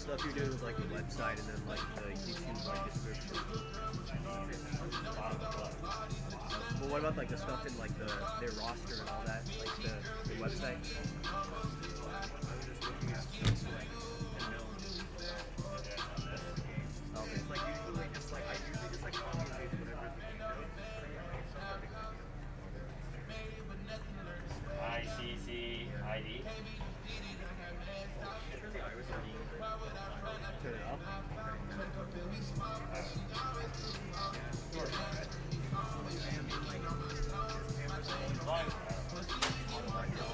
stuff you're doing with like the website and then like the YouTube like description. Well, what about like the stuff in like their roster and all that, like the website? It's like usually just like I usually just like copy and paste whatever. ICCID. Turn it off.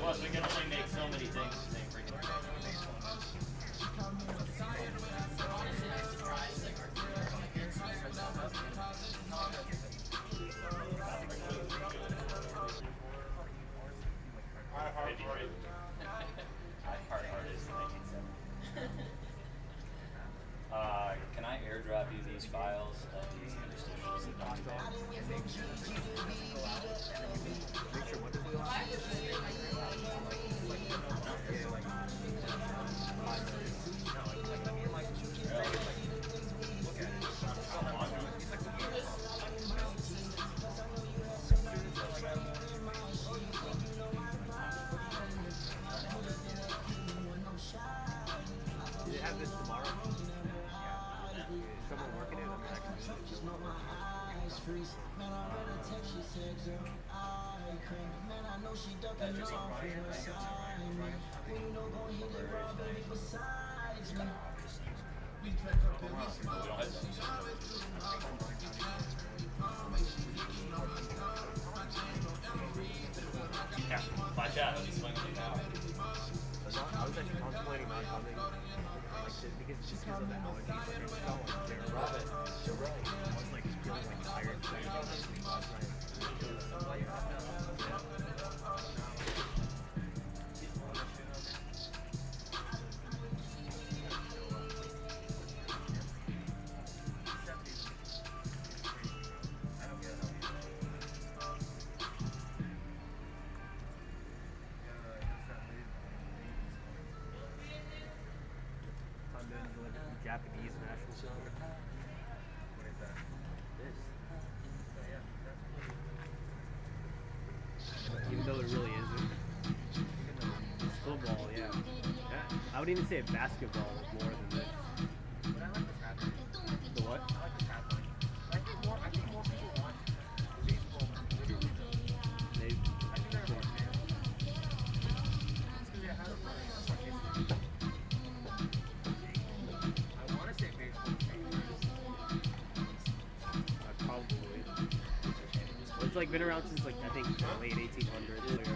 Plus, we can only make so many things the same freaking time. Hard is 1970. Can I airdrop you these files of these interstitials that don't go? Make sure what does it Do they have this tomorrow? Someone working it? Yeah, watch out, he'll be swinging like that. I was actually contemplating not coming, because it's just because of the allergies. Like, I felt like they're right. You're right. I was like feeling like tired last night. Japanese national song. What is that? This. Even though it really isn't. It's football, yeah. I would even say basketball is more than this. But I like the trap. The what? I like the trap. I think more people want baseball. Maybe. I think they're more fair. It's because it has a probably. It's like been around since like I think the late 1800s.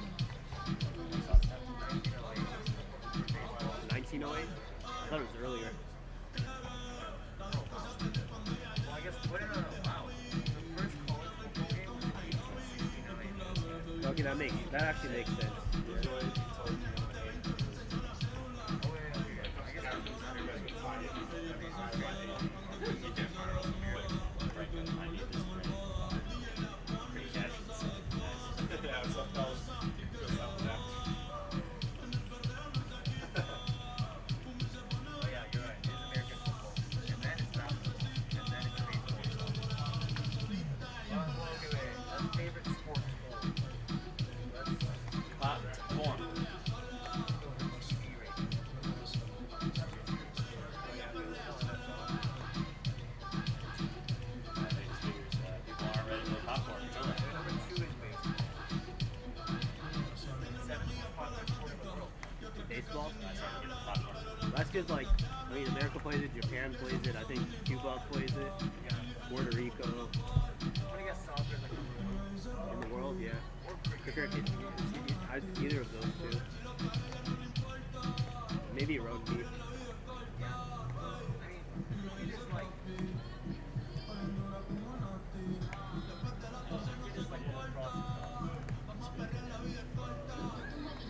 1908? I thought it was earlier. Well, I guess wow. The first college football game was 1869. Okay, that actually makes sense. Baseball? That's because, like, I mean, America plays it, Japan plays it, I think Cuba plays it, Puerto Rico. In the world, yeah. Cricket, either of those two. Maybe rugby.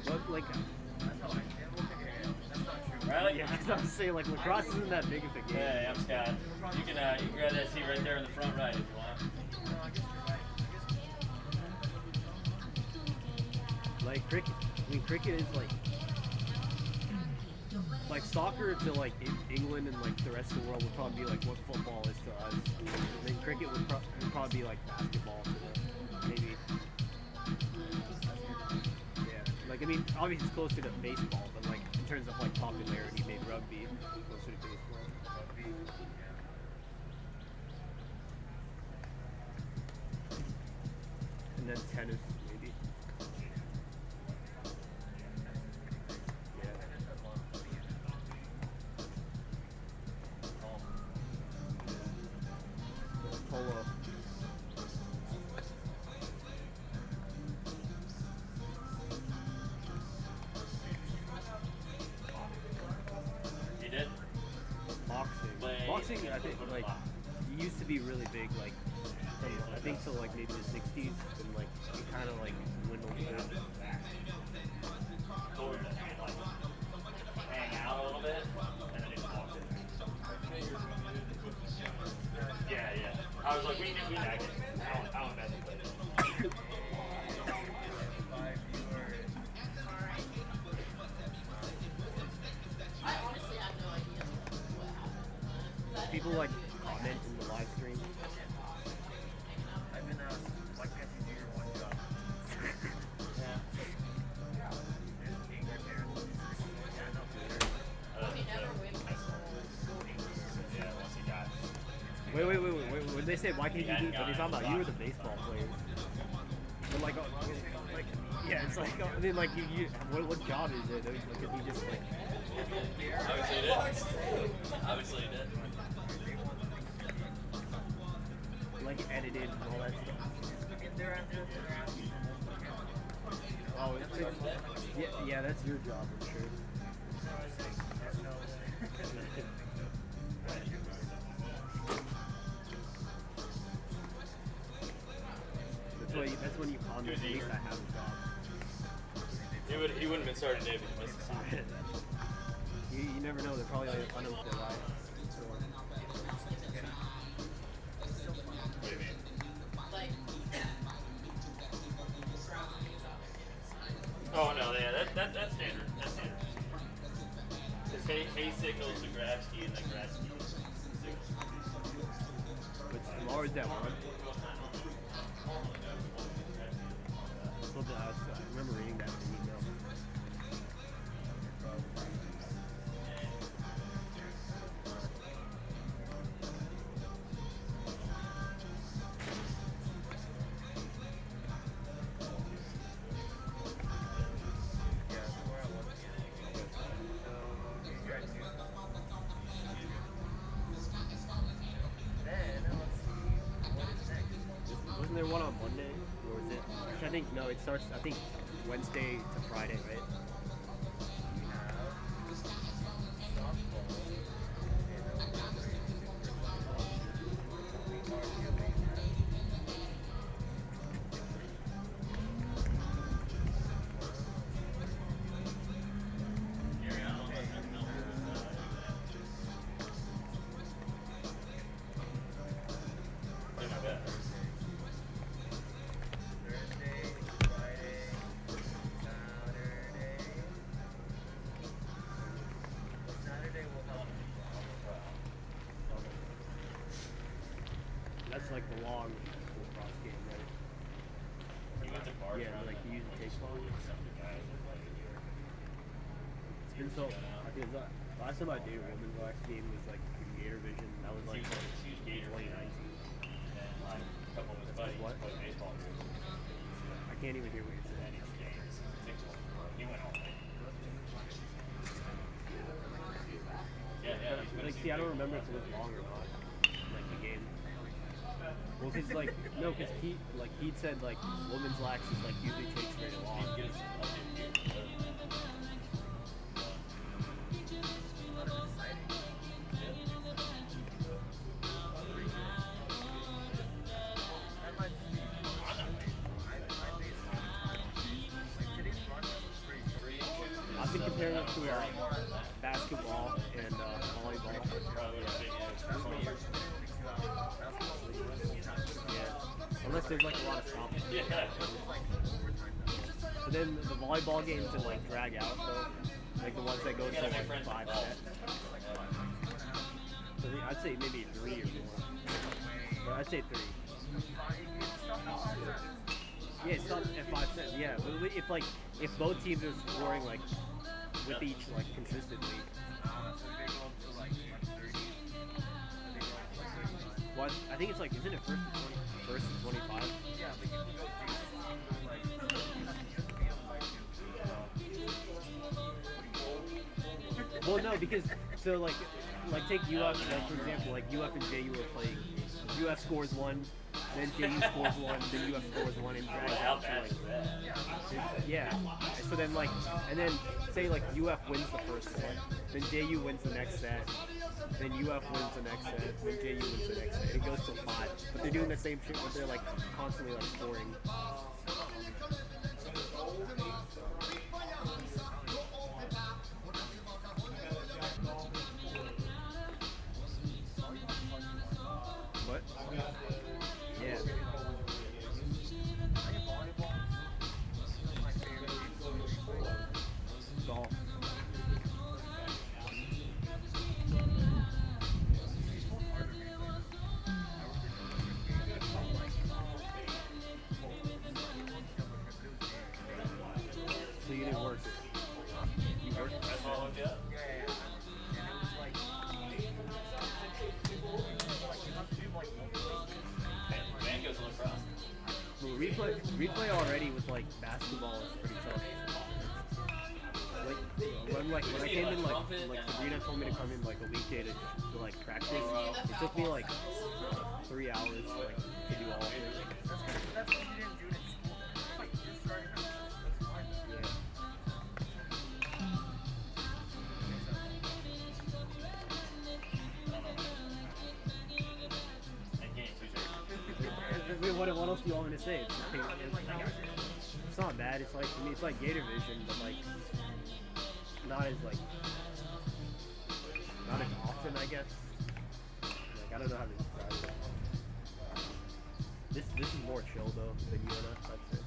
But, like, Right? yeah, I was saying, like, lacrosse isn't that big of a game. Yeah, I'm Scott. You can grab that seat right there in the front right if you want. Like cricket, I mean cricket is like like soccer to like England and like the rest of the world would probably be like what football is to us. And then cricket would probably be like basketball to them, maybe. Yeah, like I mean, obviously it's closer to baseball, but like in terms of like popularity, maybe rugby closer to baseball. And then tennis, maybe. Polo. You did? Boxing. Boxing, I think, like, used to be really big, like, from, I think, till, like, maybe the 60s, and, like, it kind of, like, dwindled a bit. Hang out a little bit, and then it walked in. Yeah, yeah. I was like, we nagged it. How bad they played it. I honestly have no idea what happened. People, like, comment in the live stream. I've been asked, why can't you do your one job? Wait. When they say why can't you do? What are you talking about? You were the baseball players. But like, yeah, it's like, I mean, like what job is it? Like, if you just like. Obviously it did. Like edited and all that stuff. Oh, yeah, that's your job, I'm sure. That's when you comment. At least I have a job. He wouldn't have been started today if he missed the sign. You never know. They're probably like unemployed. What do you mean? Like, Oh no, yeah, that's standard. That's standard. Because hay signals to Grabski and then Grabski signals. But tomorrow's that one. I remember reading that in the email. Wasn't there one on Monday? Or was it? I think, no, it starts, I think, Wednesday to Friday, right? That's like the long cross game, right? You went to bars. Yeah, like you use the take ball. It's been so. I think the last time I did a women's last game was like in Gator Vision. That was like huge Gator 2019. And like a couple of his buddies played baseball. I can't even hear what you said. He went all night. Yeah. Like, see, I don't remember if it was long or not. Like the game. Well, cause like no, cause Heat said like women's lax is like usually takes very long. I've been comparing it to basketball and volleyball. Yeah, unless there's like a lot of stopping. Yeah. But then the volleyball games would like drag out though. Like the ones that go to like 5 sets. So I'd say maybe 3 or more. But I'd say 3. Yeah, it's not at 5 sets. Yeah, but if both teams are scoring like with each like consistently. What? I think it's like, isn't it first to 25? Yeah, but you can go deep. Well, no, because so like take UF for example, like UF and JU are playing. UF scores 1, then JU scores 1, then UF scores 1, and drags out to like yeah. So then like and then say like UF wins the first set, then JU wins the next set, then UF wins the next set, then JU wins the next set. It goes to 5, but they're doing the same shit, but they're like constantly like scoring. What? Yeah. Golf. So you didn't work it. You worked it? That's all I've got. Man goes lacrosse. Well, replay already with like basketball is pretty tough. Like when I came in like Sabrina told me to come in like a weekday to like practice. It took me like 3 hours like to do all of it. That's what you didn't do in school. Like, you're starting out. That's fine. Yeah. And games, who's What else do you want me to say? It's not bad. It's like, I mean, it's like Gator Vision, but like not as often, I guess. Like I don't know how to describe it. This is more chill though than UNF. That's it.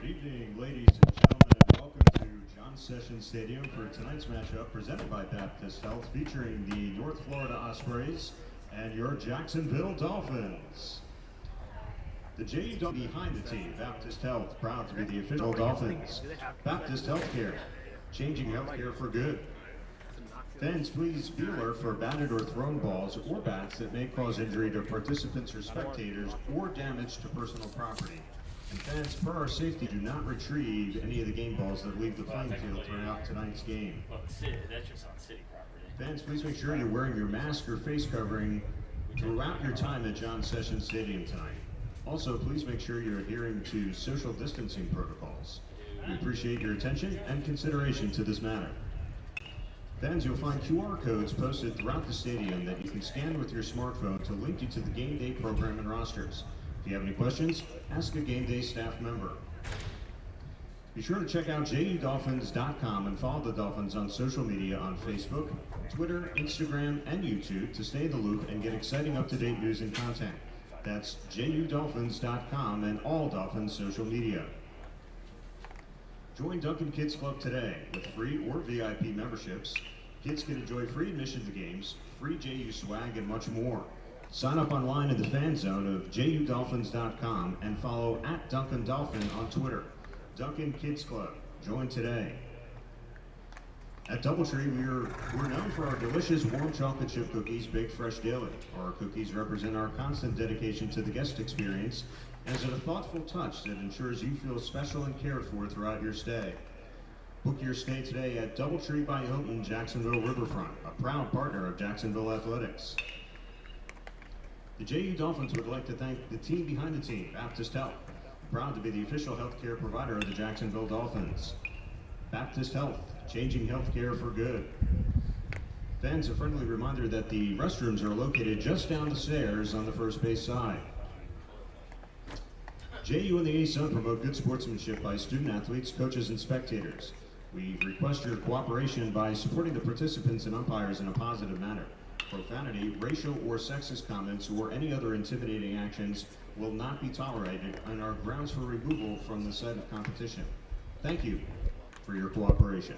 Good evening, ladies and gentlemen, and welcome to John Sessions Stadium for tonight's matchup presented by Baptist Health, featuring the North Florida Ospreys and your Jacksonville Dolphins. The JU Dolphins behind the team, Baptist Health, proud to be the official Dolphins. Baptist Healthcare, changing healthcare for good. Fans, please be alert for batted or thrown balls or bats that may cause injury to participants or spectators or damage to personal property. And fans, for our safety, do not retrieve any of the game balls that leave the playing field throughout tonight's game. well, the city, that's just on city property. Fans, please make sure you're wearing your mask or face covering throughout your time at John Sessions Stadium tonight. Also, please make sure you're adhering to social distancing protocols. We appreciate your attention and consideration to this matter. Fans, you'll find QR codes posted throughout the stadium that you can scan with your smartphone to link you to the game day program and rosters. If you have any questions, ask a game day staff member. Be sure to check out JUDolphins.com and follow the Dolphins on social media on Facebook, Twitter, Instagram, and YouTube to stay in the loop and get exciting up-to-date news and content. That's JUDolphins.com and all Dolphins social media. Join Duncan Kids Club today with free or VIP memberships. Kids can enjoy free admission to games, free JU swag, and much more. Sign up online in the fan zone of JUDolphins.com and follow @DuncanDolphin on Twitter. Duncan Kids Club. Join today. At Doubletree, we're known for our delicious warm chocolate chip cookies baked fresh daily. Our cookies represent our constant dedication to the guest experience as a thoughtful touch that ensures you feel special and cared for throughout your stay. Book your stay today at Doubletree by Hilton, Jacksonville Riverfront, a proud partner of Jacksonville Athletics. The JU Dolphins would like to thank the team behind the team, Baptist Health, proud to be the official healthcare provider of the Jacksonville Dolphins. Baptist Health, changing healthcare for good. Fans, a friendly reminder that the restrooms are located just down the stairs on the first base side. JU and the ASUN promote good sportsmanship by student athletes, coaches, and spectators. We request your cooperation by supporting the participants and umpires in a positive manner. Profanity, racial or sexist comments, or any other intimidating actions will not be tolerated and are grounds for removal from the site of competition. Thank you. for your cooperation.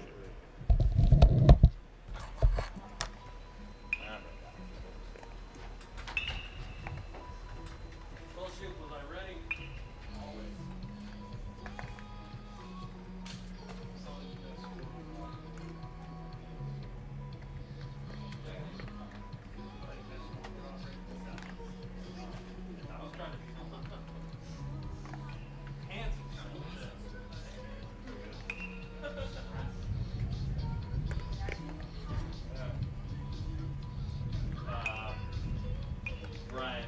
Brian,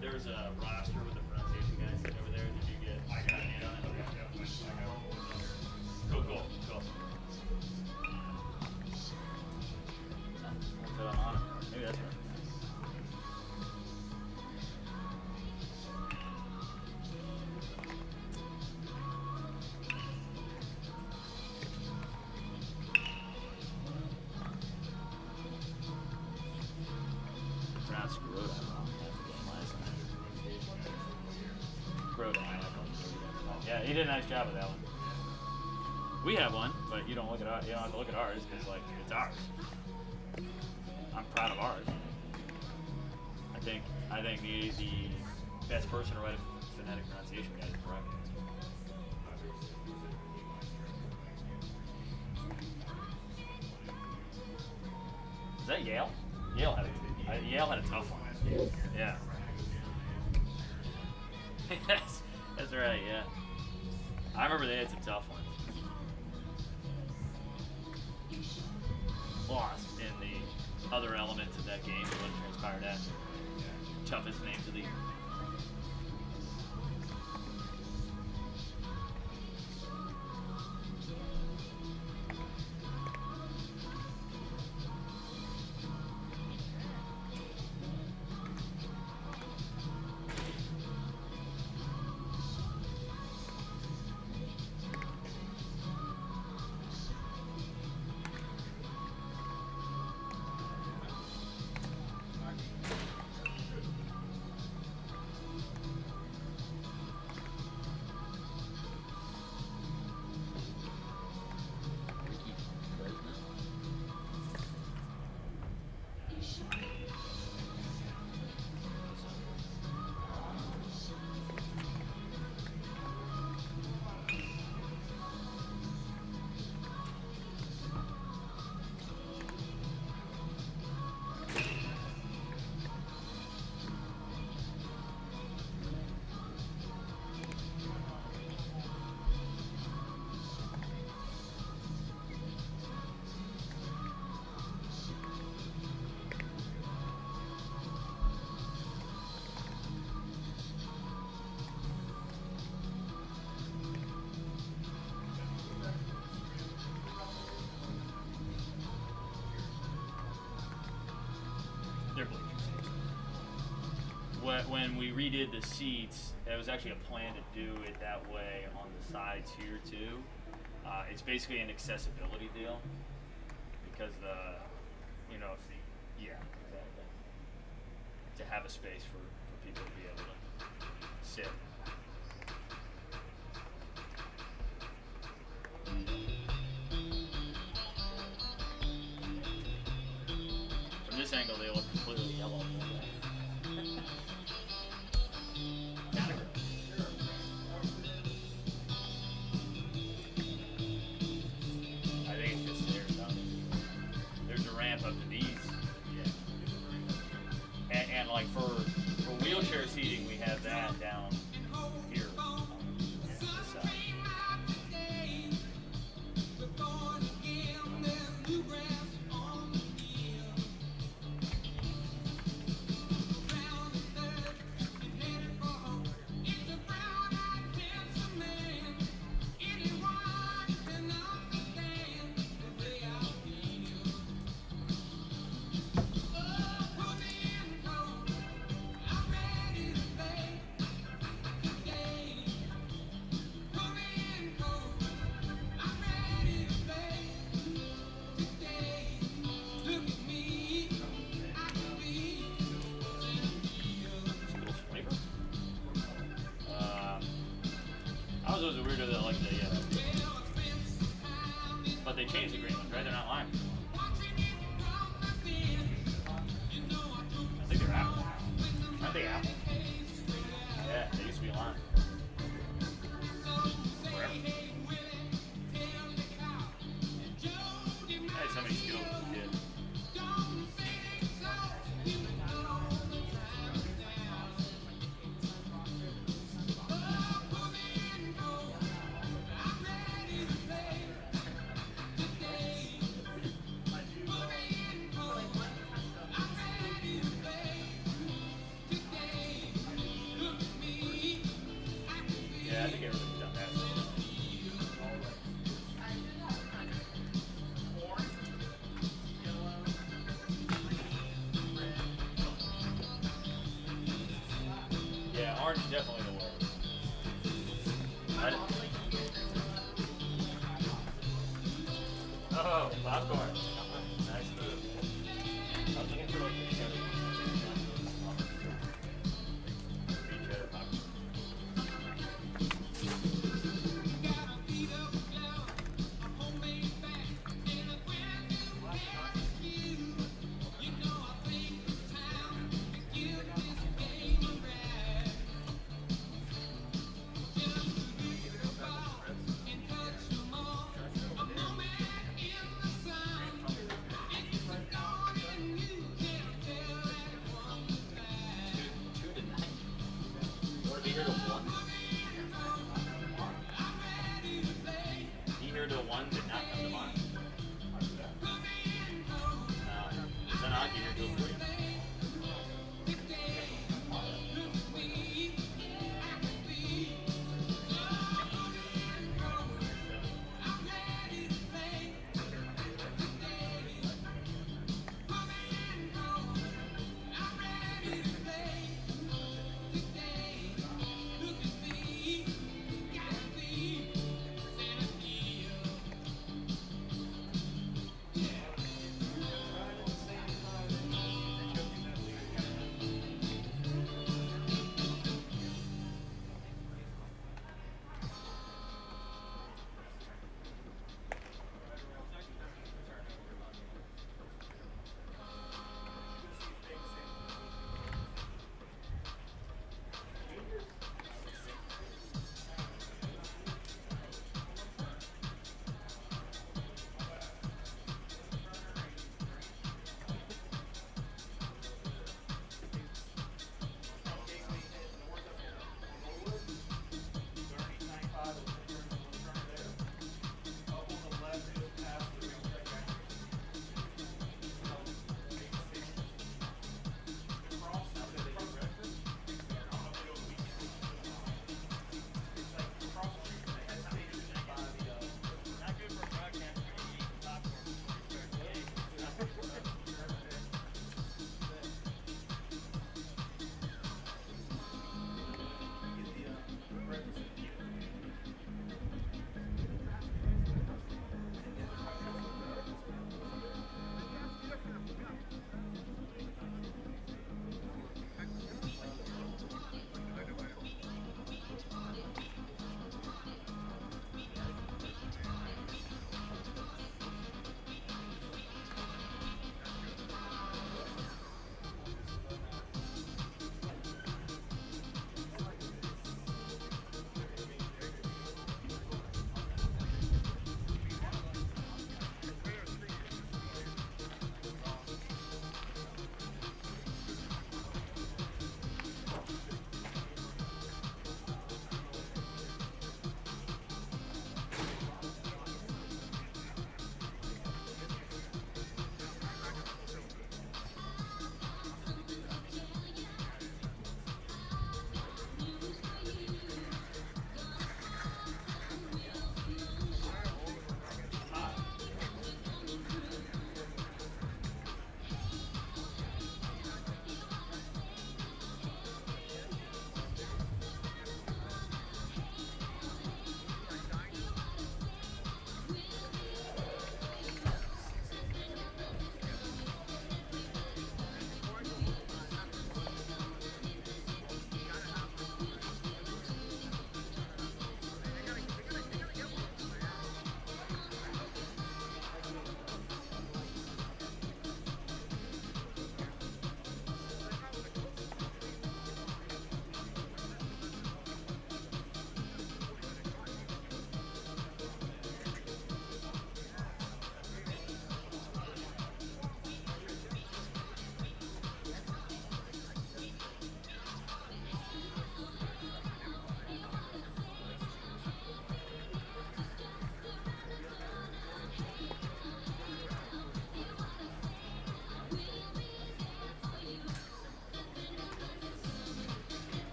there's a roster with the pronunciation guys sitting over there. Did you get a hand on it? Okay. Cool. Maybe that's right. Pronounced Rhode Island. Yeah, he did a nice job of that one. We have one, but you don't look at ours. You don't have to look at ours because like it's ours. I'm proud of ours. I think the best person to write a phonetic pronunciation guide is correct. Is that Yale? Yale had a tough one. Yeah. That's right, yeah. I remember they had some tough ones. Lost in the other elements of that game, what transpired after. Toughest names of the year. When we redid the seats, it was actually a plan to do it that way on the sides here too. It's basically an accessibility deal because exactly. To have a space for people to be able to sit. From this angle, they look completely yellow. Up to these, and like for wheelchair seating, we have that down here on this side. Those are weirder than like the They changed the green ones, right? They're not lime. I think they're apple now. Aren't they apple? Yeah, they used to be lime. Whatever. I had so many skills as a kid. Yeah, I think everybody's done that. Yeah, orange is definitely the worst. Oh, popcorn. Nice move. I was looking for like the cheddar. Green cheddar popcorn. Be here to one. Be here to one did not come to mind. Then I'd be here till 3.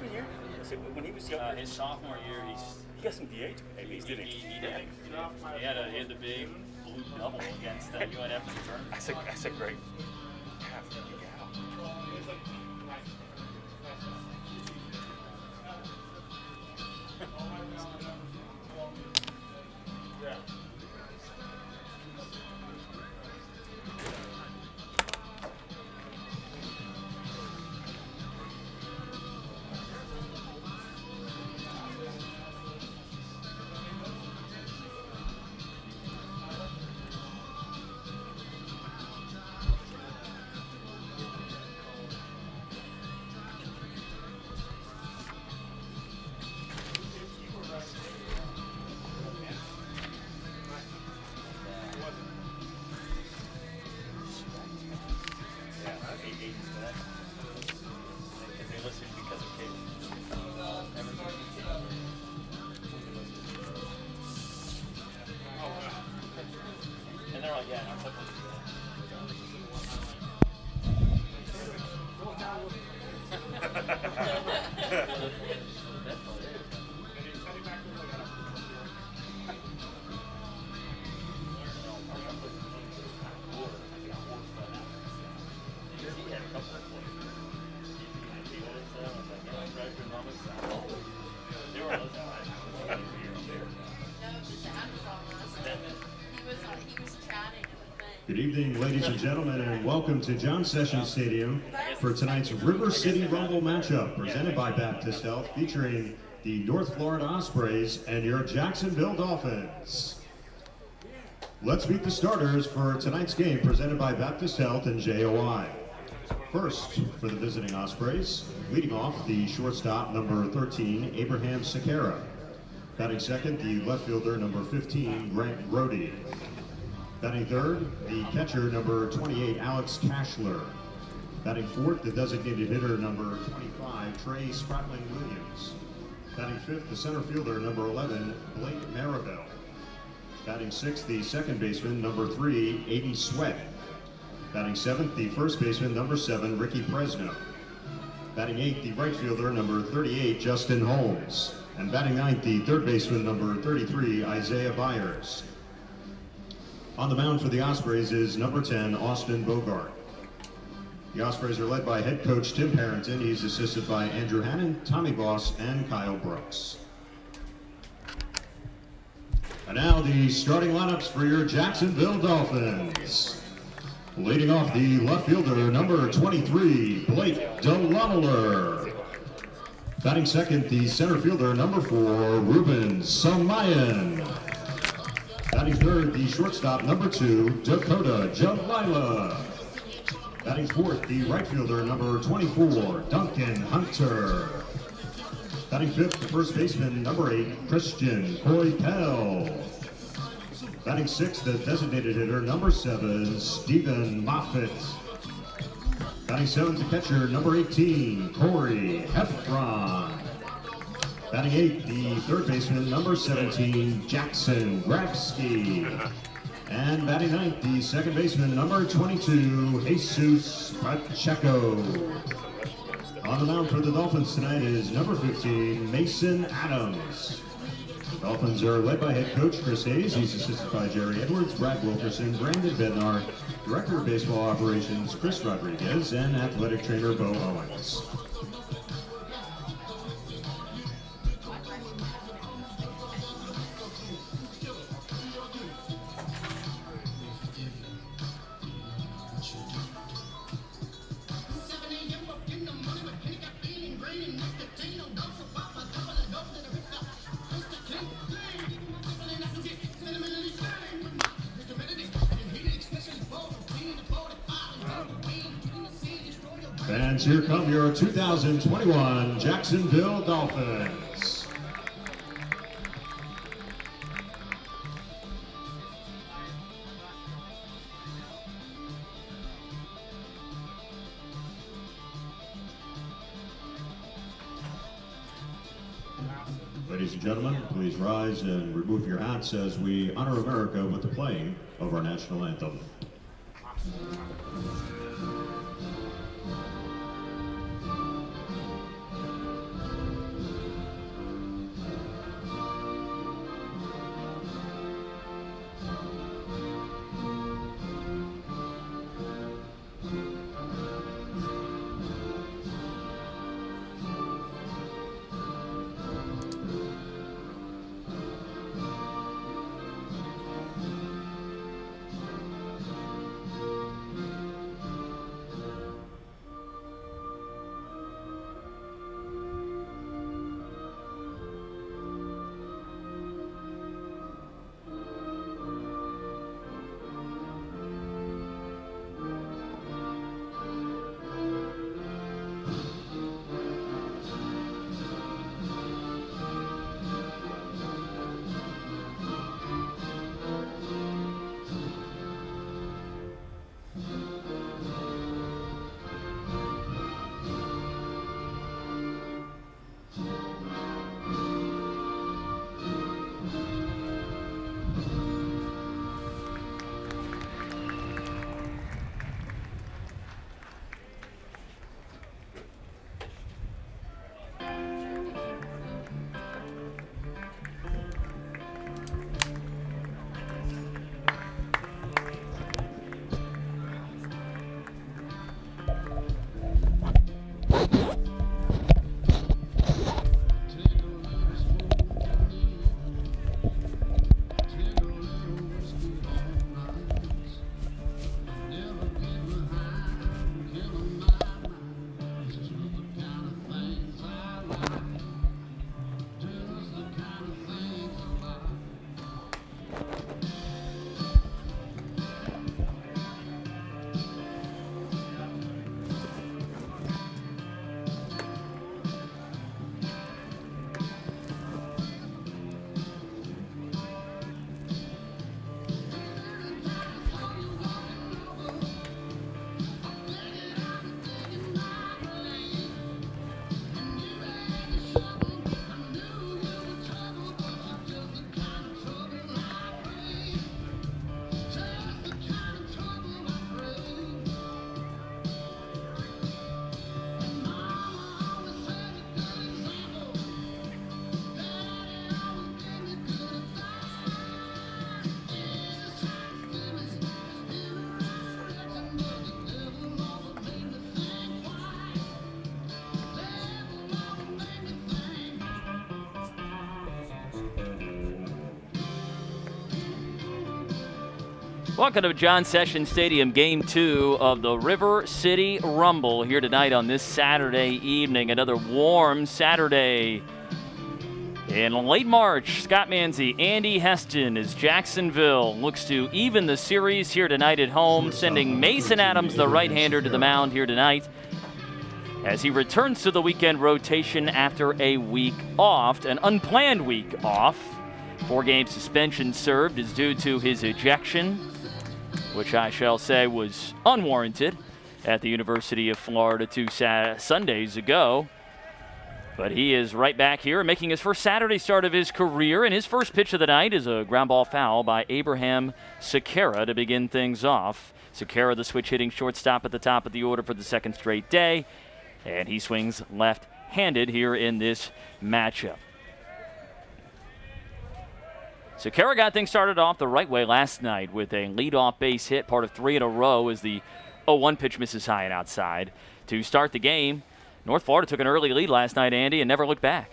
freshman year? So when he was younger? His sophomore year, He got some DH babies, didn't he? he did. He had the big blue double against UNF in the tournament. That's a great half gal. Good evening, ladies and gentlemen, and welcome to John Sessions Stadium for tonight's River City Rumble matchup presented by Baptist Health, featuring the North Florida Ospreys and your Jacksonville Dolphins. Let's meet the starters for tonight's game presented by Baptist Health and JOI. First, for the visiting Ospreys, leading off the shortstop, number 13, Abraham Sequeira. Batting second, the left fielder, number 15, Grant Brody. Batting third, the catcher, number 28, Alex Cashler. Batting fourth, the designated hitter, number 25, Trey Spratling Williams. Batting fifth, the center fielder, number 11, Blake Maribel. Batting sixth, the second baseman, number 3, Aiden Sweat. Batting seventh, the first baseman, number 7, Ricky Presno. Batting eighth, the right fielder, number 38, Justin Holmes. And batting ninth, the third baseman, number 33, Isaiah Byers. On the mound for the Ospreys is number 10, Austin Bogart. The Ospreys are led by head coach Tim Harrington. He's assisted by Andrew Hannon, Tommy Boss, and Kyle Brooks. And now the starting lineups for your Jacksonville Dolphins. Leading off the left fielder, number 23, Blake DeLameler. Batting second, the center fielder, number 4, Ruben Samayan. Batting third, the shortstop, number 2, Dakota Jalila. Batting fourth, the right fielder, number 24, Duncan Hunter. Batting fifth, the first baseman, number 8, Christian Coytel. Batting sixth, the designated hitter, number 7, Stephen Moffitt. Batting seventh, the catcher, number 18, Corey Heffron. Batting eighth, the third baseman, number 17, Jackson Grabsky. And batting ninth, the second baseman, number 22, Jesus Pacheco. On the mound for the Dolphins tonight is number 15, Mason Adams. The Dolphins are led by head coach Chris Hayes. He's assisted by Jerry Edwards, Brad Wilkerson, Brandon Bednar, Director of Baseball Operations Chris Rodriguez, and athletic trainer Bo Owens. Fans, here come your 2021 Jacksonville Dolphins. Ladies and gentlemen, please rise and remove your hats as we honor America with the playing of our national anthem. Welcome to John Sessions Stadium, Game 2 of the River City Rumble here tonight on this Saturday evening. Another warm Saturday in late March. Scott Manzi, Andy Heston as Jacksonville looks to even the series here tonight at home, sending Mason Adams, the right-hander, to the mound here tonight as he returns to the weekend rotation after a week off, an unplanned week off. 4-game suspension served is due to his ejection, which I shall say was unwarranted at the University of Florida 2 Sundays ago. But he is right back here making his first Saturday start of his career, and his first pitch of the night is a ground ball foul by Abraham Sequeira to begin things off. Sequeira, the switch-hitting shortstop at the top of the order for the second straight day, and he swings left-handed here in this matchup. Sequeira got things started off the right way last night with a leadoff base hit, part of 3 in a row as the 0-1 pitch misses high and outside. To start the game, North Florida took an early lead last night, Andy, and never looked back.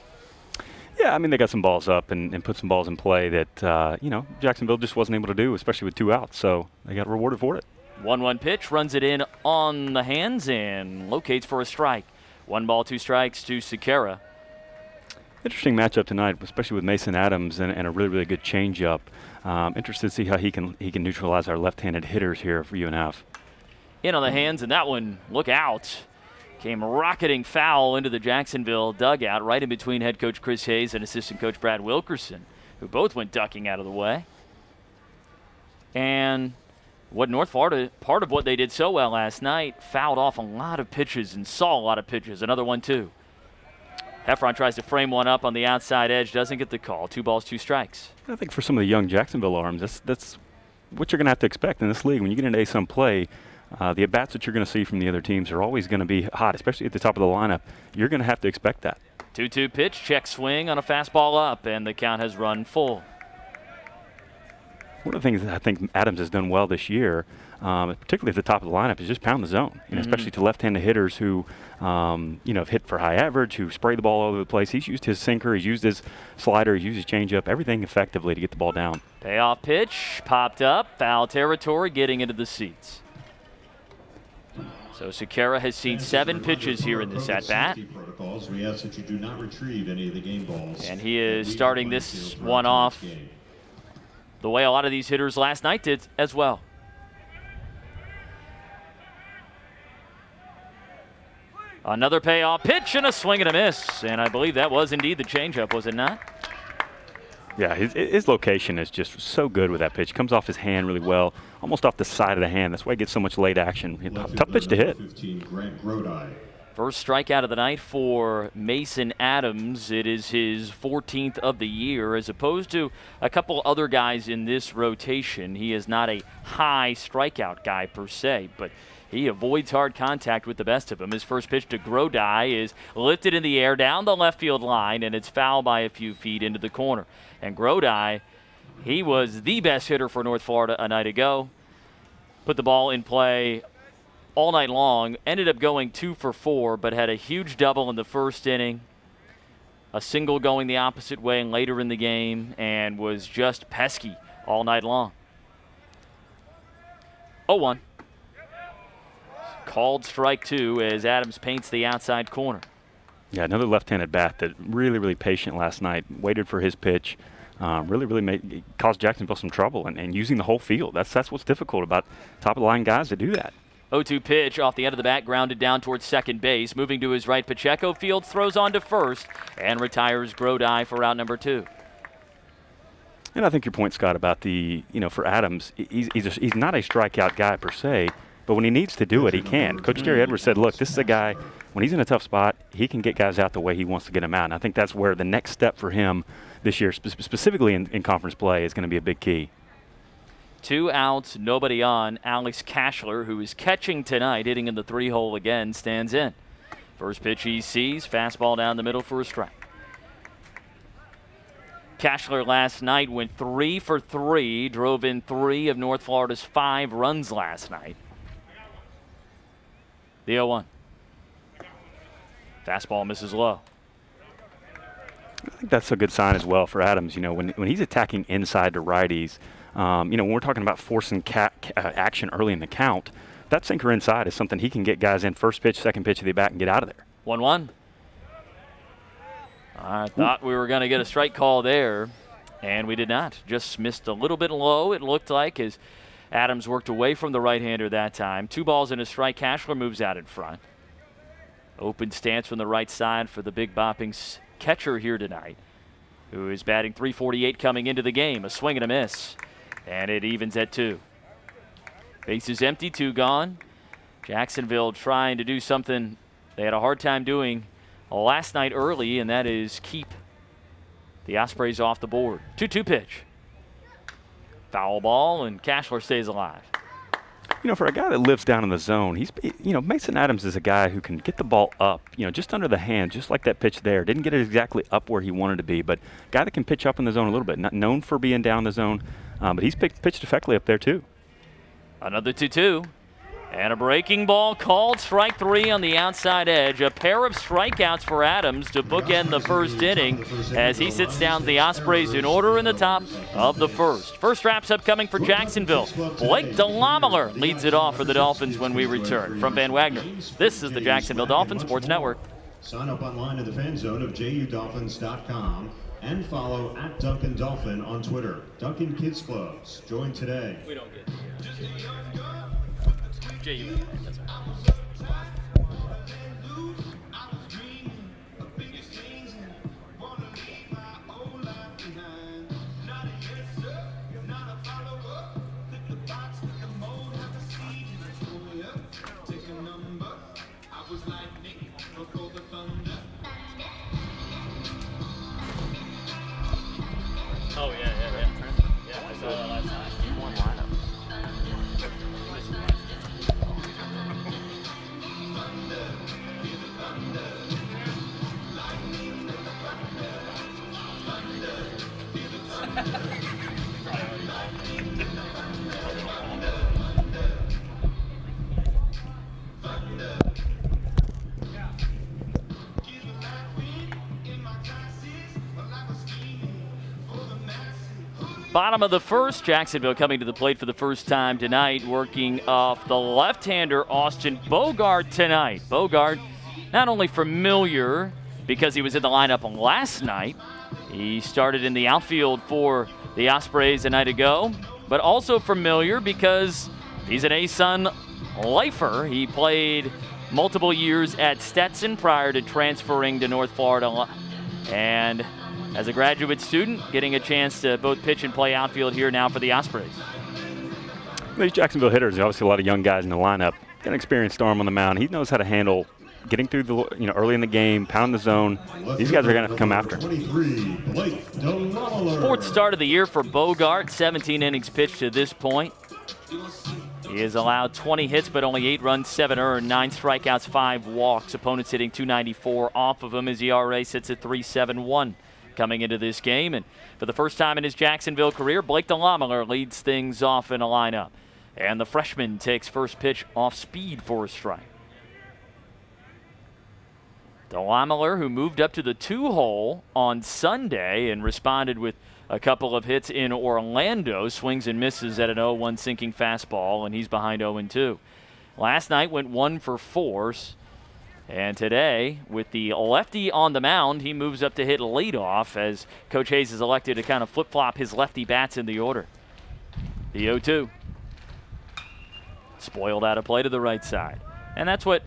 Yeah, I mean, they got some balls up and put some balls in play that, Jacksonville just wasn't able to do, especially with 2 outs, so they got rewarded for it. 1-1 pitch, runs it in on the hands and locates for a strike. 1 ball, 2 strikes to Sequeira. Interesting matchup tonight, especially with Mason Adams and a really, really good changeup. Interested to see how he can neutralize our left-handed hitters here for UNF. In on the hands, and that one, look out. Came rocketing foul into the Jacksonville dugout, right in between head coach Chris Hayes and assistant coach Brad Wilkerson, who both went ducking out of the way. And what North Florida, part of what they did so well last night, fouled off a lot of pitches and saw a lot of pitches. Another one, too. Heffron tries to frame one up on the outside edge, doesn't get the call. 2 balls, 2 strikes. I think for some of the young Jacksonville arms, that's what you're going to have to expect in this league. When you get into ASUN play, the at-bats that you're going to see from the other teams are always going to be hot, especially at the top of the lineup. You're going to have to expect that. 2-2 pitch, check swing on a fastball up, and the count has run full. One of the things that I think Adams has done well this year, particularly at the top of the lineup, is just pound the zone, especially to left-handed hitters who, have hit for high average, who spray the ball all over the place. He's used his sinker, he's used his slider, he's used his changeup, everything effectively to get the ball down. Payoff pitch, popped up, foul territory, getting into the seats. So Sequeira has seen 7 pitches here in this at-bat. We ask that you do not retrieve any of the game balls. And he is starting this one off the way a lot of these hitters last night did as well. Another payoff pitch and a swing and a miss. And I believe that was indeed the changeup, was it not? Yeah, his location is just so good with that pitch. Comes off his hand really well, almost off the side of the hand. That's why he gets so much late action. Tough pitch to hit. First strikeout of the night for Mason Adams. It is his 14th of the year. As opposed to a couple other guys in this rotation, he is not a high strikeout guy per se, but he avoids hard contact with the best of them. His first pitch to Grodai is lifted in the air down the left field line, and it's fouled by a few feet into the corner. And Grodai, he was the best hitter for North Florida a night ago. Put the ball in play all night long. Ended up going 2 for 4, but had a huge double in the first inning. A single going the opposite way and later in the game, and was just pesky all night long. 0-1. Called strike 2 as Adams paints the outside corner. Yeah, another left-handed bat that really, really patient last night. Waited for his pitch. Really caused Jacksonville some trouble and using the whole field. That's what's difficult about top-of-the-line guys that do that. 0-2 pitch off the end of the bat, grounded down towards second base. Moving to his right, Pacheco fields, throws on to first, and retires Grodai for out number 2. And I think your point, Scott, about for Adams, he's not a strikeout guy per se, but when he needs to do it, he can. Coach Terry Edwards said, look, this is a guy, when he's in a tough spot, he can get guys out the way he wants to get them out. And I think that's where the next step for him this year, specifically in conference play, is going to be a big key. 2 outs, nobody on. Alex Cashler, who is catching tonight, hitting in the 3-hole again, stands in. First pitch he sees, fastball down the middle for a strike. Cashler last night went 3 for 3, drove in 3 of North Florida's 5 runs last night. The 0-1. Fastball misses low. I think that's a good sign as well for Adams. When he's attacking inside to righties, When we're talking about forcing action early in the count, that sinker inside is something he can get guys in first pitch, second pitch of the bat and get out of there. 1-1. I thought we were going to get a strike call there, and we did not. Just missed a little bit low, it looked like, as Adams worked away from the right-hander that time. 2 balls and a strike. Cashler moves out in front. Open stance from the right side for the big bopping catcher here tonight, who is batting .348 coming into the game. A swing and a miss, and it evens at 2. Bases empty, 2 gone. Jacksonville trying to do something they had a hard time doing last night early, and that is keep the Ospreys off the board. 2-2 pitch. Foul ball, and Cashler stays alive. For a guy that lives down in the zone, Mason Adams is a guy who can get the ball up, just under the hand, just like that pitch there. Didn't get it exactly up where he wanted to be, but a guy that can pitch up in the zone a little bit. Not known for being down the zone, but he's pitched effectively up there too. Another 2-2. And a breaking ball called, strike 3 on the outside edge. A pair of strikeouts for Adams to bookend the first inning as he sits down the Ospreys in order in the top of the first. First wraps up coming for Jacksonville. Blake DeLamiler leads it off for the Dolphins when we return. From Van Wagner, this is the Jacksonville Dolphins Sports Network. Sign up online to the fan zone of JUDolphins.com and follow @DuncanDolphin on Twitter. Duncan Kids Clubs. Join today. We don't get JU. That's right. Oh, yeah. Yeah, I saw that last night. You won lineup. Bottom of the first, Jacksonville coming to the plate for the first time tonight, working off the left-hander Austin Bogart tonight. Bogart, not only familiar because he was in the lineup last night, he started in the outfield for the Ospreys a night ago, but also familiar because he's an ASUN lifer. He played multiple years at Stetson prior to transferring to North Florida, and as a graduate student, getting a chance to both pitch and play outfield here now for the Ospreys. These Jacksonville hitters, obviously a lot of young guys in the lineup. Got an experienced arm on the mound. He knows how to handle getting through the early in the game, pound the zone. These guys are going to have to come after him. Fourth start of the year for Bogart, 17 innings pitched to this point. He has allowed 20 hits, but only 8 runs, 7 earned, 9 strikeouts, 5 walks. Opponents hitting .294 off of him. His ERA sits at .371. Coming into this game, and for the first time in his Jacksonville career, Blake DeLamiler leads things off in a lineup. And the freshman takes first pitch off speed for a strike. DeLamiler, who moved up to the 2-hole on Sunday and responded with a couple of hits in Orlando, swings and misses at an 0-1 sinking fastball, and he's behind 0-2. Last night went 1 for 4. And today, with the lefty on the mound, he moves up to hit leadoff as Coach Hayes is elected to kind of flip-flop his lefty bats in the order. The 0-2. Spoiled out of play to the right side. And that's what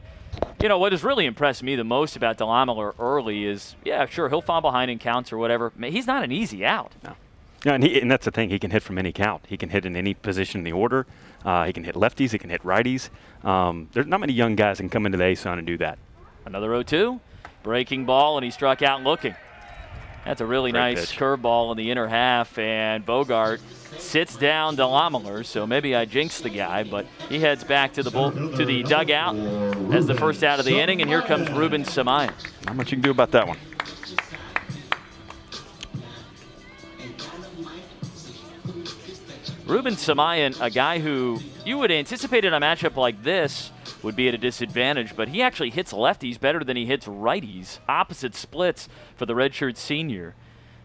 has really impressed me the most about DeLamiler early is, yeah, sure, he'll fall behind in counts or whatever. He's not an easy out. No. Yeah, and that's the thing. He can hit from any count. He can hit in any position in the order. He can hit lefties. He can hit righties. There's not many young guys that can come into the ASUN and do that. Another 0-2, breaking ball, and he struck out looking. That's a really nice curveball in the inner half, and Bogart sits down DeLamiler, so maybe I jinxed the guy, but he heads back to the dugout as the first out of the inning, and here comes Ruben Samayan. Not much you can do about that one. Ruben Samayan, a guy who you would anticipate in a matchup like this would be at a disadvantage, but he actually hits lefties better than he hits righties. Opposite splits for the redshirt senior.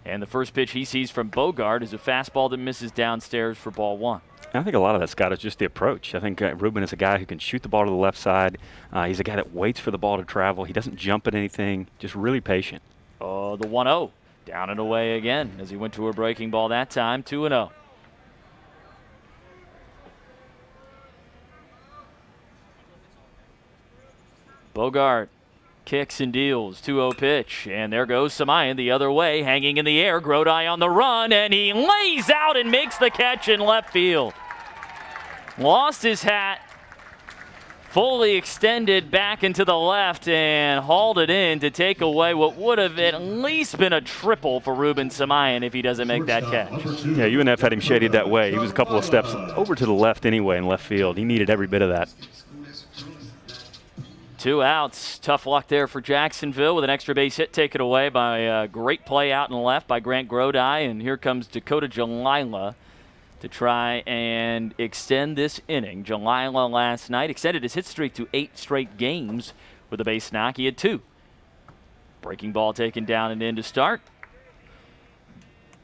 And the first pitch he sees from Bogart is a fastball that misses downstairs for ball 1. I think a lot of that, Scott, is just the approach. I think Ruben is a guy who can shoot the ball to the left side. He's a guy that waits for the ball to travel. He doesn't jump at anything, just really patient. Oh, the 1-0. Down and away again as he went to a breaking ball that time, 2-0. Bogart kicks and deals, 2-0 pitch, and there goes Samayan the other way, hanging in the air. Grodi on the run, and he lays out and makes the catch in left field. Lost his hat, fully extended back into the left, and hauled it in to take away what would have at least been a triple for Ruben Samayan if he doesn't make that catch. Yeah, UNF had him shaded that way. He was a couple of steps over to the left anyway in left field. He needed every bit of that. 2 outs. Tough luck there for Jacksonville with an extra base hit taken away by a great play out in the left by Grant Grodi. And here comes Dakota Jalila to try and extend this inning. Jalila last night extended his hit streak to 8 straight games with a base knock. He had 2. Breaking ball taken down and in to start.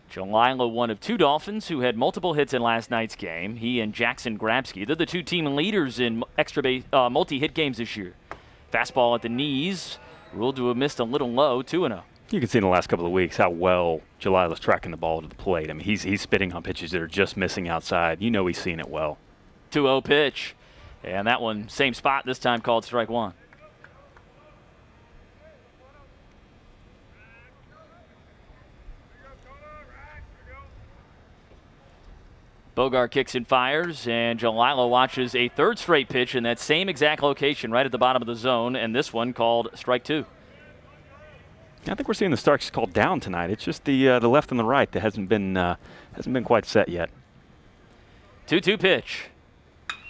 Jalila, one of 2 Dolphins who had multiple hits in last night's game. He and Jackson Grabsky. They're the 2 team leaders in extra base multi-hit games this year. Fastball at the knees, ruled to have missed a little low, 2-0. You can see in the last couple of weeks how well Jalila's tracking the ball to the plate. I mean, he's spitting on pitches that are just missing outside. You know he's seeing it well. 2-0 pitch, and that one, same spot, this time called strike 1. Bogart kicks and fires, and Jalila watches a 3rd straight pitch in that same exact location right at the bottom of the zone, and this one called strike 2. I think we're seeing the strikes called down tonight. It's just the left and the right that hasn't been quite set yet. 2-2 pitch.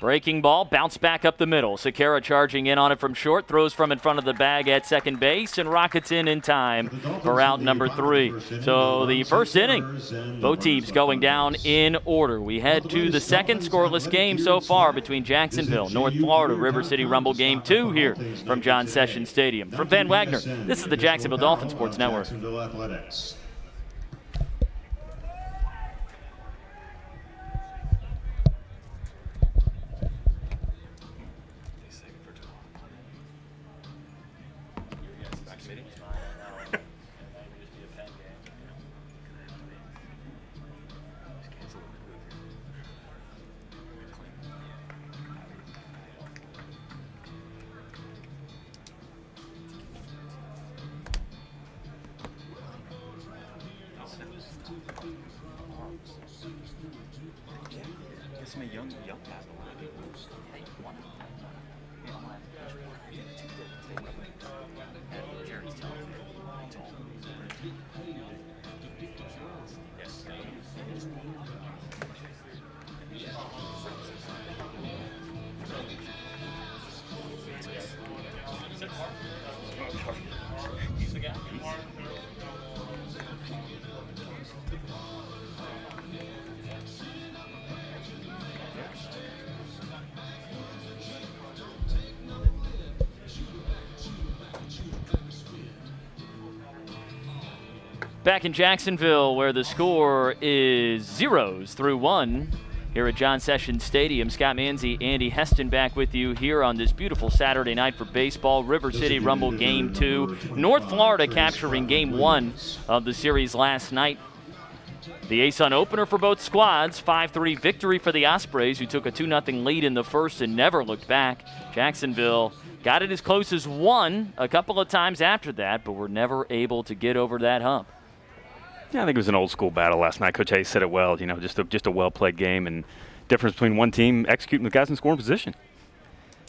Breaking ball, bounce back up the middle. Sakara charging in on it from short, throws from in front of the bag at second base, and rockets in time for out number 3. So the first inning, both teams going down in order. We head to the second scoreless game so far between Jacksonville, North Florida, River City Rumble Game 2 here from John Sessions Stadium. From Van Wagner, this is the Jacksonville Dolphin Sports Network. Back in Jacksonville, where the score is 0-1 here at John Sessions Stadium. Scott Manzi, Andy Heston back with you here on this beautiful Saturday night for baseball. River City Rumble Game 2. North Florida capturing Game 1 of the series last night. The ASUN opener for both squads, 5-3 victory for the Ospreys, who took a 2-0 lead in the first and never looked back. Jacksonville got it as close as 1 a couple of times after that, but were never able to get over that hump. Yeah, I think it was an old school battle last night. Coach Hayes said it well, you know, just a well-played game, and difference between one team executing with guys in scoring position.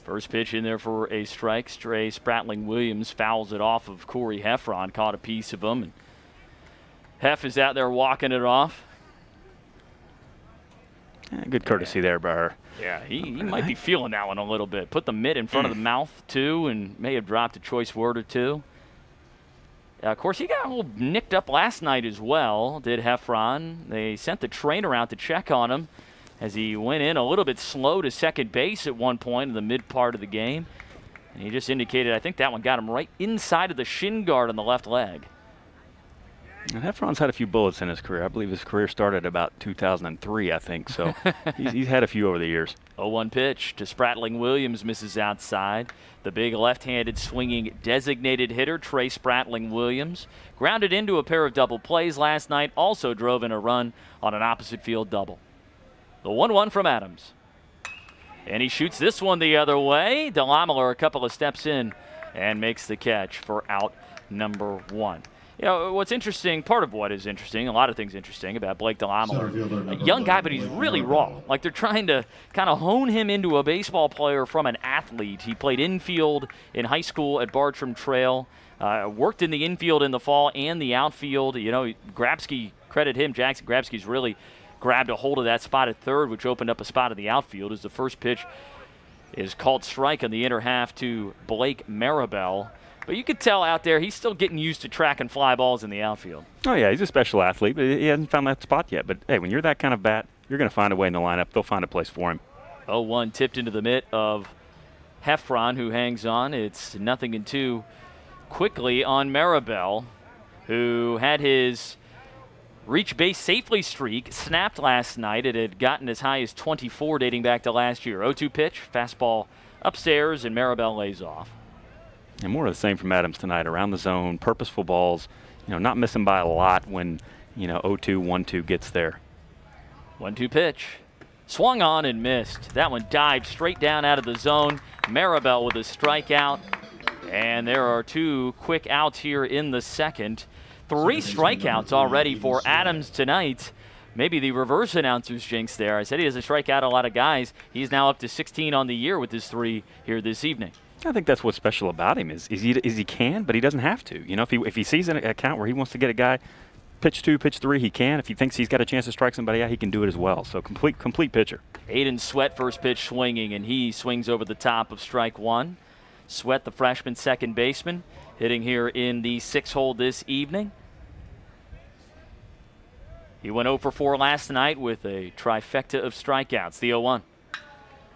First pitch in there for a strike. Stray Spratling-Williams fouls it off of Corey Heffron, caught a piece of him, and Heff is out there walking it off. Good courtesy there by her. Yeah, he might be feeling that one a little bit. Put the mitt in front of the mouth, too, and may have dropped a choice word or two. Of course, he got a little nicked up last night as well, did Heffron. They sent the trainer out to check on him as he went in a little bit slow to second base at one point in the mid part of the game. And he just indicated, I think that one got him right inside of the shin guard on the left leg. And Heffron's had a few bullets in his career. I believe his career started about 2003, I think. So he's had a few over the years. 0-1 pitch to Spratling Williams, misses outside. The big left-handed swinging designated hitter, Trey Spratling Williams, grounded into a pair of double plays last night, also drove in a run on an opposite field double. The 1-1 from Adams. And he shoots this one the other way. DeLamellar a couple of steps in and makes the catch for out number 1. You know, what's interesting, part of what is interesting, a lot of things interesting about Blake DeLamellar, a young guy, but he's really raw. Like, they're trying to kind of hone him into a baseball player from an athlete. He played infield in high school at Bartram Trail, worked in the infield in the fall and the outfield. You know, Grabsky, credit him, Jackson Grabsky's really grabbed a hold of that spot at third, which opened up a spot in the outfield as the first pitch is called strike on the inner half to Blake Maribel. But you could tell out there he's still getting used to track and fly balls in the outfield. Oh, yeah, he's a special athlete, but he hasn't found that spot yet. But, hey, when you're that kind of bat, you're going to find a way in the lineup. They'll find a place for him. 0-1 tipped into the mitt of Heffron, who hangs on. It's 0-2 quickly on Maribel, who had his reach base safely streak snapped last night. It had gotten as high as 24 dating back to last year. 0-2 pitch, fastball upstairs, and Maribel lays off. And more of the same from Adams tonight. Around the zone, purposeful balls, you know, not missing by a lot when, you know, 0-2, 1-2 gets there. 1-2 pitch. Swung on and missed. That one dived straight down out of the zone. Maribel with a strikeout. And there are 2 quick outs here in the second. 3 strikeouts already for Adams tonight. Maybe the reverse announcer's jinx there. I said he doesn't strike out a lot of guys. He's now up to 16 on the year with his 3 here this evening. I think that's what's special about him is he can, but he doesn't have to. You know, if he sees an account where he wants to get a guy, pitch 2, pitch 3, he can. If he thinks he's got a chance to strike somebody out, he can do it as well. So complete pitcher. Aiden Sweat first pitch swinging, and he swings over the top of strike 1. Sweat, the freshman second baseman, hitting here in the 6th hole this evening. He went 0 for 4 last night with a trifecta of strikeouts. The 0-1.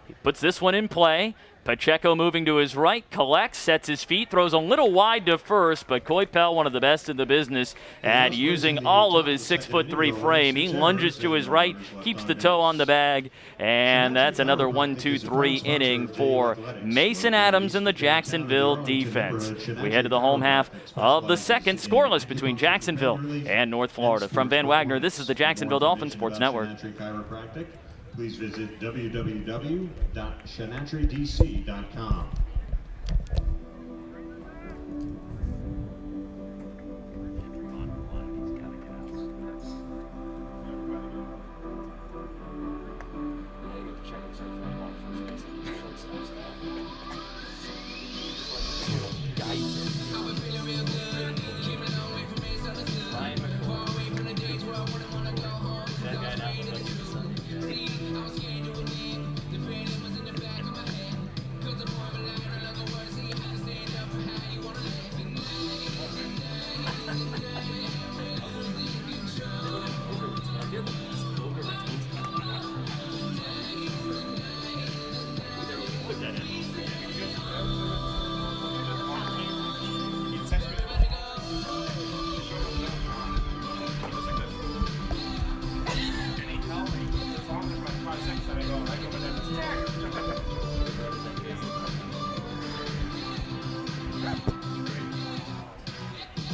He puts this one in play. Pacheco moving to his right, collects, sets his feet, throws a little wide to first, but Coypel, one of the best in the business at using all of his 6'3" frame. He lunges to his right, keeps the toe on the bag, and that's another 1-2-3 inning for Mason Adams and the Jacksonville defense. We head to the home half of the second, scoreless between Jacksonville and North Florida. From Van Wagner, this is the Jacksonville Dolphins Sports Network. Please visit www.shanatridc.com.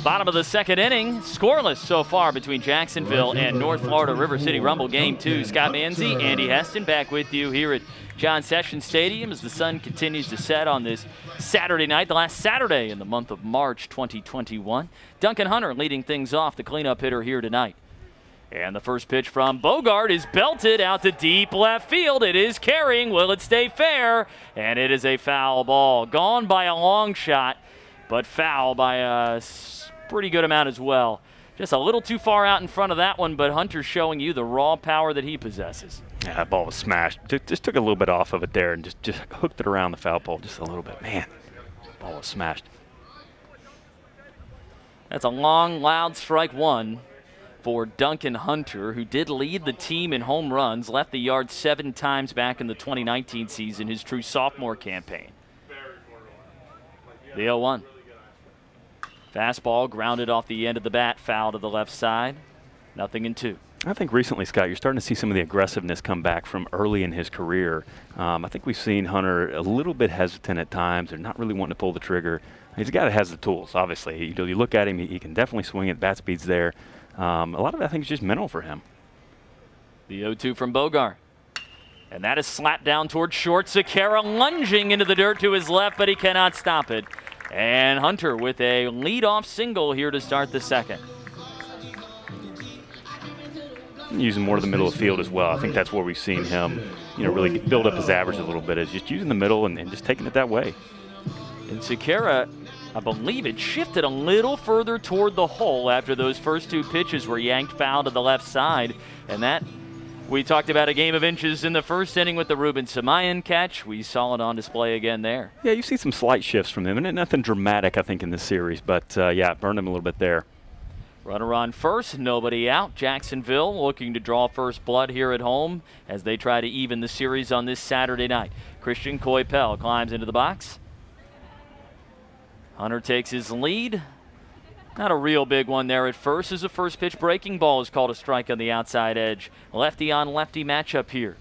Bottom of the second inning, scoreless so far between Jacksonville and North Florida River City Rumble Game 2. Scott Manzi, Andy Heston back with you here at John Sessions Stadium as the sun continues to set on this Saturday night, the last Saturday in the month of March 2021. Duncan Hunter leading things off, the cleanup hitter here tonight. And the first pitch from Bogart is belted out to deep left field. It is carrying. Will it stay fair? And it is a foul ball. Gone by a long shot, but foul by a pretty good amount as well. Just a little too far out in front of that one, but Hunter's showing you the raw power that he possesses. Yeah, that ball was smashed. Just took a little bit off of it there and just hooked it around the foul pole just a little bit. Man, that ball was smashed. That's a long, loud strike 1 for Duncan Hunter, who did lead the team in home runs, left the yard 7 times back in the 2019 season, his true sophomore campaign. The 0-1. Fastball grounded off the end of the bat, foul to the left side. 0-2. I think recently, Scott, you're starting to see some of the aggressiveness come back from early in his career. I think we've seen Hunter a little bit hesitant at times, or not really wanting to pull the trigger. He's a guy that has the tools, obviously. You look at him, he can definitely swing it. Bat speed's there. A lot of it, I think, is just mental for him. The 0-2 from Bogart. And that is slapped down towards short. Sekera lunging into the dirt to his left, but he cannot stop it. And Hunter with a leadoff single here to start the second. Using more of the middle of the field as well. I think that's where we've seen him, really build up his average a little bit, is just using the middle and just taking it that way. And Sekera, I believe it shifted a little further toward the hole after those first 2 pitches were yanked foul to the left side. And that, we talked about a game of inches in the first inning with the Ruben Samayan catch. We saw it on display again there. Yeah, you see some slight shifts from him, and nothing dramatic, I think, in this series. But, yeah, burned him a little bit there. Runner on first, nobody out. Jacksonville looking to draw first blood here at home as they try to even the series on this Saturday night. Christian Coypel climbs into the box. Hunter takes his lead. Not a real big one there at first, as the first pitch breaking ball is called a strike on the outside edge. Lefty on lefty matchup here.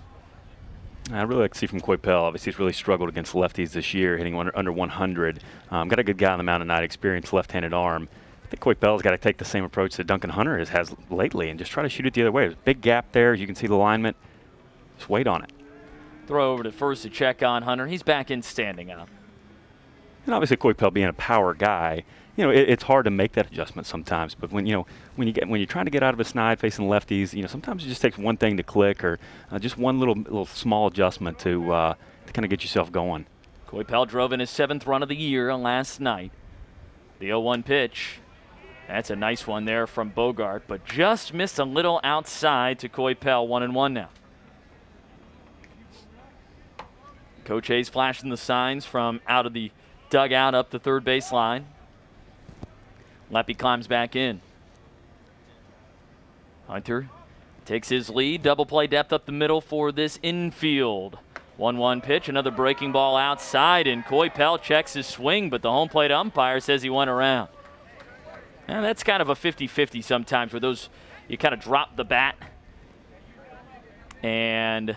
I really like to see from Coypel. Obviously, he's really struggled against lefties this year, hitting under 100. Got a good guy on the mound tonight, experienced left-handed arm. I think Coypel's got to take the same approach that Duncan Hunter has lately and just try to shoot it the other way. There's a big gap there. As you can see the alignment. Just wait on it. Throw over to first to check on Hunter. He's back in standing up. And obviously Coypel being a power guy, it's hard to make that adjustment sometimes. But when you're trying to get out of a snide facing lefties, sometimes it just takes one thing to click, or just one little small adjustment to kind of get yourself going. Coypel drove in his 7th run of the year last night. The 0-1 pitch. That's a nice one there from Bogart, but just missed a little outside to Coypel. 1-1 now. Coach Hayes flashing the signs from out of the dugout up the third base line. Leppy climbs back in. Hunter takes his lead. Double play depth up the middle for this infield. 1-1 pitch, another breaking ball outside, and Coypel checks his swing, but the home plate umpire says he went around. Now that's kind of a 50-50 sometimes, where you kind of drop the bat and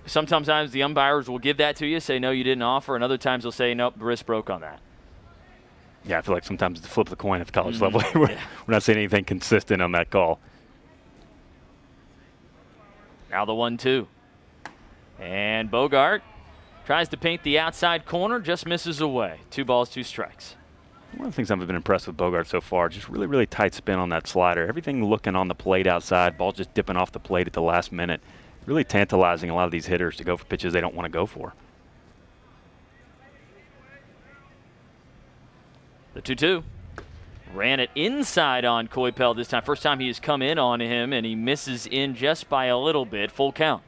sometimes the umpires will give that to you, say no, you didn't offer, and other times they'll say nope, the wrist broke on that. Yeah, I feel like sometimes it's flip the coin at the college level. We're not seeing anything consistent on that call. Now the 1-2. And Bogart tries to paint the outside corner, just misses away. 2 balls, 2 strikes. One of the things I've been impressed with Bogart so far, just really, really tight spin on that slider. Everything looking on the plate outside, ball just dipping off the plate at the last minute. Really tantalizing a lot of these hitters to go for pitches they don't want to go for. The 2-2. Ran it inside on Coypel this time. First time he has come in on him, and he misses in just by a little bit. Full count.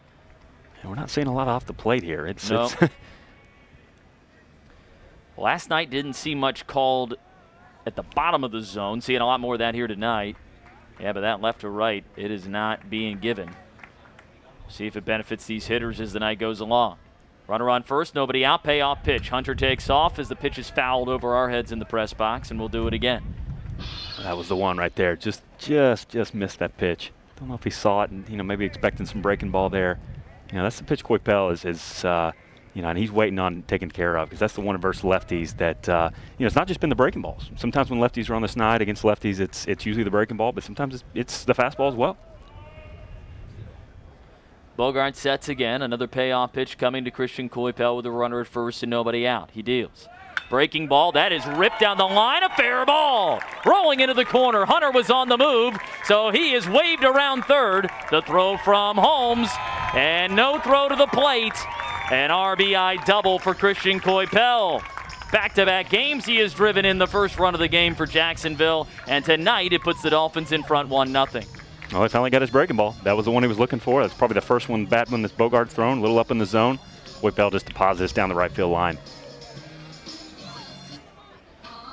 And we're not seeing a lot off the plate here. It's Last night didn't see much called at the bottom of the zone. Seeing a lot more of that here tonight. Yeah, but that left to right, it is not being given. See if it benefits these hitters as the night goes along. Runner on first, nobody out, payoff pitch. Hunter takes off as the pitch is fouled over our heads in the press box, and we'll do it again. That was the one right there. Just missed that pitch. Don't know if he saw it and, maybe expecting some breaking ball there. That's the pitch Coypel is and he's waiting on taking care of, because that's the one versus lefties that, it's not just been the breaking balls. Sometimes when lefties are on the snide against lefties, it's usually the breaking ball, but sometimes it's the fastball as well. Bogart sets again. Another payoff pitch coming to Christian Coypel with a runner at first and nobody out. He deals. Breaking ball. That is ripped down the line. A fair ball. Rolling into the corner. Hunter was on the move, so he is waved around third. The throw from Holmes, and no throw to the plate. An RBI double for Christian Coypel. Back-to-back games he has driven in the first run of the game for Jacksonville, and tonight it puts the Dolphins in front 1-0. Well, he finally got his breaking ball. That was the one he was looking for. That's probably the first one, bat one that's Bogart's thrown, a little up in the zone. Coypel just deposits down the right field line.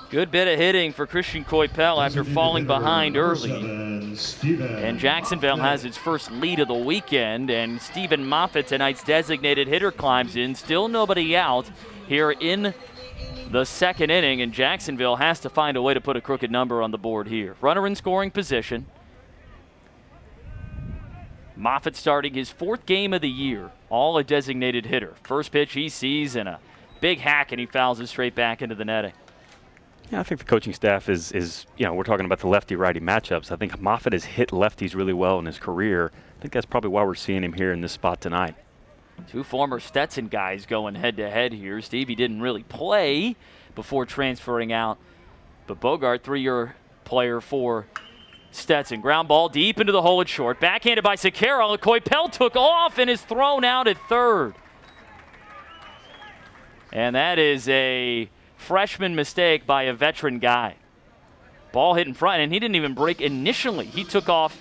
Good bit of hitting for Christian Coypel after falling behind early. And Jacksonville has its first lead of the weekend, and Stephen Moffitt, tonight's designated hitter, climbs in. Still nobody out here in the second inning, and Jacksonville has to find a way to put a crooked number on the board here. Runner in scoring position. Moffitt starting his 4th game of the year, all a designated hitter. First pitch he sees and a big hack, and he fouls it straight back into the netting. Yeah, I think the coaching staff is we're talking about the lefty-righty matchups. I think Moffitt has hit lefties really well in his career. I think that's probably why we're seeing him here in this spot tonight. 2 former Stetson guys going head-to-head here. Stevie didn't really play before transferring out, but Bogart, 3-year player for Stetson. Ground ball deep into the hole at short. Backhanded by Sakara. Coypel took off and is thrown out at third. And that is a freshman mistake by a veteran guy. Ball hit in front, and he didn't even break initially. He took off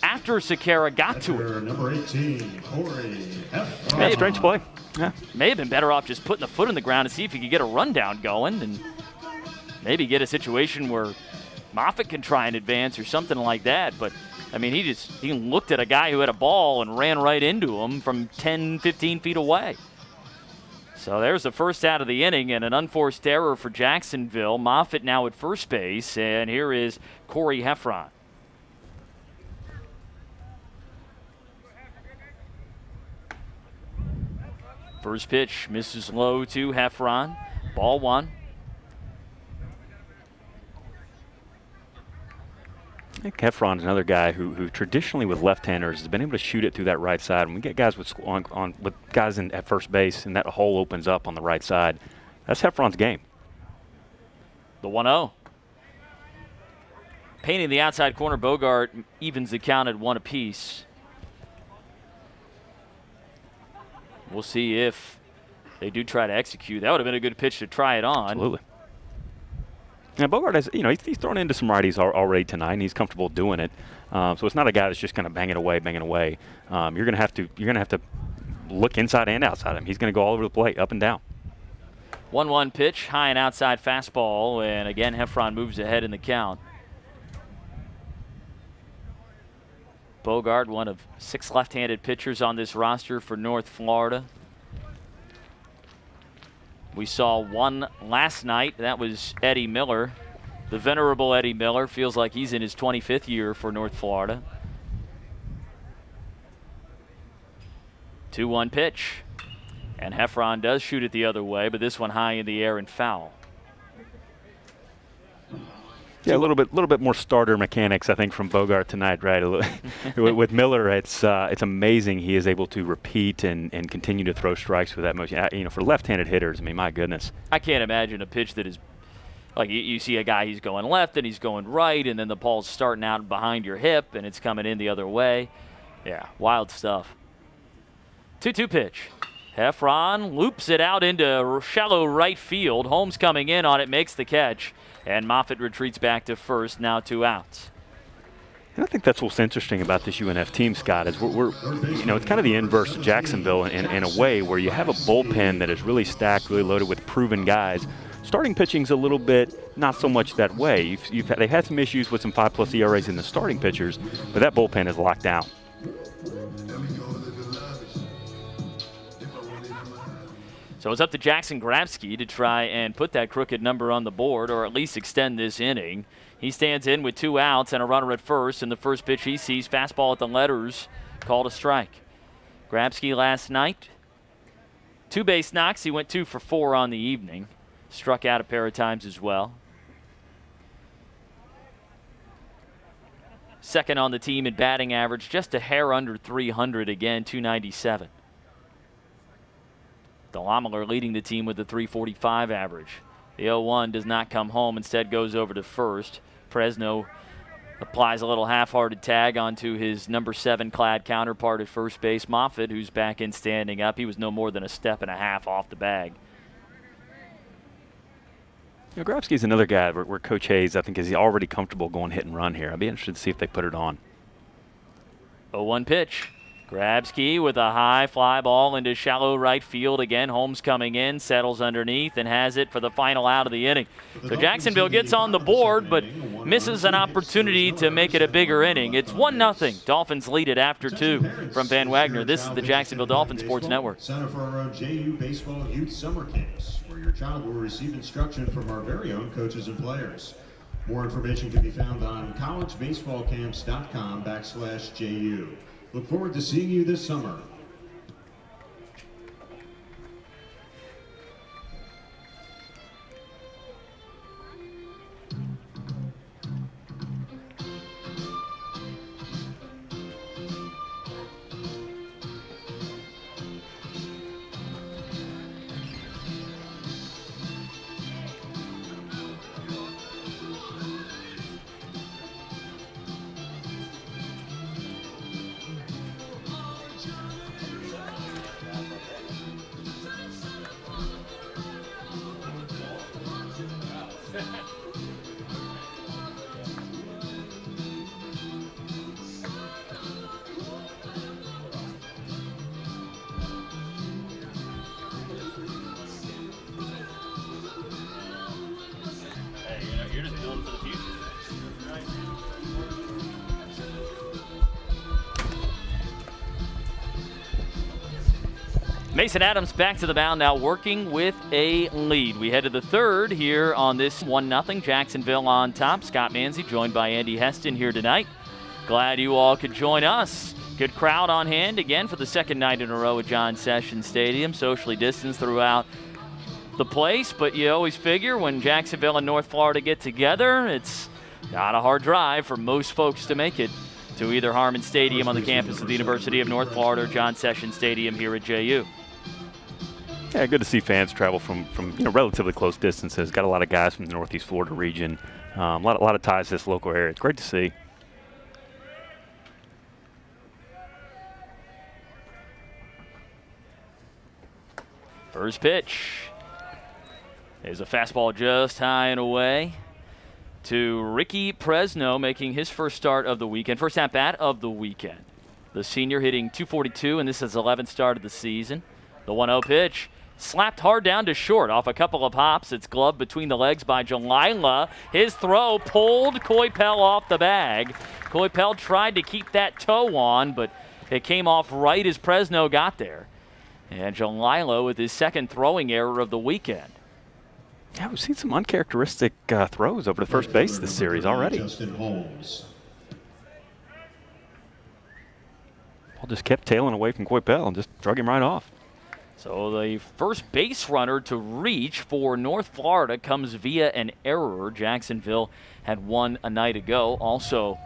after Sakara got to it. Number 18, Corey F. Yeah, strange play. Yeah. May have been better off just putting the foot in the ground to see if he could get a rundown going and maybe get a situation where Moffitt can try and advance or something like that. But, I mean, he looked at a guy who had a ball and ran right into him from 10, 15 feet away. So there's the first out of the inning and an unforced error for Jacksonville. Moffitt now at first base, and here is Corey Heffron. First pitch misses low to Heffron. Ball 1. I think Heffron's another guy who traditionally with left-handers has been able to shoot it through that right side. When we get guys with guys at first base and that hole opens up on the right side, that's Heffron's game. The 1-0. Painting the outside corner, Bogart evens the count at 1 apiece. We'll see if they do try to execute. That would have been a good pitch to try it on. Absolutely. Now Bogart has, he's thrown into some righties already tonight, and he's comfortable doing it. So it's not a guy that's just going to bang it away. You're going to have to look inside and outside him. He's going to go all over the plate, up and down. 1-1 pitch, high and outside fastball, and again Heffron moves ahead in the count. Bogart, one of 6 left-handed pitchers on this roster for North Florida. We saw one last night. That was Eddie Miller. The venerable Eddie Miller feels like he's in his 25th year for North Florida. 2-1 pitch. And Heffron does shoot it the other way, but this one high in the air and foul. Yeah, a little bit more starter mechanics, I think, from Bogart tonight, right? With Miller, it's amazing he is able to repeat and continue to throw strikes with that motion. For left-handed hitters, I mean, my goodness. I can't imagine a pitch that is like you see a guy, he's going left and he's going right, and then the ball's starting out behind your hip and it's coming in the other way. Yeah, wild stuff. 2-2 pitch. Heffron loops it out into shallow right field. Holmes coming in on it, makes the catch. And Moffitt retreats back to first, now 2 outs. And I think that's what's interesting about this UNF team, Scott, is we're it's kind of the inverse of Jacksonville in a way where you have a bullpen that is really stacked, really loaded with proven guys. Starting pitching's a little bit not so much that way. They've had some issues with some 5+ ERAs in the starting pitchers, but that bullpen is locked down. So it's up to Jackson Grabsky to try and put that crooked number on the board, or at least extend this inning. He stands in with 2 outs and a runner at first, and the first pitch he sees, fastball at the letters, called a strike. Grabsky last night, 2 base knocks. He went 2 for 4 on the evening. Struck out a pair of times as well. Second on the team in batting average, just a hair under 300 again, 297. Delamaler leading the team with a 345 average. The 0-1 does not come home, instead goes over to first. Fresno applies a little half-hearted tag onto his number 7 clad counterpart at first base, Moffitt, who's back in standing up. He was no more than a step and a half off the bag. Grabsky's another guy where Coach Hayes, I think, is already comfortable going hit and run here. I'd be interested to see if they put it on. 0-1 pitch. Grabski with a high fly ball into shallow right field. Again, Holmes coming in, settles underneath, and has it for the final out of the inning. So Jacksonville gets on the board, but misses an opportunity to make it a bigger inning. It's 1-0. Dolphins lead it after 2 from Van Wagner. This is the Jacksonville Dolphins Sports Network. Sign up for our own JU Baseball Youth Summer Camps, where your child will receive instruction from our very own coaches and players. More information can be found on collegebaseballcamps.com/JU. Look forward to seeing you this summer. You're just building for the future. Mason Adams back to the mound now, working with a lead. We head to the third here on this 1-0. Jacksonville on top. Scott Manzi joined by Andy Heston here tonight. Glad you all could join us. Good crowd on hand again for the second night in a row at John Sessions Stadium. Socially distanced throughout the place, but you always figure when Jacksonville and North Florida get together, it's not a hard drive for most folks to make it to either Harmon Stadium on the campus of the University of North Florida or John Sessions Stadium here at JU. Yeah, good to see fans travel from relatively close distances. Got a lot of guys from the Northeast Florida region. A lot of ties to this local area. It's great to see. First pitch is a fastball just high and away to Ricky Presno, making his first start of the weekend, first at-bat of the weekend. The senior hitting .242, and this is his 11th start of the season. The 1-0 pitch slapped hard down to short off a couple of hops. It's gloved between the legs by Jalila. His throw pulled Coypel off the bag. Coypel tried to keep that toe on, but it came off right as Presno got there. And Jalila with his second throwing error of the weekend. Yeah, we've seen some uncharacteristic throws over to first base this series already. Justin Holmes. Ball just kept tailing away from Coypel and just drug him right off. So the first base runner to reach for North Florida comes via an error. Jacksonville had one a night ago. Also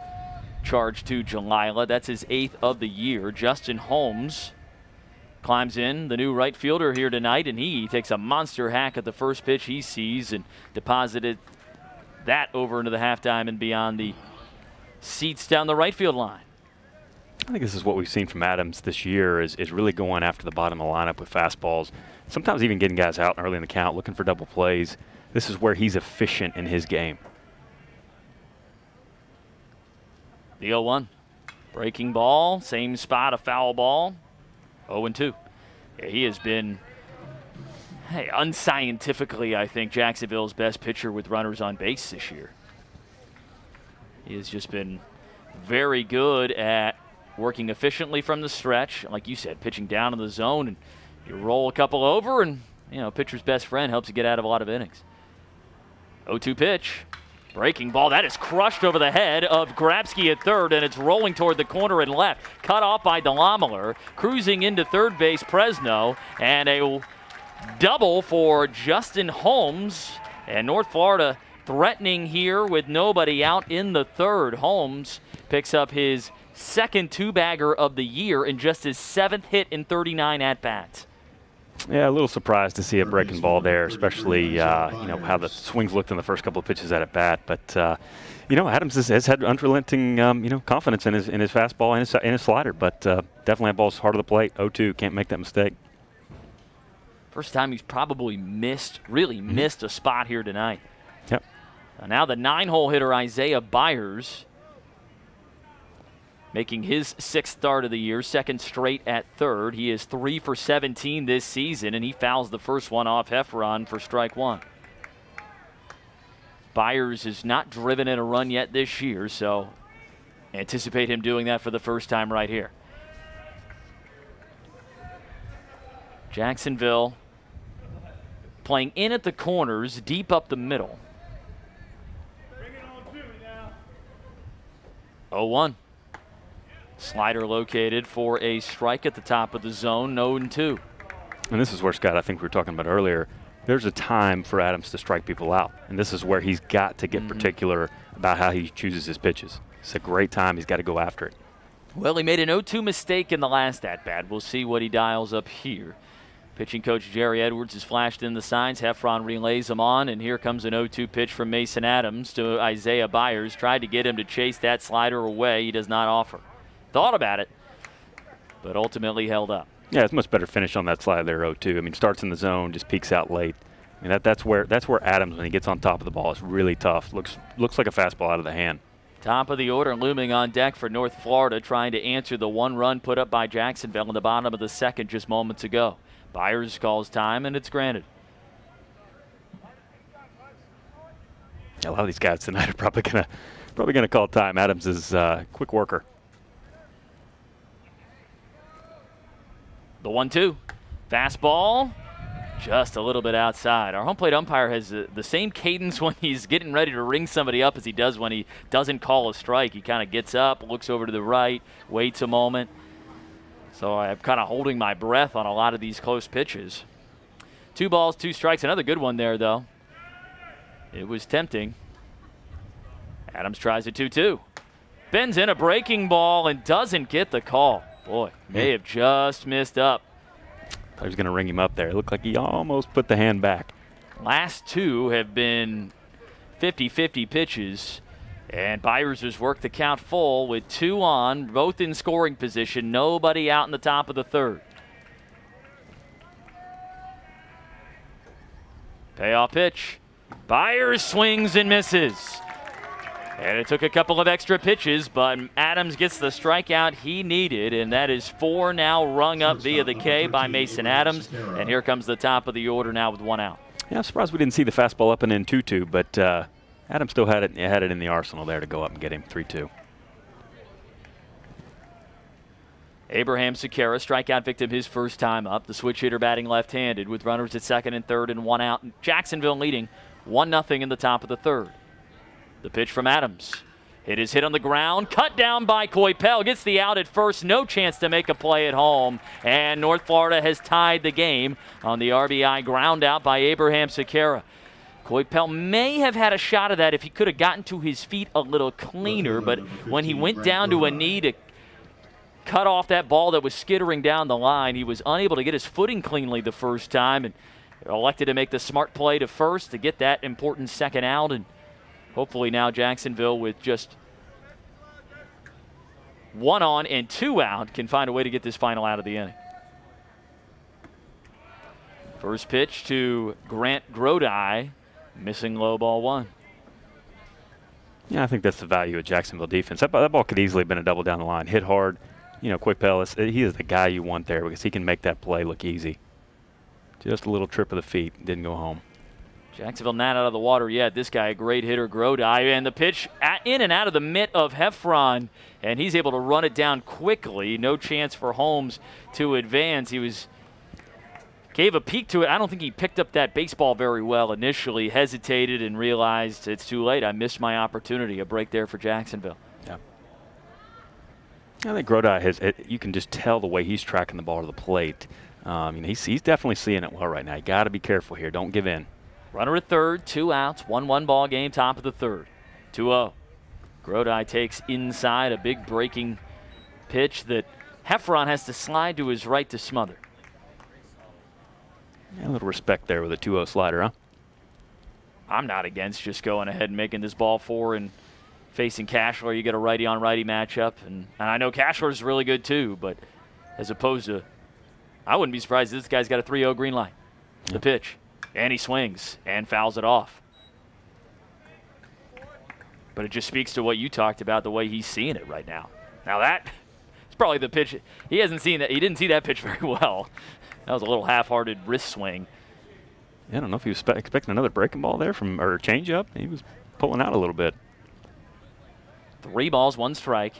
charged to Jalila. That's his 8th of the year. Justin Holmes climbs in, the new right fielder here tonight, and he takes a monster hack at the first pitch he sees and deposited that over into the halftime and beyond the seats down the right field line. I think this is what we've seen from Adams this year is really going after the bottom of the lineup with fastballs, sometimes even getting guys out early in the count, looking for double plays. This is where he's efficient in his game. The 0-1. Breaking ball, same spot, a foul ball. 0-2. Yeah, he has been, unscientifically, I think, Jacksonville's best pitcher with runners on base this year. He has just been very good at working efficiently from the stretch. Like you said, pitching down in the zone, and you roll a couple over, and, pitcher's best friend helps you get out of a lot of innings. 0-2 pitch. Breaking ball, that is crushed over the head of Grabski at third, and it's rolling toward the corner and left. Cut off by Delamler, cruising into third base Presno, and a double for Justin Holmes. And North Florida threatening here with nobody out in the third. Holmes picks up his second two-bagger of the year and just his 7th hit in 39 at-bats. Yeah, a little surprised to see a breaking ball there, especially how the swings looked in the first couple of pitches at bat. But Adams has had unrelenting confidence in his fastball and his slider. But definitely that ball's hard to the plate. 0-2, can't make that mistake. First time he's probably missed a spot here tonight. Yep. Now the 9-hole hitter Isaiah Byers making his 6th start of the year, 2nd straight at third. He is 3 for 17 this season, and he fouls the first one off Heffron for strike 1. Byers has not driven in a run yet this year, so anticipate him doing that for the first time right here. Jacksonville playing in at the corners, deep up the middle. 0-1. Slider located for a strike at the top of the zone, 0-2. And this is where, Scott, I think we were talking about earlier, there's a time for Adams to strike people out. And this is where he's got to get particular about how he chooses his pitches. It's a great time. He's got to go after it. Well, he made an 0-2 mistake in the last at-bat. We'll see what he dials up here. Pitching coach Jerry Edwards has flashed in the signs. Heffron relays him on, and here comes an 0-2 pitch from Mason Adams to Isaiah Byers. Tried to get him to chase that slider away. He does not offer. Thought about it, but ultimately held up. Yeah, it's much better finish on that slider there, 0-2. I mean, starts in the zone, just peeks out late. I mean, that's where Adams, when he gets on top of the ball, is really tough. Looks like a fastball out of the hand. Top of the order looming on deck for North Florida, trying to answer the 1 run put up by Jacksonville in the bottom of the 2nd just moments ago. Byers calls time, and it's granted. A lot of these guys tonight are probably gonna call time. Adams is a quick worker. The 1-2. Fastball, just a little bit outside. Our home plate umpire has the same cadence when he's getting ready to ring somebody up as he does when he doesn't call a strike. He kind of gets up, looks over to the right, waits a moment. So I'm kind of holding my breath on a lot of these close pitches. 2 balls, 2 strikes. Another good one there, though. It was tempting. Adams tries a 2-2. Bends in a breaking ball and doesn't get the call. Boy, may have just missed up. I was going to ring him up there. It looked like he almost put the hand back. Last 2 have been 50-50 pitches. And Byers has worked the count full with 2 on, both in scoring position. Nobody out in the top of the 3rd. Payoff pitch. Byers swings and misses. And it took a couple of extra pitches, but Adams gets the strikeout he needed, and that is 4 now rung up via the K by Mason Adams. And here comes the top of the order now with 1 out. Yeah, I'm surprised we didn't see the fastball up and in 2-2, but Adams still had it in the arsenal there to go up and get him 3-2. Abraham Sequeira, strikeout victim his first time up. The switch hitter batting left-handed with runners at 2nd and 3rd and 1 out. Jacksonville leading 1-0 in the top of the 3rd. The pitch from Adams. It is hit on the ground, cut down by Coypel. Gets the out at first, no chance to make a play at home. And North Florida has tied the game on the RBI ground out by Abraham Sequeira. Coypel may have had a shot of that if he could have gotten to his feet a little cleaner, but when he went down to a knee to cut off that ball that was skittering down the line, he was unable to get his footing cleanly the first time and elected to make the smart play to first to get that important 2nd out. And hopefully now Jacksonville, with just 1 on and 2 out, can find a way to get this final out of the inning. First pitch to Grant Grodi. Missing low, ball 1. Yeah, I think that's the value of Jacksonville defense. That ball could easily have been a double down the line. Hit hard. You know, Coypel, he is the guy you want there because he can make that play look easy. Just a little trip of the feet. Didn't go home. Jacksonville not out of the water yet. This guy, a great hitter, Grodi. And the pitch in and out of the mitt of Heffron. And he's able to run it down quickly. No chance for Holmes to advance. He gave a peek to it. I don't think he picked up that baseball very well initially, hesitated and realized it's too late. I missed my opportunity. A break there for Jacksonville. Yeah. I think Grodi you can just tell the way he's tracking the ball to the plate. He's definitely seeing it well right now. You got to be careful here. Don't give in. Runner at 3rd, 2 outs, 1-1 ball game, top of the 3rd. 2-0. Grodi takes inside a big breaking pitch that Heffron has to slide to his right to smother. Yeah, a little respect there with a 2-0 slider, huh? I'm not against just going ahead and making this ball 4 and facing Cashler. You get a righty-on-righty matchup. And I know Cashler's really good too, but as opposed to, I wouldn't be surprised if this guy's got a 3-0 green light. The pitch. And he swings and fouls it off. But it just speaks to what you talked about, the way he's seeing it right now. Now that is probably the pitch. He hasn't seen that. He didn't see that pitch very well. That was a little half-hearted wrist swing. Yeah, I don't know if he was expecting another breaking ball there or a changeup. He was pulling out a little bit. 3 balls, 1 strike.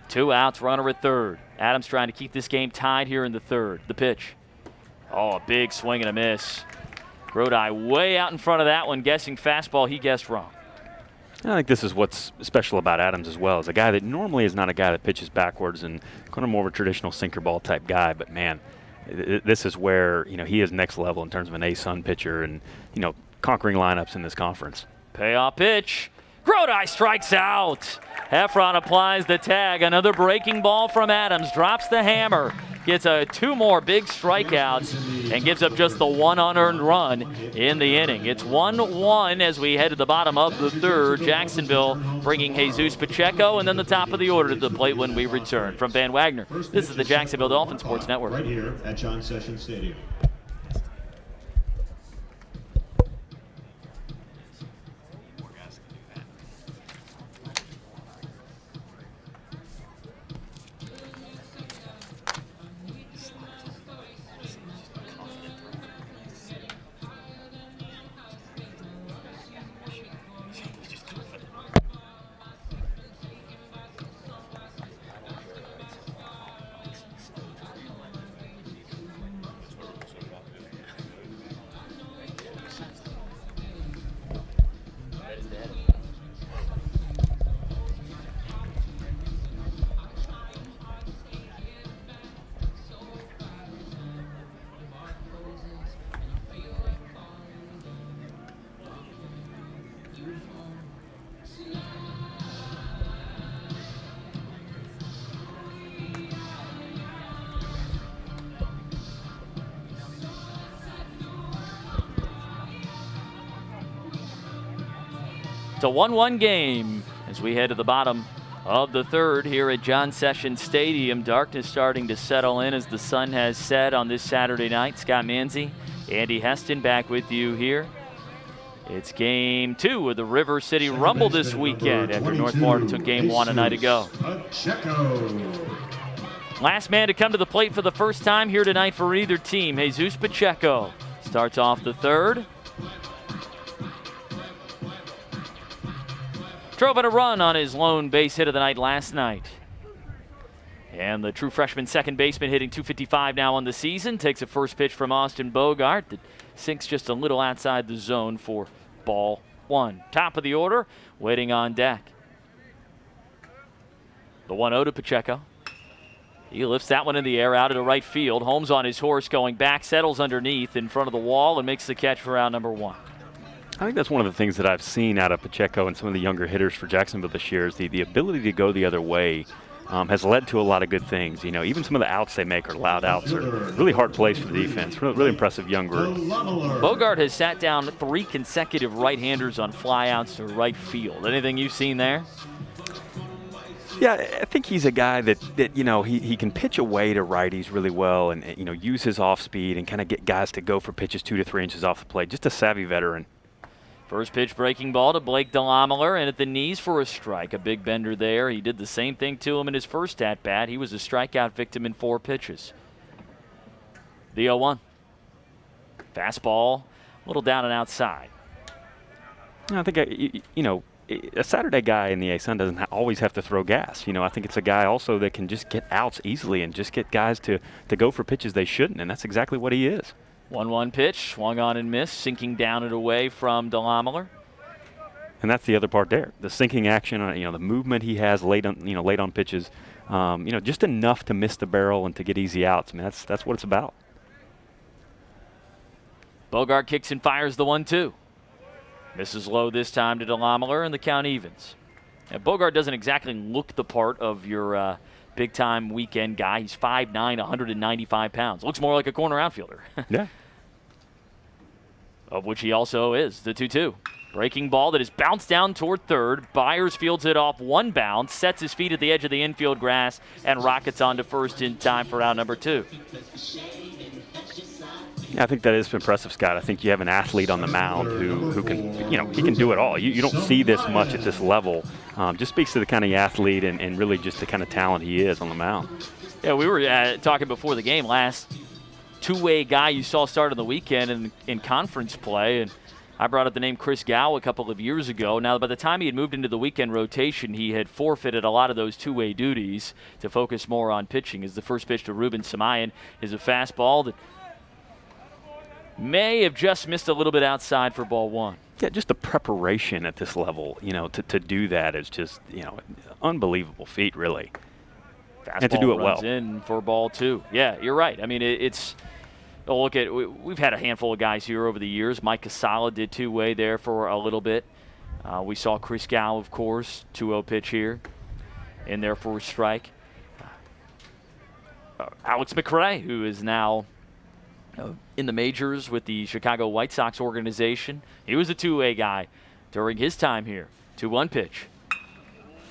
2 outs, runner at third. Adams trying to keep this game tied here in the third. The pitch. Oh, a big swing and a miss. Grodi way out in front of that one, guessing fastball. He guessed wrong. I think this is what's special about Adams as well. Is a guy that normally is not a guy that pitches backwards and kind of more of a traditional sinker ball type guy. But man, this is where he is next level in terms of an ASUN pitcher and conquering lineups in this conference. Payoff pitch. Grodi strikes out. Heffron applies the tag. Another breaking ball from Adams. Drops the hammer. Gets 2 more big strikeouts and gives up just the 1 unearned run in the inning. It's 1-1 as we head to the bottom of the third. Jacksonville bringing Jesus Pacheco and then the top of the order to the plate when we return. From Van Wagner, this is the Jacksonville Dolphin Sports Network. Right here at John Sessions Stadium. It's a 1-1 game as we head to the bottom of the third here at John Sessions Stadium. Darkness starting to settle in as the sun has set on this Saturday night. Scott Manzi, Andy Heston back with you here. It's game 2 of the River City Rumble this weekend after North Florida took game 1 a night ago. Last man to come to the plate for the first time here tonight for either team, Jesus Pacheco. Starts off the third. Drove in a run on his lone base hit of the night last night. And the true freshman second baseman hitting .255 now on the season. Takes a first pitch from Austin Bogart that sinks just a little outside the zone for ball 1. Top of the order, waiting on deck. The 1-0 to Pacheco. He lifts that one in the air out into right field. Holmes on his horse going back, settles underneath in front of the wall and makes the catch for out number 1. I think that's one of the things that I've seen out of Pacheco and some of the younger hitters for Jacksonville this year is the ability to go the other way has led to a lot of good things. Even some of the outs they make are loud outs are really hard plays for the defense. Really impressive young group. Bogart has sat down 3 consecutive right-handers on flyouts to right field. Anything you've seen there? Yeah, I think he's a guy that he can pitch away to righties really well and use his off speed and kind of get guys to go for pitches 2 to 3 inches off the plate. Just a savvy veteran. First pitch breaking ball to Blake DeLamiler and at the knees for a strike. A big bender there. He did the same thing to him in his first at-bat. He was a strikeout victim in 4 pitches. The 0-1. Fastball, a little down and outside. I think, a Saturday guy in the ASUN doesn't always have to throw gas. I think it's a guy also that can just get outs easily and just get guys to go for pitches they shouldn't, and that's exactly what he is. 1-1 pitch, swung on and missed, sinking down and away from DeLamiler. And that's the other part there. The sinking action, the movement he has late on pitches, just enough to miss the barrel and to get easy outs. I mean, that's what it's about. Bogart kicks and fires the 1-2. Misses low this time to DeLamiler, and the count evens. And Bogart doesn't exactly look the part of your big-time weekend guy. He's 5'9", 195 pounds. Looks more like a corner outfielder. Yeah. Of which he also is. The 2-2. Breaking ball that is bounced down toward third. Byers fields it off 1 bounce, sets his feet at the edge of the infield grass, and rockets on to first in time for out number 2. Yeah, I think that is impressive, Scott. I think you have an athlete on the mound who can, he can do it all. You don't see this much at this level. Just speaks to the kind of athlete and really just the kind of talent he is on the mound. Yeah, we were talking before the game. Last two-way guy you saw start of the weekend in conference play, and I brought up the name Chris Gow a couple of years ago. Now, by the time he had moved into the weekend rotation, he had forfeited a lot of those two-way duties to focus more on pitching. As the first pitch to Ruben Samayan is a fastball that may have just missed a little bit outside for ball one. Yeah, just the preparation at this level, to do that is just, unbelievable feat, really. Fastball and to do it runs well. In for ball two. Yeah, you're right. I mean, we've had a handful of guys here over the years. Mike Casala did two-way there for a little bit. We saw Chris Gow, of course, 2-0 pitch here in there for a strike. Alex McRae, who is now in the majors with the Chicago White Sox organization. He was a two-way guy during his time here. 2-1 pitch.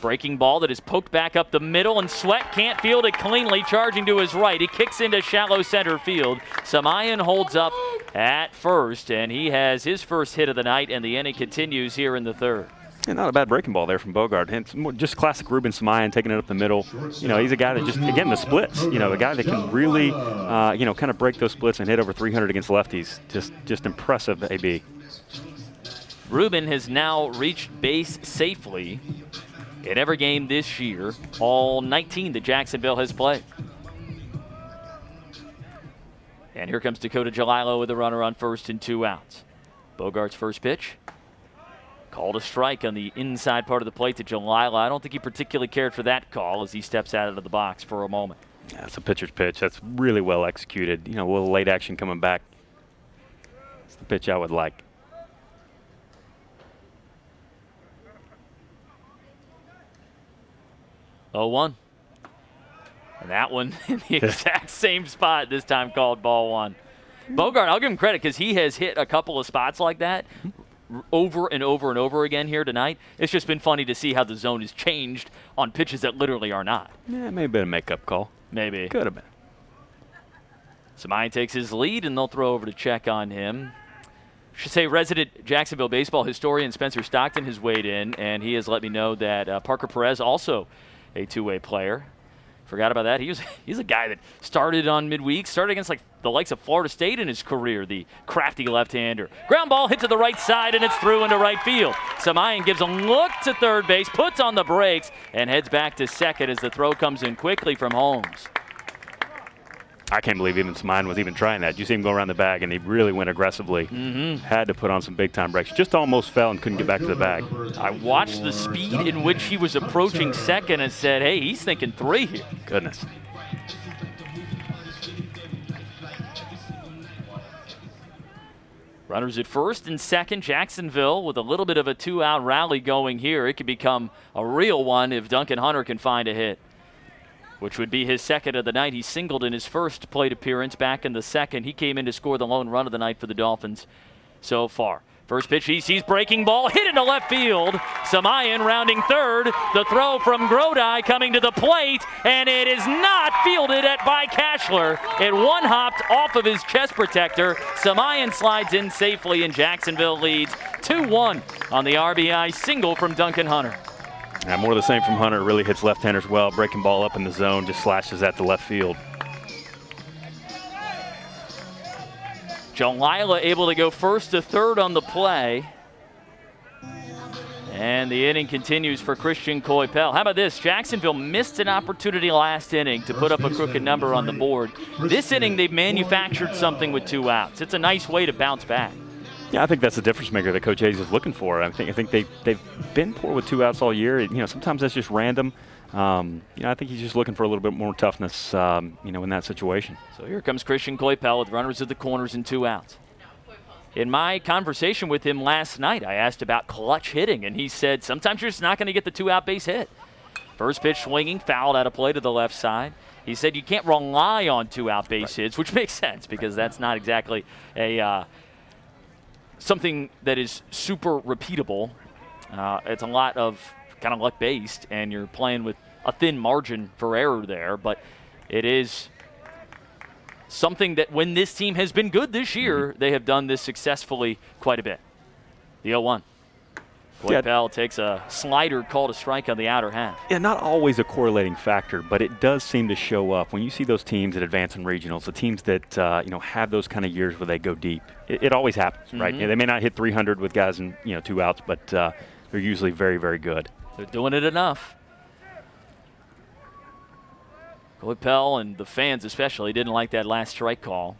Breaking ball that is poked back up the middle, and Sweat can't field it cleanly, charging to his right. He kicks into shallow center field. Samayan holds up at first, and he has his first hit of the night, and the inning continues here in the third. And not a bad breaking ball there from Bogart. It's just classic Ruben Samayan taking it up the middle. He's a guy that just, again, the splits. A guy that can really, kind of break those splits and hit over 300 against lefties. Just impressive, AB. Ruben has now reached base safely in every game this year, all 19 that Jacksonville has played. And here comes Dakota Jalilo with a runner on first and 2 outs. Bogart's first pitch. Called a strike on the inside part of the plate to Jalila. I don't think he particularly cared for that call as he steps out of the box for a moment. Yeah, it's a pitcher's pitch. That's really well executed. A little late action coming back. It's the pitch I would like. Oh, 1. And that one in the exact same spot, this time called ball 1. Bogart, I'll give him credit because he has hit a couple of spots like that over and over and over again here tonight. It's just been funny to see how the zone has changed on pitches that literally are not. Yeah, maybe a makeup call. Maybe. Could have been. Samayan takes his lead, and they'll throw over to check on him. Should say resident Jacksonville baseball historian Spencer Stockton has weighed in, and he has let me know that Parker Perez, also a two-way player. Forgot about that. He's a guy that started on midweek, started against the likes of Florida State in his career, the crafty left-hander. Ground ball hit to the right side, and it's through into right field. Samayan gives a look to third base, puts on the brakes, and heads back to second as the throw comes in quickly from Holmes. I can't believe even Samayan was even trying that. You see him go around the bag, and he really went aggressively. Had to put on some big-time brakes. Just almost fell and couldn't get back to the bag. I watched the speed in which he was approaching second and said, hey, he's thinking 3 here. Goodness. Runners at first and second. Jacksonville with a little bit of a 2-out rally going here. It could become a real one if Duncan Hunter can find a hit, which would be his second of the night. He singled in his first plate appearance back in the second. He came in to score the lone run of the night for the Dolphins so far. First pitch, he sees breaking ball, hit into left field. Samayan rounding third. The throw from Grodi coming to the plate, and it is not fielded by Cashler. It one-hopped off of his chest protector. Samayan slides in safely, and Jacksonville leads 2-1 on the RBI single from Duncan Hunter. Yeah, more of the same from Hunter. Really hits left-handers well. Breaking ball up in the zone, just slashes at the left field. Jalila able to go first to third on the play. And the inning continues for Christian Coypel. How about this? Jacksonville missed an opportunity last inning to put up a crooked number on the board. This inning, they've manufactured something with 2 outs. It's a nice way to bounce back. Yeah, I think that's the difference maker that Coach Hayes is looking for. I think they've been poor with 2 outs all year. Sometimes that's just random. I think he's just looking for a little bit more toughness, in that situation. So here comes Christian Coypel with runners at the corners and 2 outs. In my conversation with him last night, I asked about clutch hitting, and he said sometimes you're just not going to get the 2-out base hit. First pitch swinging, fouled out of play to the left side. He said you can't rely on 2-out base hits, which makes sense because that's not exactly a something that is super repeatable. It's a lot of kind of luck-based, and you're playing with a thin margin for error there, but it is something that when this team has been good this year, they have done this successfully quite a bit. The 0-1. Coypel takes a slider called a strike on the outer half. Yeah, not always a correlating factor, but it does seem to show up when you see those teams that advance in regionals, the teams that have those kind of years where they go deep. It always happens, right? Yeah, they may not hit 300 with guys in 2 outs, but they're usually very, very good. They're doing it enough. Coypel and the fans especially didn't like that last strike call.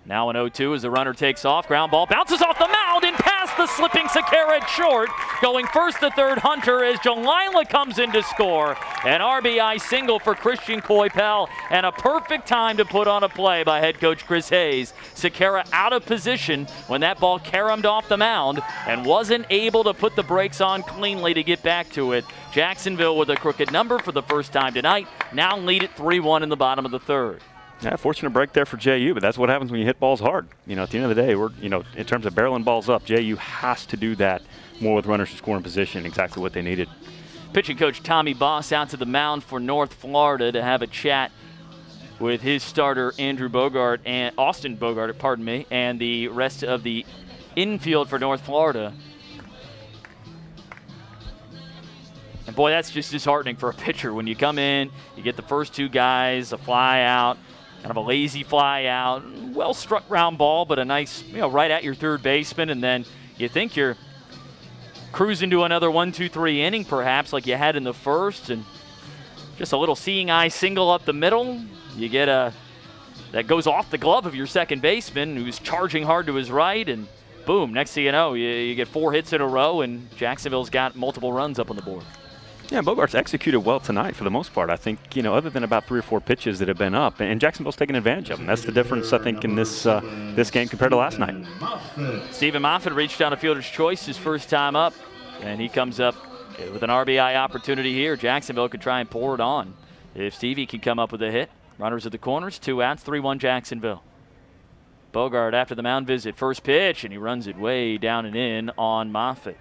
Now an 0-2 as the runner takes off. Ground ball bounces off the mound and past the slipping Sakara at short. Going first to third, Hunter, as Jalila comes in to score. An RBI single for Christian Coypel and a perfect time to put on a play by head coach Chris Hayes. Sakara out of position when that ball caromed off the mound and wasn't able to put the brakes on cleanly to get back to it. Jacksonville with a crooked number for the first time tonight. Now lead at 3-1 in the bottom of the third. Yeah, fortunate break there for JU, but that's what happens when you hit balls hard. At the end of the day, in terms of barreling balls up, JU has to do that more with runners in scoring position, exactly what they needed. Pitching coach Tommy Boss out to the mound for North Florida to have a chat with his starter Andrew Bogart and Austin Bogart, and the rest of the infield for North Florida. And boy, that's just disheartening for a pitcher. When you come in, you get the first 2 guys, a fly out, kind of a lazy fly out, well struck ground ball, but a nice, right at your third baseman, and then you think you're cruising to another 1-2-3 inning perhaps like you had in the first, and just a little seeing eye single up the middle. You get that goes off the glove of your second baseman who's charging hard to his right, and boom, next thing you know, you get 4 hits in a row, and Jacksonville's got multiple runs up on the board. Yeah, Bogart's executed well tonight for the most part. I think, other than about 3 or 4 pitches that have been up, and Jacksonville's taking advantage of them. That's the difference, I think, in this game compared to last night. Stephen Moffitt reached down a fielder's choice his first time up, and he comes up with an RBI opportunity here. Jacksonville could try and pour it on if Stevie can come up with a hit. Runners at the corners, 2 outs, 3-1 Jacksonville. Bogart after the mound visit, first pitch, and he runs it way down and in on Moffitt.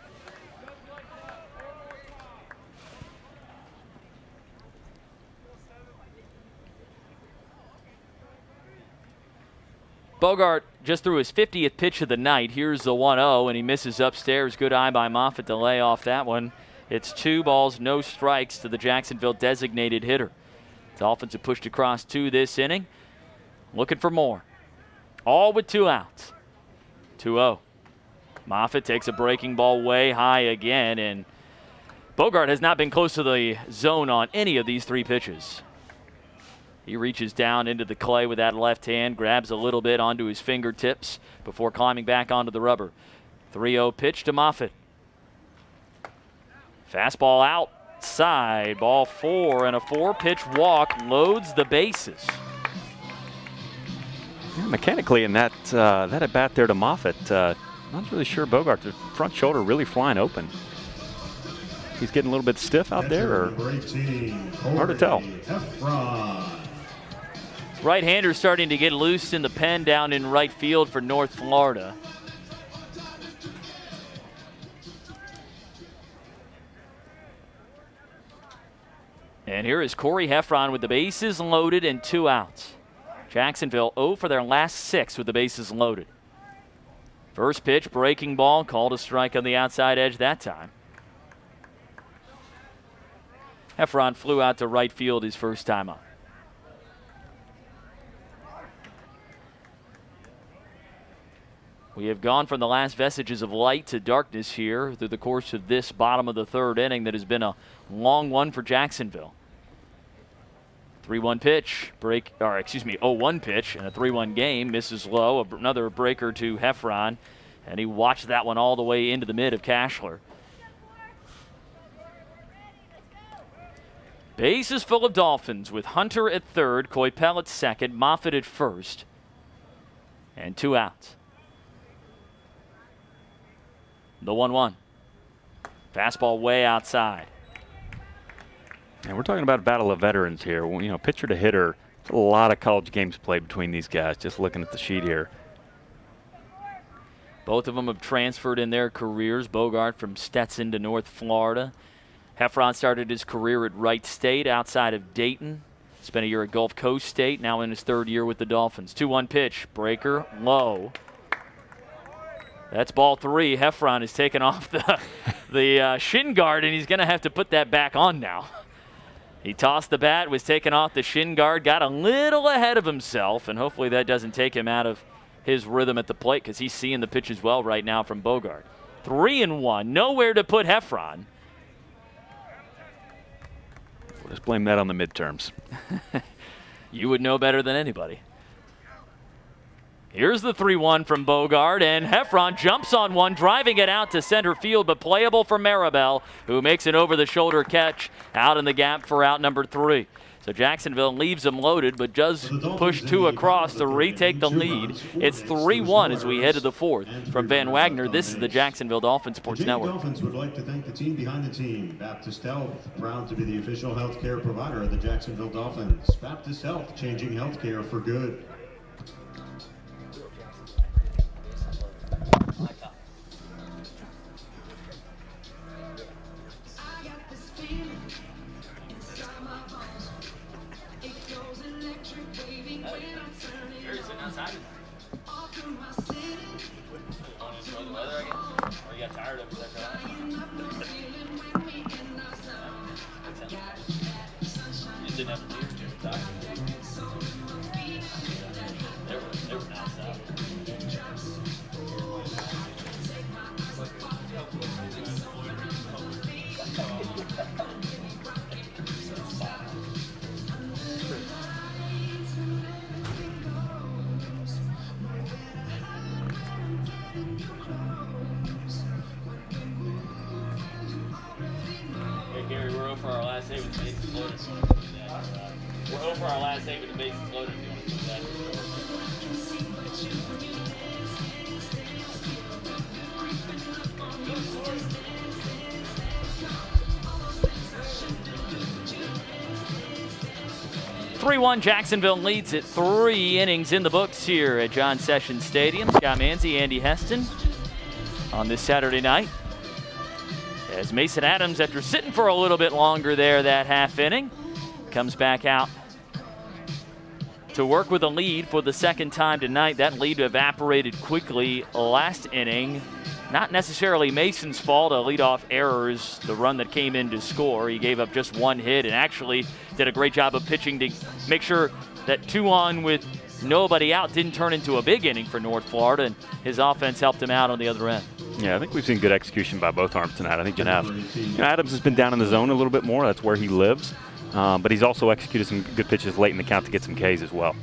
Bogart just threw his 50th pitch of the night. Here's the 1-0, and he misses upstairs. Good eye by Moffitt to lay off that one. It's 2 balls, no strikes to the Jacksonville designated hitter. Dolphins have pushed across 2 this inning. Looking for more. All with 2 outs. 2-0. Moffitt takes a breaking ball way high again, and Bogart has not been close to the zone on any of these 3 pitches. He reaches down into the clay with that left hand, grabs a little bit onto his fingertips before climbing back onto the rubber. 3-0 pitch to Moffitt. Fastball outside, ball 4, and a 4-pitch walk loads the bases. Yeah, mechanically in that at bat there to Moffitt, not really sure Bogart, the front shoulder really flying open. He's getting a little bit stiff out there, or hard to tell. Right-hander starting to get loose in the pen down in right field for North Florida. And here is Corey Heffron with the bases loaded and 2 outs. Jacksonville 0 for their last 6 with the bases loaded. First pitch, breaking ball, called a strike on the outside edge that time. Heffron flew out to right field his first time up. We have gone from the last vestiges of light to darkness here through the course of this bottom of the third inning that has been a long one for Jacksonville. 3-1 pitch, 0-1 pitch and a 3-1 game. Misses low, another breaker to Heffron, and he watched that one all the way into the mid of Cashler. Bases full of Dolphins with Hunter at third, Coypel at second, Moffitt at first, and 2 outs. The 1-1. Fastball way outside. And we're talking about a battle of veterans here. Pitcher to hitter, a lot of college games played between these guys, just looking at the sheet here. Both of them have transferred in their careers. Bogart from Stetson to North Florida. Heffron started his career at Wright State outside of Dayton. Spent a year at Gulf Coast State, now in his 3rd year with the Dolphins. 2-1 pitch, breaker, low. That's ball 3. Heffron has taken off the shin guard, and he's going to have to put that back on now. He tossed the bat, was taken off the shin guard, got a little ahead of himself, and hopefully that doesn't take him out of his rhythm at the plate because he's seeing the pitches well right now from Bogart. 3-1, nowhere to put Heffron. We'll just blame that on the midterms. You would know better than anybody. Here's the 3-1 from Bogart, and Heffron jumps on one, driving it out to center field, but playable for Maribel, who makes an over-the-shoulder catch out in the gap for out number 3. So Jacksonville leaves them loaded, but does push 2 across to retake the lead. It's 3-1 as we head to the 4th. From Van Wagner, this is the Jacksonville Dolphins Sports Network. Dolphins would like to thank the team behind the team. Baptist Health, proud to be the official healthcare provider of the Jacksonville Dolphins. Baptist Health, changing healthcare for good. We're over our last save with the bases loaded if you want to do that. 3-1, Jacksonville leads it. 3 innings in the books here at John Sessions Stadium. Scott Manzi, Andy Heston on this Saturday night. As Mason Adams, after sitting for a little bit longer there that half inning, comes back out to work with a lead for the 2nd time tonight. That lead evaporated quickly last inning. Not necessarily Mason's fault. A leadoff error is the run that came in to score. He gave up just 1 hit and actually did a great job of pitching to make sure that 2 on with nobody out didn't turn into a big inning for North Florida, and his offense helped him out on the other end. Yeah, I think we've seen good execution by both arms tonight. I think UNF. Adams has been down in the zone a little bit more. That's where he lives. But he's also executed some good pitches late in the count to get some Ks as well.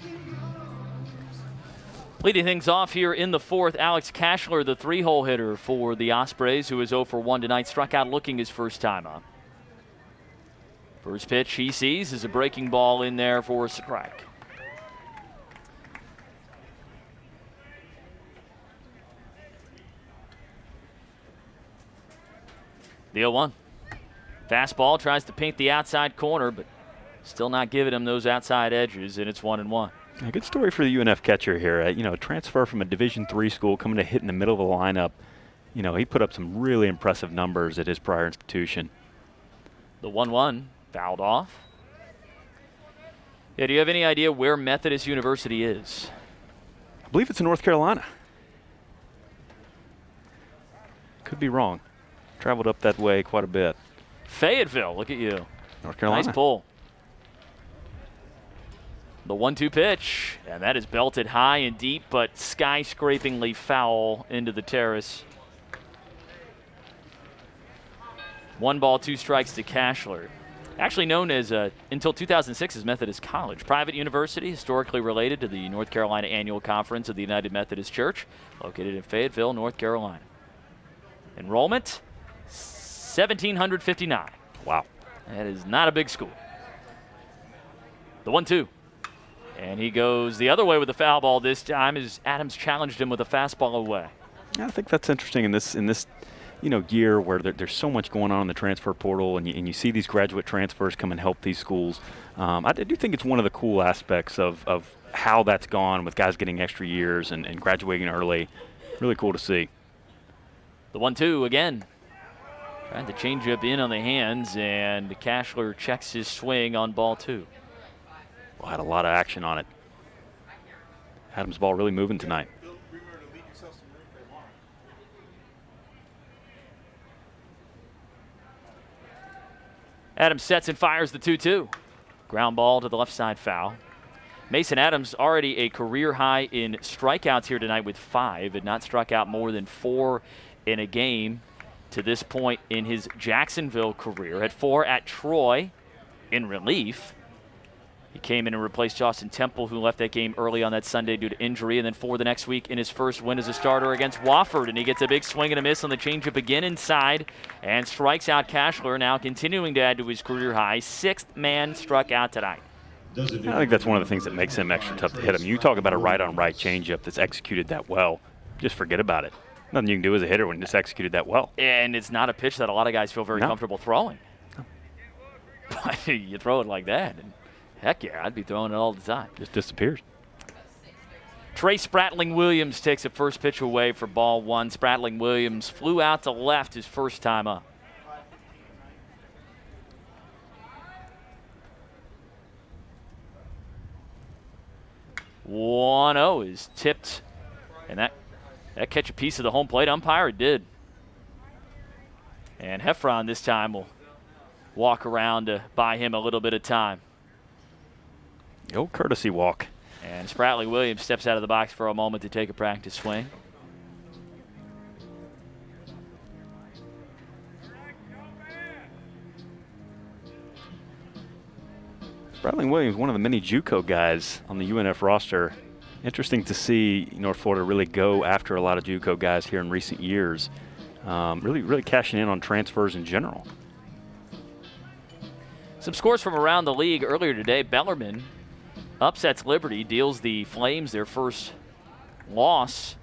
Leading things off here in the 4th, Alex Cashler, the 3-hole hitter for the Ospreys, who is 0 for 1 tonight, struck out looking his first time up. First pitch he sees is a breaking ball in there for a strike. The 0-1. Fastball tries to paint the outside corner, but still not giving him those outside edges, and it's 1-1. A good story for the UNF catcher here. A transfer from a Division III school coming to hit in the middle of the lineup. He put up some really impressive numbers at his prior institution. The 1-1 fouled off. Yeah, do you have any idea where Methodist University is? I believe it's in North Carolina. Could be wrong. Traveled up that way quite a bit. Fayetteville, look at you. North Carolina. Nice pull. The 1-2 pitch, and that is belted high and deep, but skyscrapingly foul into the terrace. 1 ball, 2 strikes to Cashler. Actually known as, until 2006, as Methodist College. Private university, historically related to the North Carolina Annual Conference of the United Methodist Church, located in Fayetteville, North Carolina. Enrollment, 1,759. Wow. That is not a big school. The 1-2. And he goes the other way with the foul ball this time as Adams challenged him with a fastball away. I think that's interesting in this year where there's so much going on in the transfer portal, and you see these graduate transfers come and help these schools. I do think it's one of the cool aspects of how that's gone with guys getting extra years and graduating early. Really cool to see. The 1-2 again. Trying to change up in on the hands, and Cashler checks his swing on ball 2. Well, had a lot of action on it. Adams' ball really moving tonight. Adams sets and fires the 2-2. Ground ball to the left side foul. Mason Adams already a career high in strikeouts here tonight with 5. Had not struck out more than 4 in a game to this point in his Jacksonville career. Had 4 at Troy in relief. He came in and replaced Justin Temple, who left that game early on that Sunday due to injury, and then 4 the next week in his first win as a starter against Wofford. And he gets a big swing and a miss on the changeup again inside and strikes out Cashler, now continuing to add to his career high. 6th man struck out tonight. I think that's one of the things that makes him extra tough to hit him. You talk about a right-on-right changeup that's executed that well. Just forget about it. Nothing you can do as a hitter when it's executed that well. And it's not a pitch that a lot of guys feel very comfortable throwing. No. But you throw it like that, and heck yeah, I'd be throwing it all the time. Just disappears. Trey Spratling-Williams takes a first pitch away for ball 1. Spratling-Williams flew out to left his first time up. "1-0 is tipped, and that catch a piece of the home plate umpire. It did. And Heffron this time will walk around to buy him a little bit of time. The old courtesy walk. And Spratling-Williams steps out of the box for a moment to take a practice swing. Spratling-Williams, one of the many JUCO guys on the UNF roster. Interesting to see North Florida really go after a lot of JUCO guys here in recent years. Really cashing in on transfers in general. Some scores from around the league earlier today. Bellarmine upsets Liberty, deals the Flames their first loss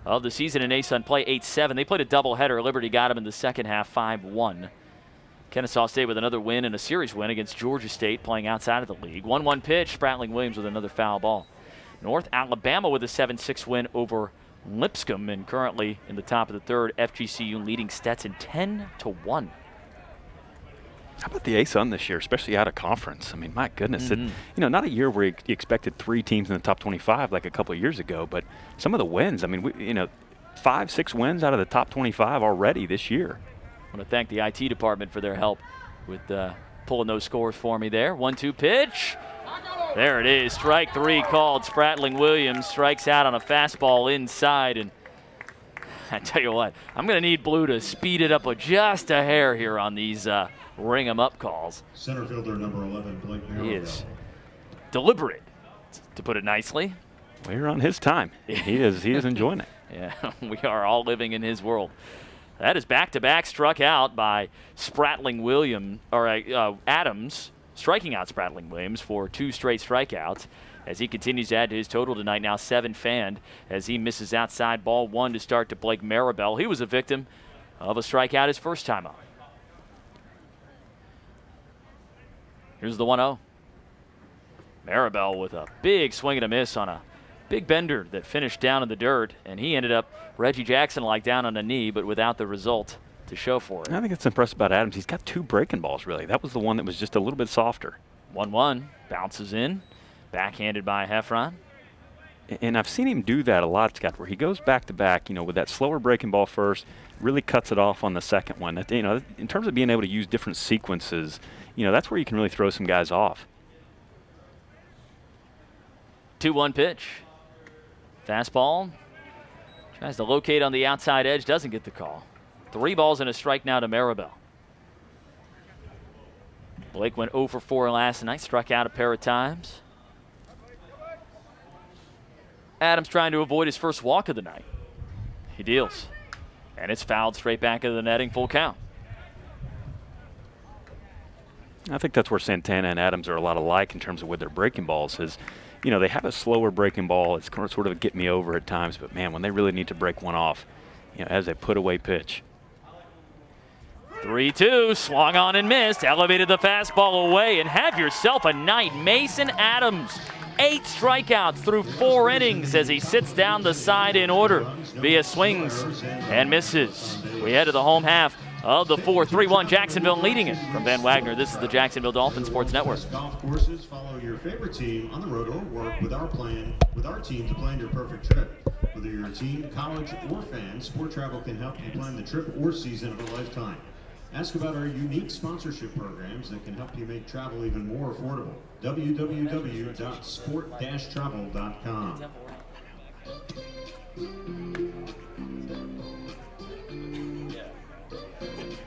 of the season in ASUN play, 8-7. They played a doubleheader. Liberty got them in the second half, 5-1. Kennesaw State with another win and a series win against Georgia State, playing outside of the league. 1-1 pitch, Spratling-Williams with another foul ball. North Alabama with a 7-6 win over Lipscomb, and currently in the top of the third, FGCU leading Stetson 10-1. How about the ASUN this year, especially out of conference? I mean, my goodness. Not a year where you expected 3 teams in the top 25 like a couple of years ago, but some of the wins, I mean, 5-6 wins out of the top 25 already this year. I want to thank the IT department for their help with pulling those scores for me there. 1-2 pitch. There it is. Strike 3 called. Spratling-Williams strikes out on a fastball inside. And I tell you what, I'm going to need Blue to speed it up just a hair here on these ring 'em up calls. Center fielder number 11, Blake Merrill. He is deliberate, to put it nicely. We're on his time. He is enjoying it. Yeah, we are all living in his world. That is back-to-back struck out by Spratling-Williams, or Adams, striking out Spratling-Williams for 2 straight strikeouts as he continues to add to his total tonight, now 7 fanned, as he misses outside ball 1 to start to Blake Maribel. He was a victim of a strikeout his first time up. Here's the 1-0. Maribel with a big swing and a miss on a big bender that finished down in the dirt, and he ended up Reggie Jackson-like down on a knee, but without the result to show for it. I think it's impressive about Adams. He's got 2 breaking balls, really. That was the one that was just a little bit softer. 1-1, bounces in, backhanded by Heffron. And I've seen him do that a lot, Scott, where he goes back-to-back, with that slower breaking ball first, really cuts it off on the second one. That, in terms of being able to use different sequences, that's where you can really throw some guys off. 2-1 pitch. Fastball. Tries to locate on the outside edge, doesn't get the call. 3 balls and a strike now to Maribel. Blake went 0 for 4 last night, struck out a pair of times. Adams trying to avoid his first walk of the night. He deals. And it's fouled straight back into the netting, full count. I think that's where Santana and Adams are a lot alike in terms of with their breaking balls. They have a slower breaking ball. It's going to sort of get me over at times, but man, when they really need to break one off, as a put-away pitch. 3-2, swung on and missed, elevated the fastball away, and have yourself a night. Mason Adams, 8 strikeouts through 4 innings as he sits down the side in order via swings and misses. We head to the home half. of the fourth. 3-1 Jacksonville leading it. From Van Wagner, this is the Jacksonville Dolphins Sports Network. Golf courses, follow your favorite team on the road or work with our team to plan your perfect trip. Whether you're a team, college, or fan, Sport Travel can help you plan the trip or season of a lifetime. Ask about our unique sponsorship programs that can help you make travel even more affordable. www.sport-travel.com.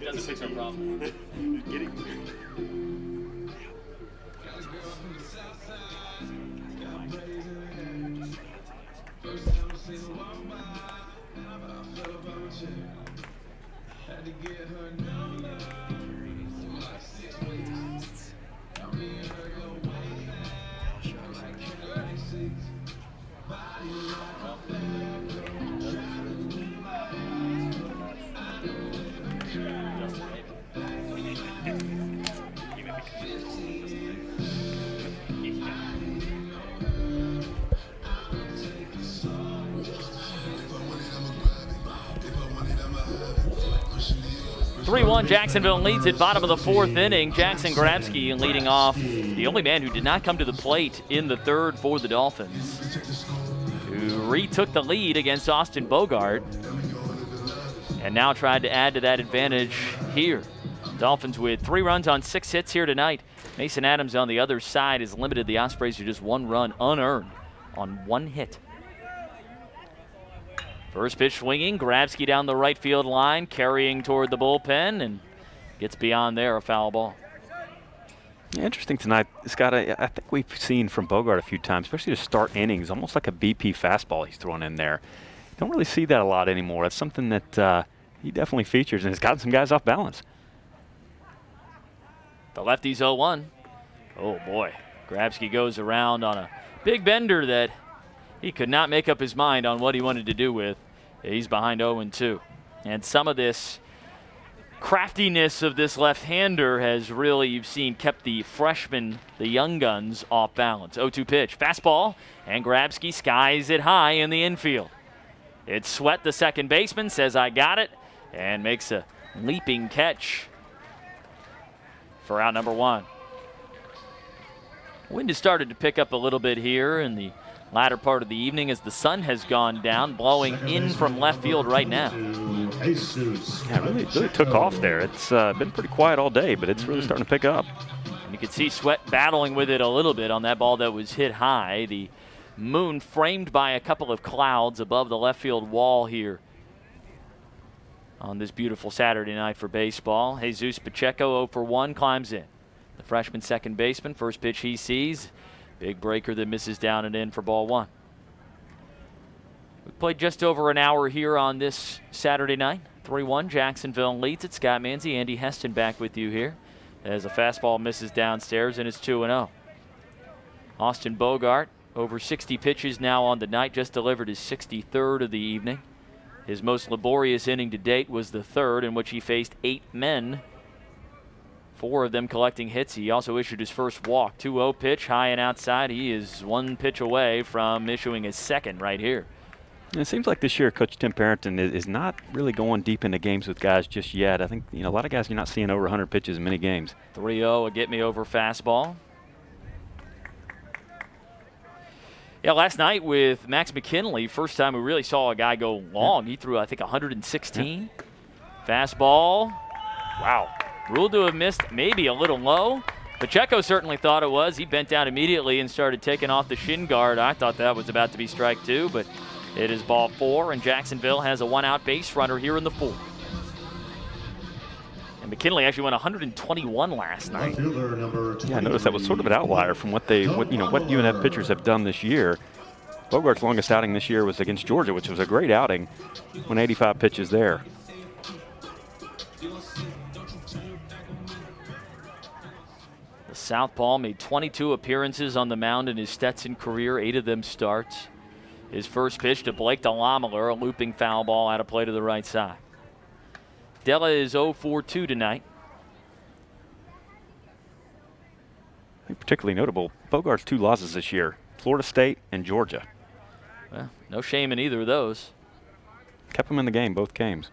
Doesn't fix our problem. Getting. Jacksonville leads it, bottom of the fourth inning. Jackson Grabsky leading off, the only man who did not come to the plate in the third for the Dolphins, who retook the lead against Austin Bogart and now tried to add to that advantage here. Dolphins with 3 runs on 6 hits here tonight. Mason Adams on the other side has limited the Ospreys to just 1 run unearned on 1 hit. First pitch swinging, Grabsky down the right field line, carrying toward the bullpen, and gets beyond there, a foul ball. Yeah, interesting tonight, Scott. I think we've seen from Bogart a few times, especially to start innings, almost like a BP fastball he's throwing in there. Don't really see that a lot anymore. That's something that he definitely features, and has gotten some guys off balance. The lefty's 0-1. Oh, boy. Grabsky goes around on a big bender that he could not make up his mind on what he wanted to do with. He's behind 0-2. And some of this craftiness of this left-hander has really, you've seen, kept the freshmen, the young guns, off balance. 0-2 pitch. Fastball, and Grabsky skies it high in the infield. It's Sweat, the second baseman, says, I got it, and makes a leaping catch for out number 1. Wind has started to pick up a little bit here in the latter part of the evening as the sun has gone down, blowing in from left field right now. Yeah, really took off there. It's been pretty quiet all day, but it's really starting to pick up. And you could see Sweat battling with it a little bit on that ball that was hit high. The moon framed by a couple of clouds above the left field wall here on this beautiful Saturday night for baseball. Jesus Pacheco 0 for 1 climbs in. The freshman second baseman, first pitch he sees. Big breaker that misses down and in for ball 1. We played just over an hour here on this Saturday night. 3-1, Jacksonville leads it. Scott Manzi, Andy Heston back with you here as a fastball misses downstairs and it's 2-0. Austin Bogart, over 60 pitches now on the night, just delivered his 63rd of the evening. His most laborious inning to date was the third, in which he faced 8 men, 4 of them collecting hits. He also issued his first walk. 2-0 pitch, high and outside. He is 1 pitch away from issuing his second right here. And it seems like this year Coach Tim Parrington is not really going deep into games with guys just yet. I think a lot of guys you're not seeing over 100 pitches in many games. 3-0, a get-me-over fastball. Yeah, last night with Max McKinley, first time we really saw a guy go long. He threw, I think, 116. Fastball. Wow. Ruled to have missed, maybe a little low. Pacheco certainly thought it was. He bent down immediately and started taking off the shin guard. I thought that was about to be strike 2, but it is ball 4, and Jacksonville has a 1-out base runner here in the 4th. And McKinley actually went 121 last night. Yeah, I noticed that was sort of an outlier from what UNF pitchers have done this year. Bogart's longest outing this year was against Georgia, which was a great outing. Went 85 pitches there. The southpaw made 22 appearances on the mound in his Stetson career, 8 of them starts. His first pitch to Blake DeLamiler, a looping foul ball out of play to the right side. Della is 0 for 2 tonight. I think particularly notable, Bogart's 2 losses this year, Florida State and Georgia. Well, no shame in either of those. Kept him in the game, both games.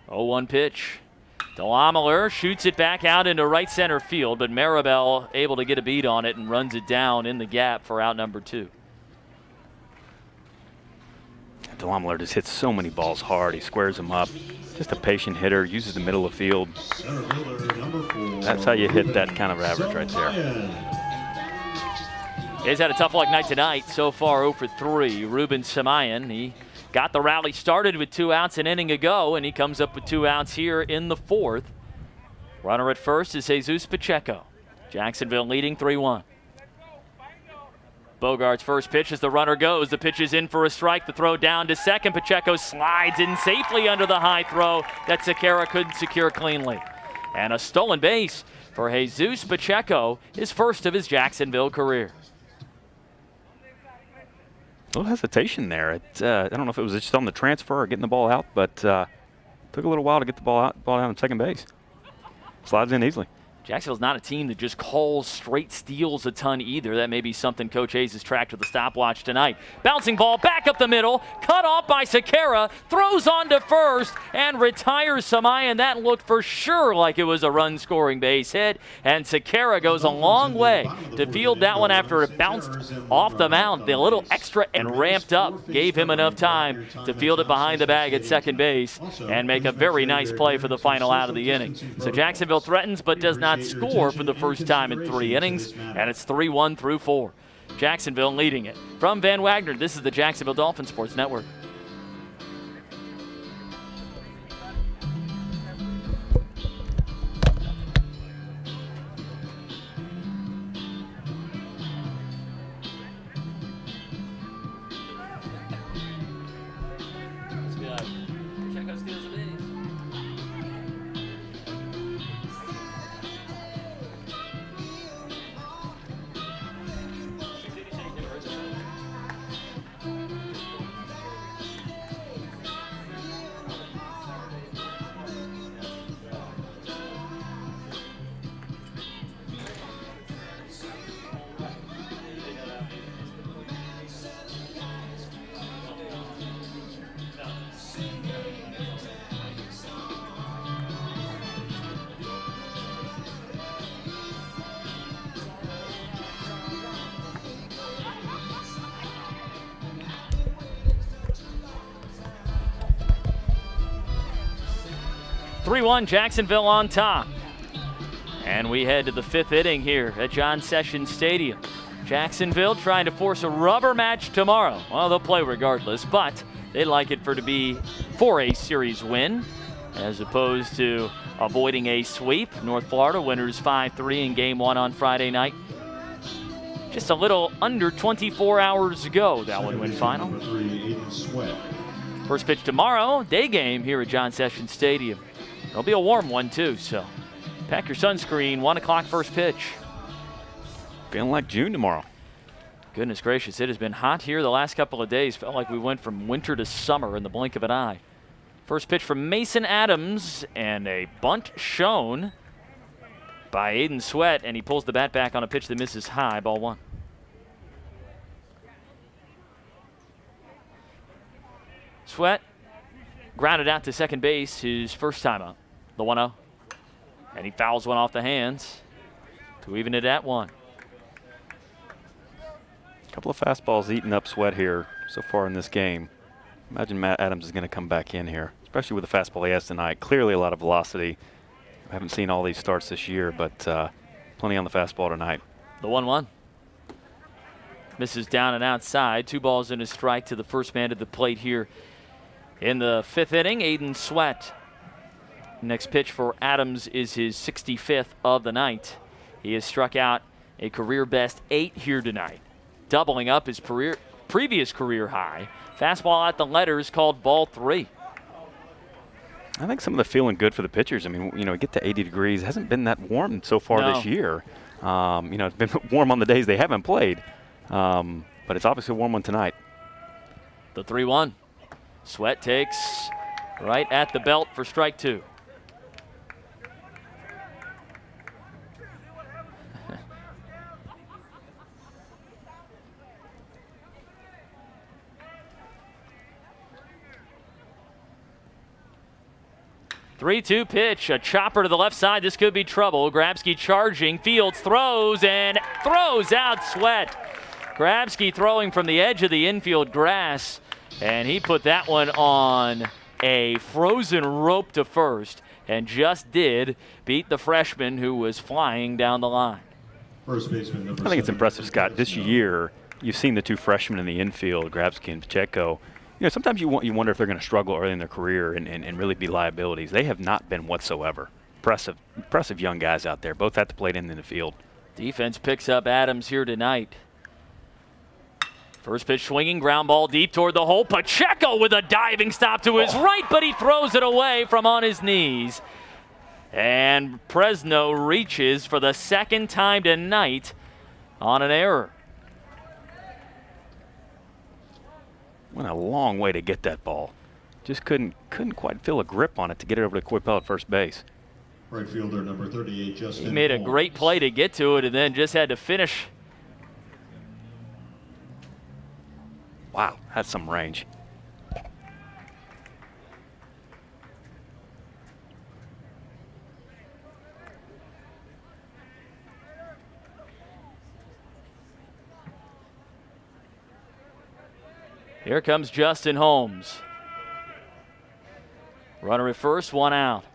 0-1 pitch. Delamler shoots it back out into right center field, but Maribel able to get a beat on it and runs it down in the gap for out number 2. Delamler just hits so many balls hard. He squares them up. Just a patient hitter, uses the middle of the field. That's how you hit that kind of average right there. He's had a tough luck night tonight. So far 0 for 3. Ruben Samayan, he got the rally started with 2 outs an inning ago, and he comes up with 2 outs here in the 4th. Runner at first is Jesus Pacheco. Jacksonville leading 3-1. Bogart's first pitch as the runner goes. The pitch is in for a strike. The throw down to second. Pacheco slides in safely under the high throw that Sequeira couldn't secure cleanly. And a stolen base for Jesus Pacheco, his first of his Jacksonville career. A little hesitation there. I don't know if it was just on the transfer or getting the ball out, but took a little while to get the ball down on second base. Slides in easily. Jacksonville's not a team that just calls straight steals a ton either. That may be something Coach Hayes has tracked with the stopwatch tonight. Bouncing ball back up the middle, cut off by Sequeira, throws on to first, and retires Samayan. That looked for sure like it was a run-scoring base hit, and Sequeira goes a long way to field that one after it bounced off the mound. The little extra and ramped up gave him enough time to field it behind the bag at second base and make a very nice play for the final out of the inning. So Jacksonville threatens but does not score for the first time in 3 innings, and it's 3-1 through 4. Jacksonville leading it. From Van Wagner, this is the Jacksonville Dolphin Sports Network. Jacksonville on top. And we head to the 5th inning here at John Sessions Stadium. Jacksonville trying to force a rubber match tomorrow. Well, they'll play regardless, but they'd like it to be for a series win as opposed to avoiding a sweep. North Florida winners 5-3 in Game 1 on Friday night. Just a little under 24 hours ago, that one went final. First pitch tomorrow, day game here at John Sessions Stadium. It'll be a warm one, too, so pack your sunscreen. 1 o'clock first pitch. Feeling like June tomorrow. Goodness gracious, it has been hot here the last couple of days. Felt like we went from winter to summer in the blink of an eye. First pitch from Mason Adams, and a bunt shown by Aiden Sweat, and he pulls the bat back on a pitch that misses high, ball 1. Sweat grounded out to second base, his first time up, the 1-0. And he fouls one off the hands to even it at 1. A couple of fastballs eating up Sweat here so far in this game. Imagine Matt Adams is going to come back in here, especially with the fastball he has tonight. Clearly a lot of velocity. I haven't seen all these starts this year, but plenty on the fastball tonight. The 1-1. Misses down and outside. 2 balls and a strike to the first man at the plate here in the 5th inning. Aiden Sweat. Next pitch for Adams is his 65th of the night. He has struck out a career best 8 here tonight, doubling up his previous career high. Fastball at the letters called ball 3. I think some of the feeling good for the pitchers. I mean, get to 80 degrees. It hasn't been that warm so far this year. It's been warm on the days they haven't played, but it's obviously a warm one tonight. The 3-1. Sweat takes right at the belt for strike 2. 3-2 pitch, a chopper to the left side. This could be trouble. Grabski charging, Fields throws and throws out Sweat. Grabski throwing from the edge of the infield grass, and he put that one on a frozen rope to first and just did beat the freshman who was flying down the line. First baseman number I think it's 7, impressive, Scott. This year, you've seen the two freshmen in the infield, Grabski and Pacheco. You know, sometimes you wonder if they're going to struggle early in their career and really be liabilities. They have not been whatsoever. Impressive young guys out there, both at the plate and in the field. Defense picks up Adams here tonight. First pitch swinging, ground ball deep toward the hole. Pacheco with a diving stop to his right, but he throws it away from on his knees. And Fresno reaches for the second time tonight on an error. Went a long way to get that ball. Just couldn't quite feel a grip on it to get it over to Coypel at first base. Right fielder number 38, Justin. He made a great play to get to it and then just had to finish. Wow, that's some range. Here comes Justin Holmes. Runner at first, one out.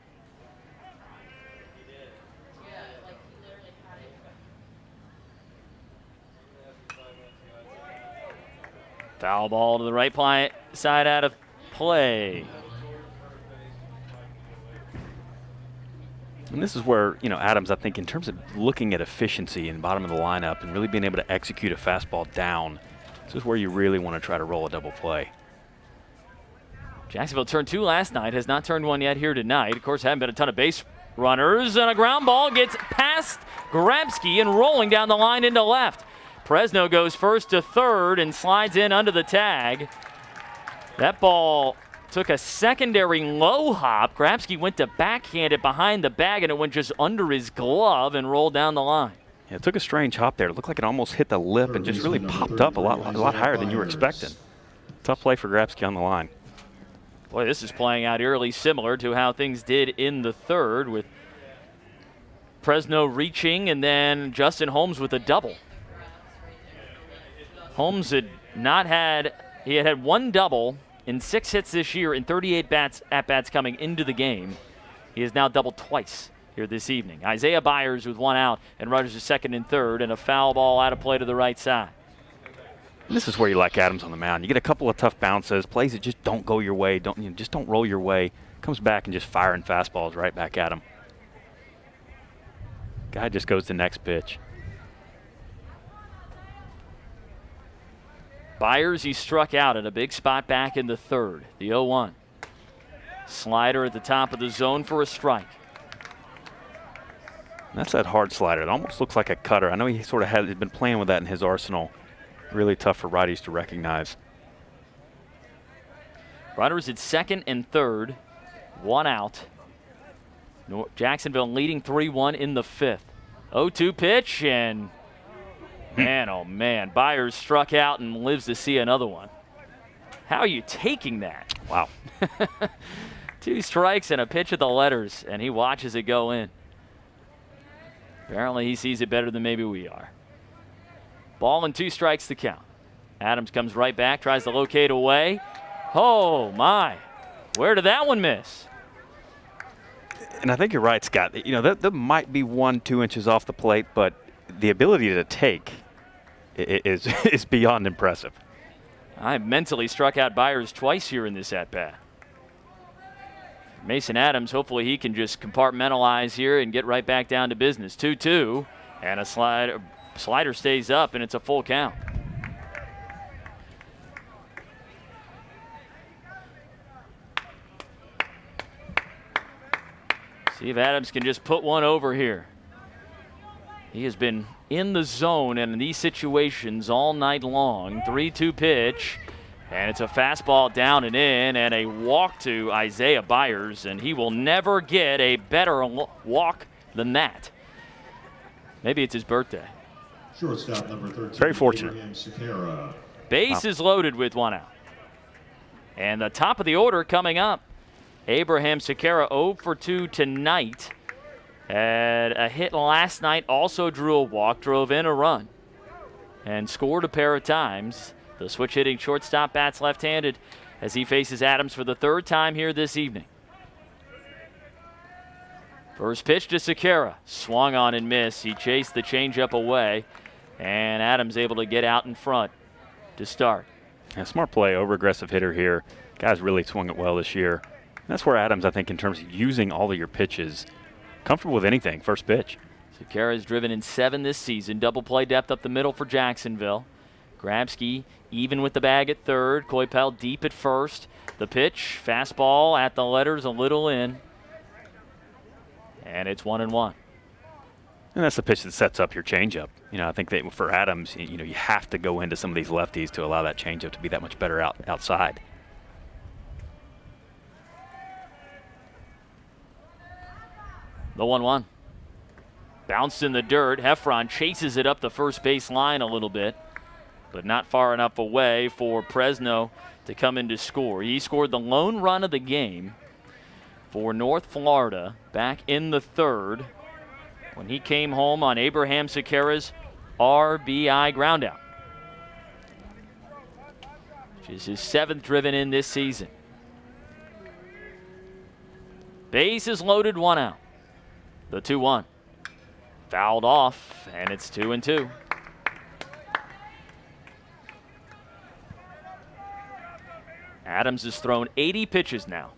Foul ball to the right side out of play. And this is where, you know, Adams, I think, in terms of looking at efficiency in bottom of the lineup and really being able to execute a fastball down, this is where you really want to try to roll a double play. Jacksonville turned 2 last night, has not turned 1 yet here tonight. Of course, haven't been a ton of base runners, and a ground ball gets past Grabski and rolling down the line into left. Fresno goes first to third and slides in under the tag. That ball took a secondary low hop. Grabski went to backhand it behind the bag, and it went just under his glove and rolled down the line. Yeah, it took a strange hop there. It looked like it almost hit the lip and just really popped up a lot higher than you were expecting. Tough play for Grabski on the line. Boy, this is playing out eerily similar to how things did in the third, with Fresno reaching and then Justin Holmes with a double. Holmes had had one double in 6 hits this year in 38 at-bats coming into the game. He has now doubled twice here this evening. Isaiah Byers with 1 out and runners to second and third, and a foul ball out of play to the right side. And this is where you like Adams on the mound. You get a couple of tough bounces, plays that just don't go your way, just don't roll your way. Comes back and just firing fastballs right back at him. Guy just goes to next pitch. Byers, he struck out in a big spot back in the third, the 0-1. Slider at the top of the zone for a strike. That's that hard slider. It almost looks like a cutter. I know he sort of had been playing with that in his arsenal. Really tough for righties to recognize. Runners at second and third, 1 out. Jacksonville leading 3-1 in the 5th. 0-2 pitch, and man, oh man, Byers struck out and lives to see another one. How are you taking that? Wow. 2 strikes and a pitch of the letters, and he watches it go in. Apparently he sees it better than maybe we are. Ball and 2 strikes to count. Adams comes right back, tries to locate away. Oh my, where did that one miss? And I think you're right, Scott. You know, that might be 1-2 inches off the plate, but the ability to take is beyond impressive. I mentally struck out Byers twice here in this at-bat. Mason Adams, hopefully he can just compartmentalize here and get right back down to business. 2-2, and a slider stays up, and it's a full count. See if Adams can just put one over here. He has been in the zone and in these situations all night long. 3-2 pitch, and it's a fastball down and in, and a walk to Isaiah Byers, and he will never get a better walk than that. Maybe it's his birthday. Shortstop number 13. Very fortunate. Base is loaded with 1 out. And the top of the order coming up. Abraham Sequeira 0 for 2 tonight. Had a hit last night, also drew a walk, drove in a run, and scored a pair of times. The switch hitting shortstop bats left-handed as he faces Adams for the third time here this evening. First pitch to Sequeira, swung on and missed. He chased the changeup away, and Adams able to get out in front to start. Yeah, smart play, over-aggressive hitter here. Guys really swung it well this year. That's where Adams, I think, in terms of using all of your pitches, comfortable with anything, first pitch. Sequeira's driven in 7 this season. Double play depth up the middle for Jacksonville. Grabsky even with the bag at third. Koipel deep at first. The pitch, fastball at the letters, a little in. And it's 1-1. And that's the pitch that sets up your changeup. You know, I think that for Adams, you know, you have to go into some of these lefties to allow that changeup to be that much better outside. The 1-1. Bounced in the dirt. Heffron chases it up the first base line a little bit, but not far enough away for Presno to come in to score. He scored the lone run of the game for North Florida back in the third when he came home on Abraham Sequeira's RBI groundout, which is his 7th driven in this season. Base is loaded, 1 out. The 2-1. Fouled off, and it's 2-2. Adams has thrown 80 pitches now.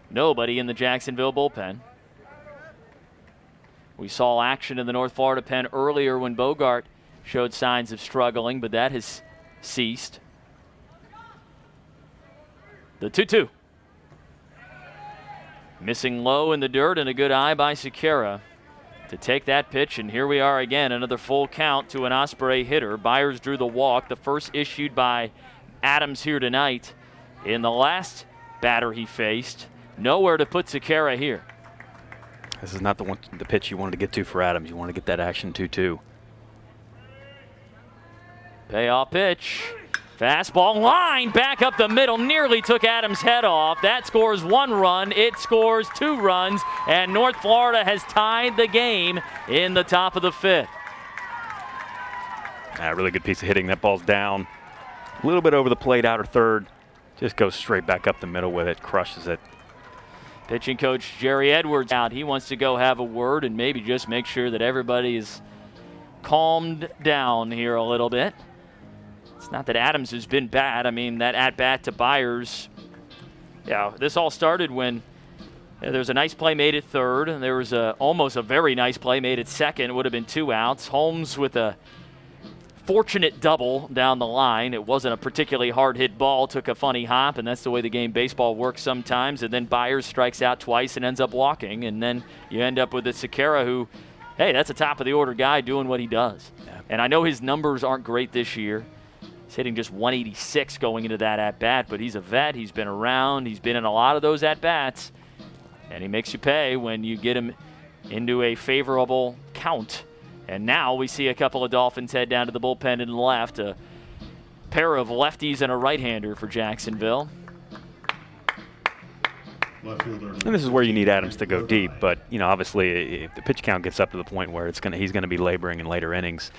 Nobody in the Jacksonville bullpen. We saw action in the North Florida pen earlier when Bogart showed signs of struggling, but that has ceased. The 2-2. Missing low in the dirt, and a good eye by Sequeira to take that pitch, and here we are again, another full count to an Osprey hitter. Byers drew the walk, the first issued by Adams here tonight. In the last batter he faced, nowhere to put Sequeira here. This is not the pitch you wanted to get to for Adams. You want to get that action 2-2. Payoff pitch. Fastball line back up the middle, nearly took Adams' head off. That scores 1 run. It scores 2 runs, and North Florida has tied the game in the top of the 5th. Really good piece of hitting. That ball's down. A little bit over the plate, outer third. Just goes straight back up the middle with it, crushes it. Pitching coach Jerry Edwards out. He wants to go have a word and maybe just make sure that everybody is calmed down here a little bit. It's not that Adams has been bad. I mean, that at-bat to Byers, yeah, this all started when there was a nice play made at third, and there was almost a very nice play made at second. It would have been 2 outs. Holmes with a fortunate double down the line. It wasn't a particularly hard-hit ball, took a funny hop, and that's the way the game baseball works sometimes. And then Byers strikes out twice and ends up walking, and then you end up with a Sequeira who, hey, that's a top-of-the-order guy doing what he does. Yeah. And I know his numbers aren't great this year. He's hitting just 186 going into that at-bat, but he's a vet. He's been around. He's been in a lot of those at-bats, and he makes you pay when you get him into a favorable count. And now we see a couple of Dolphins head down to the bullpen and left. A pair of lefties and a right-hander for Jacksonville. And this is where you need Adams to go deep, but you know, obviously, if the pitch count gets up to the point where he's going to be laboring in later innings,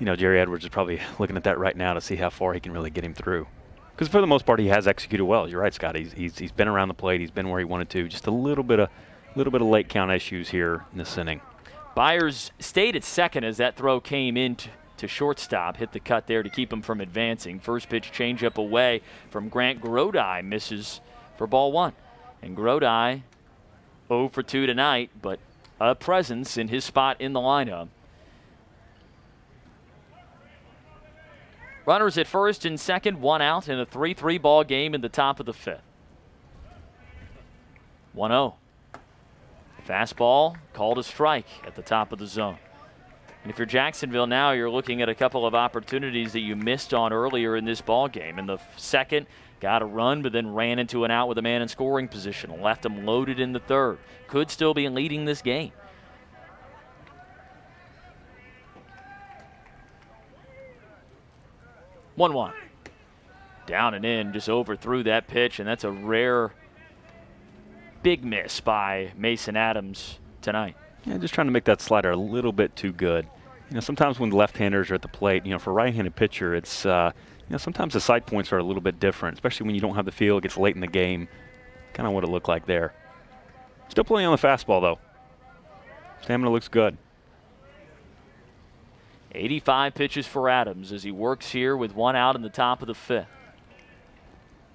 you know, Jerry Edwards is probably looking at that right now to see how far he can really get him through. Because for the most part, he has executed well. You're right, Scott. He's been around the plate. He's been where he wanted to. Just a little bit of late count issues here in this inning. Byers stayed at second as that throw came in to shortstop. Hit the cut there to keep him from advancing. First pitch changeup away from Grant Grodi, misses for ball 1. And Grodi 0 for 2 tonight, but a presence in his spot in the lineup. Runners at first and second, 1 out in a 3-3 ball game in the top of the 5th. 1-0. Fastball called a strike at the top of the zone. And if you're Jacksonville now, you're looking at a couple of opportunities that you missed on earlier in this ball game. In the second, got a run, but then ran into an out with a man in scoring position. Left him loaded in the third. Could still be leading this game. Down and in, just overthrew that pitch, and that's a rare big miss by Mason Adams tonight. Yeah, just trying to make that slider a little bit too good. Sometimes when the left-handers are at the plate, for a right-handed pitcher, it's, sometimes the side points are a little bit different, especially when you don't have the feel. It gets late in the game. Kind of what it looked like there. Still playing on the fastball, though. Stamina looks good. 85 pitches for Adams as he works here with one out in the top of the fifth.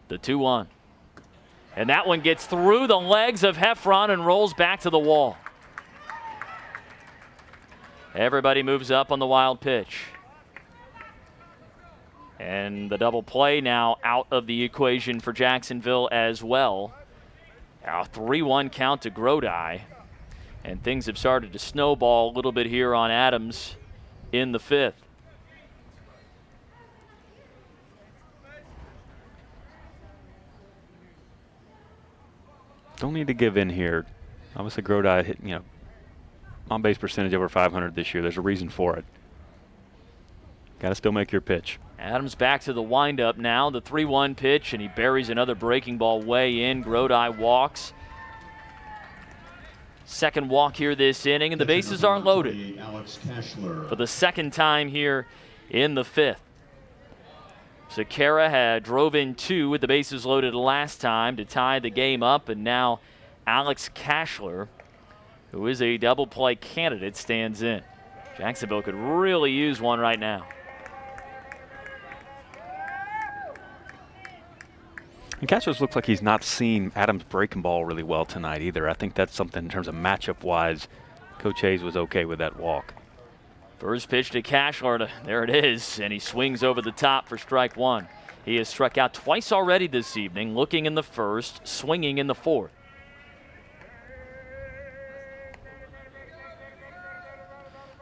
The 2-1. And that one gets through the legs of Heffron and rolls back to the wall. Everybody moves up on the wild pitch. And the double play now out of the equation for Jacksonville as well. Now 3-1 count to Grodi. And things have started to snowball a little bit here on Adams in the fifth. Don't need to give in here. Obviously, Grodi hit, on-base percentage over 500 this year. There's a reason for it. Got to still make your pitch. Adams back to the windup now. The 3-1 pitch, and he buries another breaking ball way in. Grodi walks. Second walk here this inning, and the bases are loaded for the second time here in the fifth. Sakara had drove in 2 with the bases loaded last time to tie the game up, and now Alex Cashler, who is a double play candidate, stands in. Jacksonville could really use one right now. And Cashler looks like he's not seen Adams' breaking ball really well tonight either. I think that's something in terms of matchup-wise. Coach Hayes was okay with that walk. First pitch to Cashler, there it is, and he swings over the top for strike one. He has struck out twice already this evening, looking in the first, swinging in the fourth.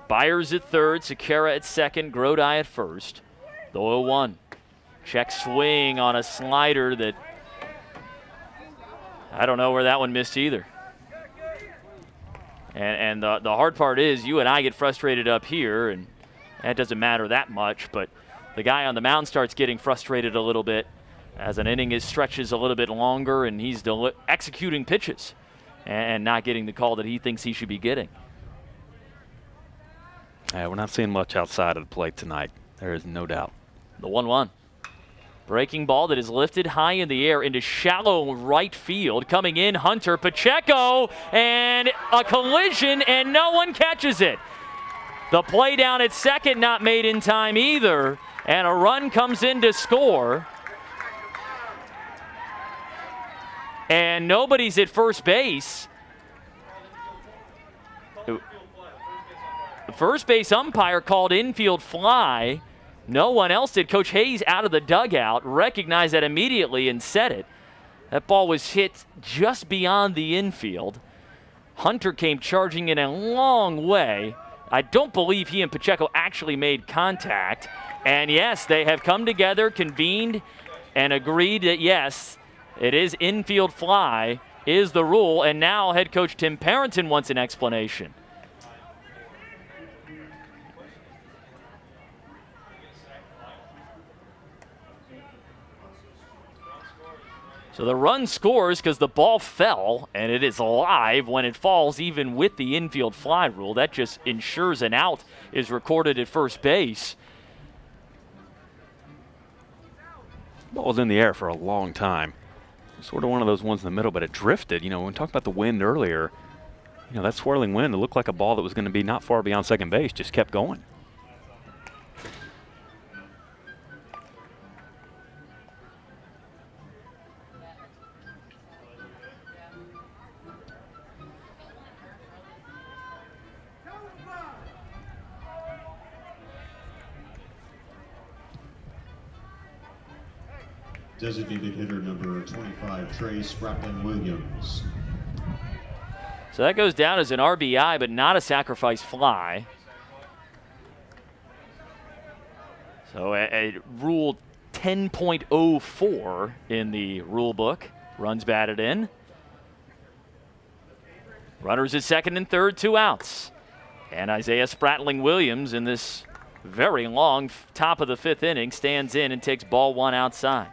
Byers at third, Sakara at second, Grodi at first. The 0-1. Check swing on a slider that I don't know where that one missed either. And the hard part is you and I get frustrated up here, and that doesn't matter that much, but the guy on the mound starts getting frustrated a little bit as an inning stretches a little bit longer, and he's executing pitches and not getting the call that he thinks he should be getting. Yeah, we're not seeing much outside of the plate tonight. There is no doubt. The 1-1. Breaking ball that is lifted high in the air into shallow right field. Coming in, Hunter Pacheco, and a collision, and no one catches it. The play down at second not made in time either, and a run comes in to score. And nobody's at first base. The first base umpire called infield fly. No one else did. Coach Hayes out of the dugout, recognized that immediately and said it. That ball was hit just beyond the infield. Hunter came charging in a long way. I don't believe he and Pacheco actually made contact. And yes, they have come together, convened, and agreed that yes, it is infield fly is the rule. And now head coach Tim Parrington wants an explanation. So the run scores because the ball fell, and it is live when it falls, even with the infield fly rule. That just ensures an out is recorded at first base. Ball was in the air for a long time. Sort of one of those ones in the middle, but it drifted. When we talked about the wind earlier, that swirling wind, it looked like a ball that was going to be not far beyond second base, just kept going. Designated hitter number 25, Trey Spratlin-Williams. So that goes down as an RBI, but not a sacrifice fly. So a rule 10.04 in the rule book. Runs batted in. Runners at second and third, 2 outs. And Isaiah Spratling-Williams in this very long top of the fifth inning stands in and takes ball 1 outside.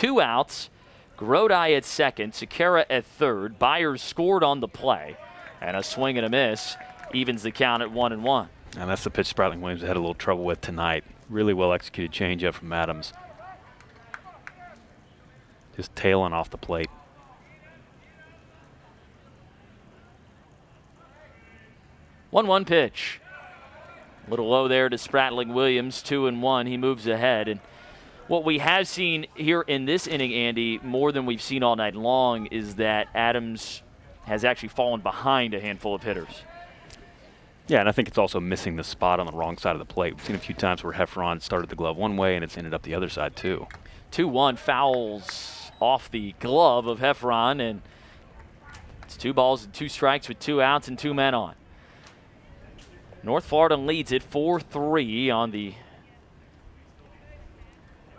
2 outs. Grodi at second, Sekera at third. Byers scored on the play, and a swing and a miss evens the count at 1-1. And that's the pitch Spratling Williams had a little trouble with tonight. Really well executed changeup from Adams. Just tailing off the plate. One pitch. A little low there to Spratling Williams, 2-1. He moves ahead. And what we have seen here in this inning, Andy, more than we've seen all night long, is that Adams has actually fallen behind a handful of hitters. Yeah, and I think it's also missing the spot on the wrong side of the plate. We've seen a few times where Heffron started the glove one way and it's ended up the other side too. 2-1, fouls off the glove of Heffron, and it's 2 balls and 2 strikes with 2 outs and 2 men on. North Florida leads it 4-3 on the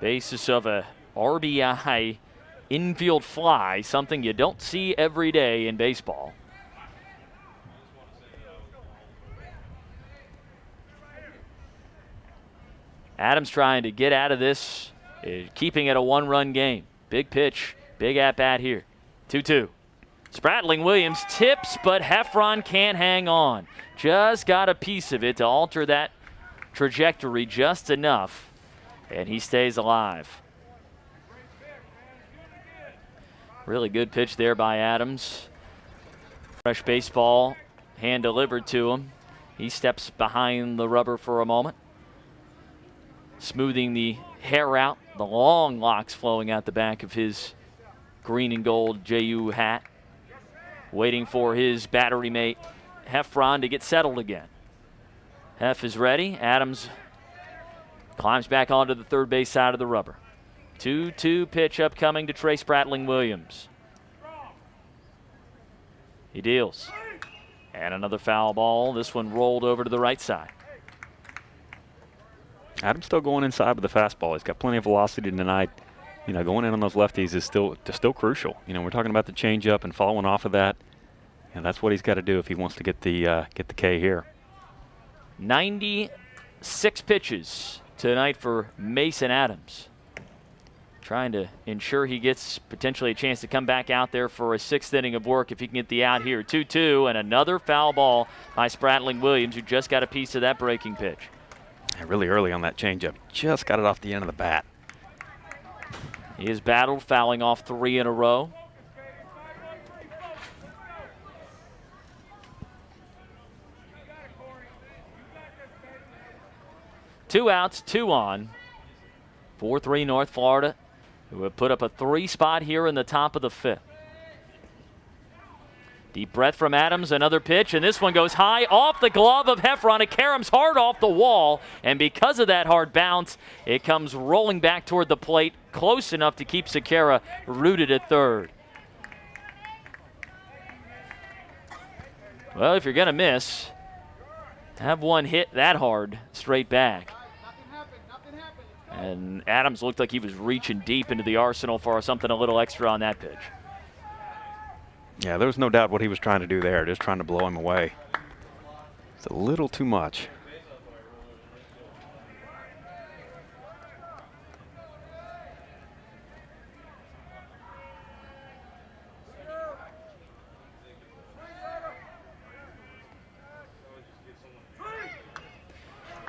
basis of a RBI infield fly, something you don't see every day in baseball. Adams trying to get out of this, keeping it a 1-run game. Big pitch, big at-bat here. 2-2. Spratling Williams tips, but Heffron can't hang on. Just got a piece of it to alter that trajectory just enough, and he stays alive. Really good pitch there by Adams. Fresh baseball, hand delivered to him. He steps behind the rubber for a moment, smoothing the hair out, the long locks flowing out the back of his green and gold JU hat, waiting for his battery mate Heffron to get settled again. Heff is ready. Adams climbs back onto the third base side of the rubber. 2-2 pitch upcoming to Trey Spratling Williams. He deals. And another foul ball. This one rolled over to the right side. Adams still going inside with the fastball. He's got plenty of velocity tonight. You know, going in on those lefties is still crucial. You know, we're talking about the changeup and following off of that. And that's what he's got to do if he wants to get the K here. 96 pitches tonight for Mason Adams. Trying to ensure he gets potentially a chance to come back out there for a 6th inning of work if he can get the out here. 2-2 and another foul ball by Spratling Williams, who just got a piece of that breaking pitch. And really early on that changeup, just got it off the end of the bat. He has battled, fouling off 3 in a row. Two outs, 2 on. 4-3 North Florida, who have put up a 3 spot here in the top of the 5th. Deep breath from Adams, another pitch, and this one goes high off the glove of Heffron. It caroms hard off the wall, and because of that hard bounce, it comes rolling back toward the plate, close enough to keep Sekera rooted at third. Well, if you're going to miss, have one hit that hard straight back. And Adams looked like he was reaching deep into the arsenal for something a little extra on that pitch. Yeah, there was no doubt what he was trying to do there, just trying to blow him away. It's a little too much.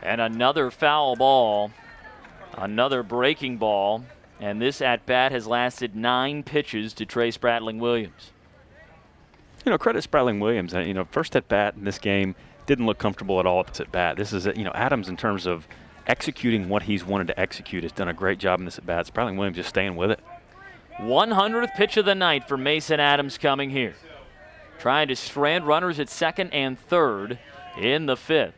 And another foul ball, another breaking ball, and this at-bat has lasted 9 pitches to Trey Spratling Williams. You know, credit Spratling Williams. You know, first at-bat in this game didn't look comfortable at all at this at-bat. This is, you know, Adams in terms of executing what he's wanted to execute has done a great job in this at-bat. Spratling Williams just staying with it. 100th pitch of the night for Mason Adams coming here. Trying to strand runners at second and third in the 5th.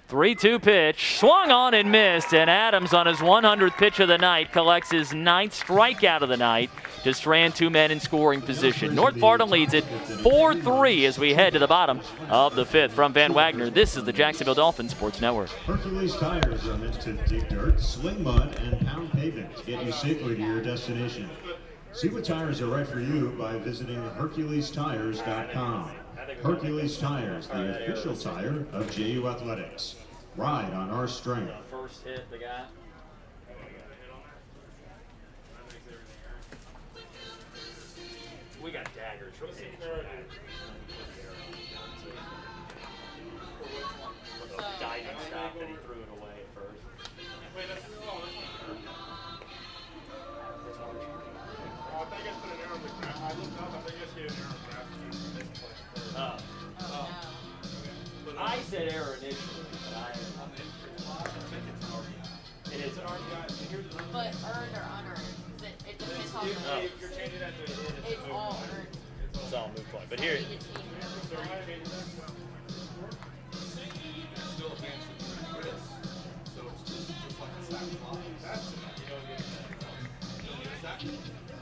3-2 pitch, swung on and missed, and Adams on his 100th pitch of the night collects his 9th strikeout of the night to strand 2 men in scoring position. North Florida leads it 4-3 as we head to the bottom of the 5th. From Van Wagner, this is the Jacksonville Dolphins Sports Network. Hercules Tires are meant to dig dirt, sling mud, and pound pavement to get you safely to your destination. See what tires are right for you by visiting HerculesTires.com. Hercules Tires, the official tire of JU Athletics. Ride on our strength. First hit, the guy. We got daggers from the diving stop that he threw it away at first. Wait, that's I think I put an arrow in the graph. I looked up, I think I gave an arrow graph. I said error initially, but it is an RBI. But earned or unearned? It depends on the If you're changing that to a hit, it's all earned. It's all moot point. But here,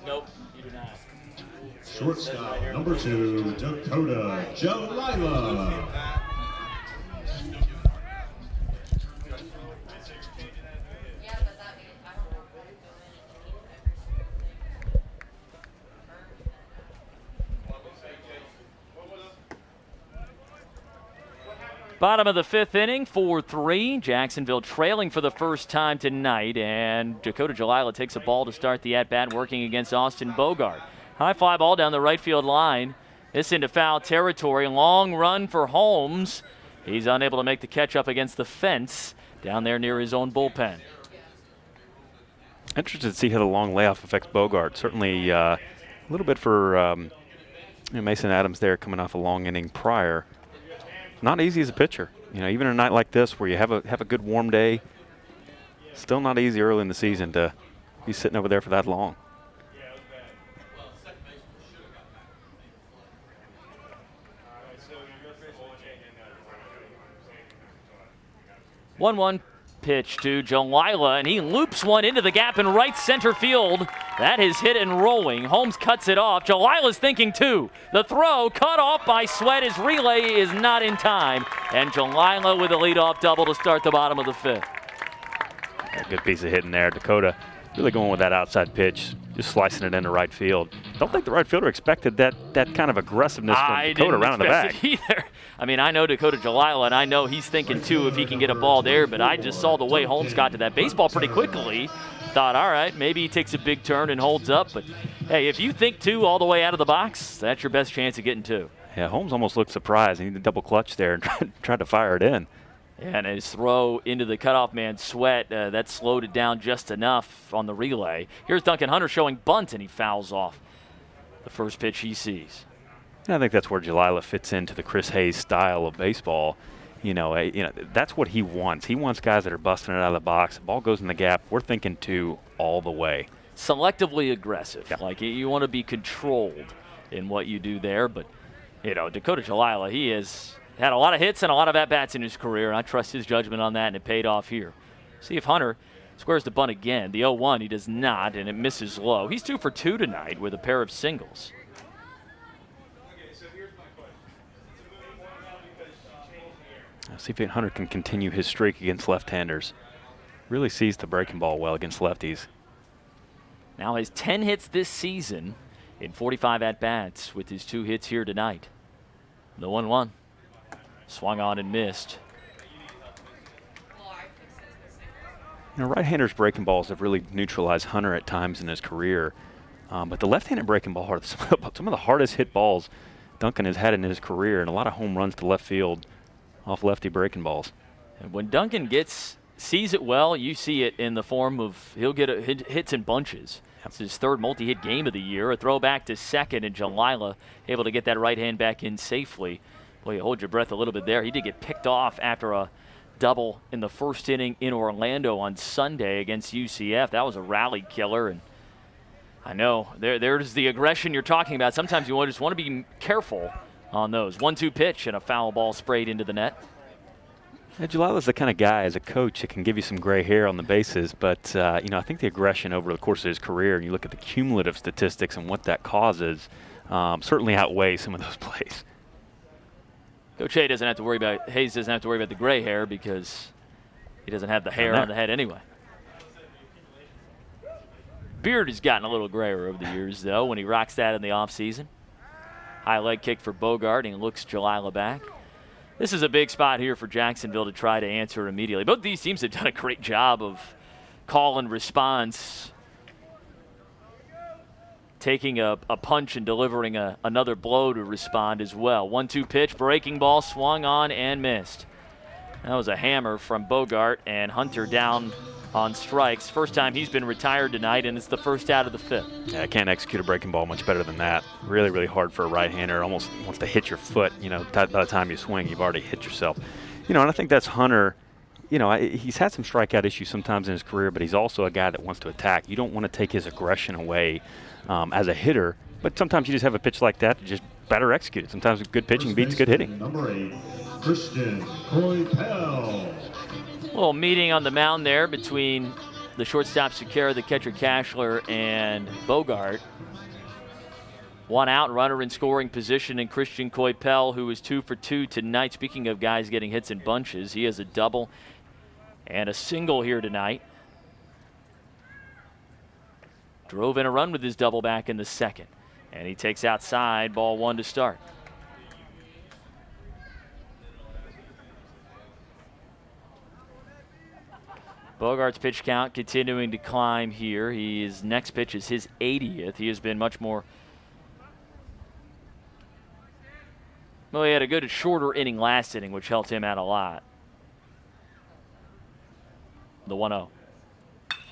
nope, you do not. Shortstop number 2, Dakota Jalila. Yeah, but that means I don't know where to go in and change every Bottom of the 5th inning, 4-3. Jacksonville trailing for the first time tonight, and Dakota Jalila takes a ball to start the at-bat, working against Austin Bogart. High fly ball down the right field line. This into foul territory. Long run for Holmes. He's unable to make the catch up against the fence down there near his own bullpen. Interested to see how the long layoff affects Bogart. Certainly a little bit for Mason Adams there, coming off a long inning prior. Not easy as a pitcher. Even a night like this where you have a good warm day, still not easy early in the season to be sitting over there for that long. 1-1 pitch to Jalila, and he loops one into the gap in right center field. That is hit and rolling. Holmes cuts it off. Jalila's thinking too. The throw cut off by Sweat. His relay is not in time, and Jalila with a leadoff double to start the bottom of the 5th. A good piece of hitting there. Dakota really going with that outside pitch, just slicing it into right field. Don't think the right fielder expected that kind of aggressiveness from Dakota around in the back. Either. I mean, I know Dakota Jalila, and I know he's thinking too if he can get a ball there, but I just saw the way Holmes got to that baseball pretty quickly. Thought, all right, maybe he takes a big turn and holds up, but hey, if you think two all the way out of the box, that's your best chance of getting two. Yeah, Holmes almost looked surprised. He double clutch there and tried to fire it in. And his throw into the cutoff man Sweat, that slowed it down just enough on the relay. Here's Duncan Hunter showing bunt, and he fouls off the first pitch he sees. And I think that's where Jalila fits into the Chris Hayes style of baseball. That's what he wants. He wants guys that are busting it out of the box. The ball goes in the gap. We're thinking two all the way. Selectively aggressive. Yeah. Like you want to be controlled in what you do there. But, Dakota Jalila, he has had a lot of hits and a lot of at-bats in his career, and I trust his judgment on that, and it paid off here. See if Hunter squares the bunt again. The 0-1, he does not, and it misses low. He's 2 for 2 tonight with a pair of singles. See if Hunter can continue his streak against left-handers. Really sees the breaking ball well against lefties. Now has 10 hits this season in 45 at-bats with his 2 hits here tonight. The 1-1. Swung on and missed. Right-handers breaking balls have really neutralized Hunter at times in his career. But the left-handed breaking ball are some of the hardest hit balls Duncan has had in his career, and a lot of home runs to left field off lefty breaking balls. And when Duncan sees it well, you see it in the form of he'll get hits in bunches. It's his 3rd multi-hit game of the year. A throw back to second, and Jalila able to get that right hand back in safely. Boy, you hold your breath a little bit there. He did get picked off after a double in the 1st inning in Orlando on Sunday against UCF. That was a rally killer, and I know there's the aggression you're talking about. Sometimes you just want to be careful on those. 1-2 pitch and a foul ball sprayed into the net. Yeah, Jalila's the kind of guy as a coach that can give you some gray hair on the bases, but I think the aggression over the course of his career, and you look at the cumulative statistics and what that causes, certainly outweigh some of those plays. Coach Hayes doesn't have to worry about the gray hair because he doesn't have the hair on the head anyway. Beard has gotten a little grayer over the years, though, when he rocks that in the offseason. High leg kick for Bogart, and he looks Jalila back. This is a big spot here for Jacksonville to try to answer immediately. Both these teams have done a great job of call and response, taking a punch and delivering another blow to respond as well. 1-2 pitch, breaking ball, swung on and missed. That was a hammer from Bogart, and Hunter down on strikes. First time he's been retired tonight, and it's the first out of the fifth. Yeah, I can't execute a breaking ball much better than that. Really, really hard for a right-hander. Almost wants to hit your foot. You know, by the time you swing, you've already hit yourself. You know, and I think that's Hunter. You know, he's had some strikeout issues sometimes in his career, but he's also a guy that wants to attack. You don't want to take his aggression away as a hitter, but sometimes you just have a pitch like that to just better execute it. Sometimes good pitching beats good hitting. Number 8, Christian Coypel. A little meeting on the mound there between the shortstop Sekera, the catcher Cashler, and Bogart. One out, runner in scoring position, and Christian Coypel, who is 2 for 2 tonight. Speaking of guys getting hits in bunches, he has a double and a single here tonight. Drove in a run with his double back in the second. And he takes outside, ball 1 to start. Bogart's pitch count continuing to climb here. His next pitch is his 80th. He has been much more. Well, he had a good shorter inning last inning, which helped him out a lot. The 1-0.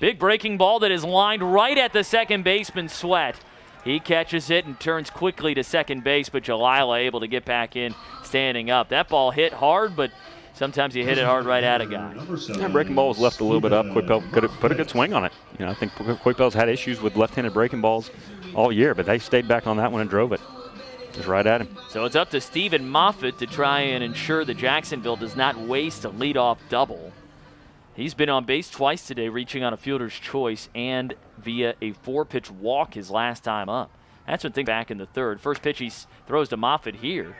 Big breaking ball that is lined right at the second baseman, Sweat. He catches it and turns quickly to second base, but Jalila able to get back in standing up. That ball hit hard, but sometimes you hit it hard right at a guy. Yeah, breaking ball was left a little bit up. Coypel could have put a good swing on it. You know, I think Coypel's had issues with left-handed breaking balls all year, but they stayed back on that one and drove it. Just right at him. So it's up to Stephen Moffitt to try and ensure that Jacksonville does not waste a leadoff double. He's been on base twice today, reaching on a fielder's choice and via a 4-pitch walk his last time up. That's one thing back in the third. First pitch he throws to Moffitt here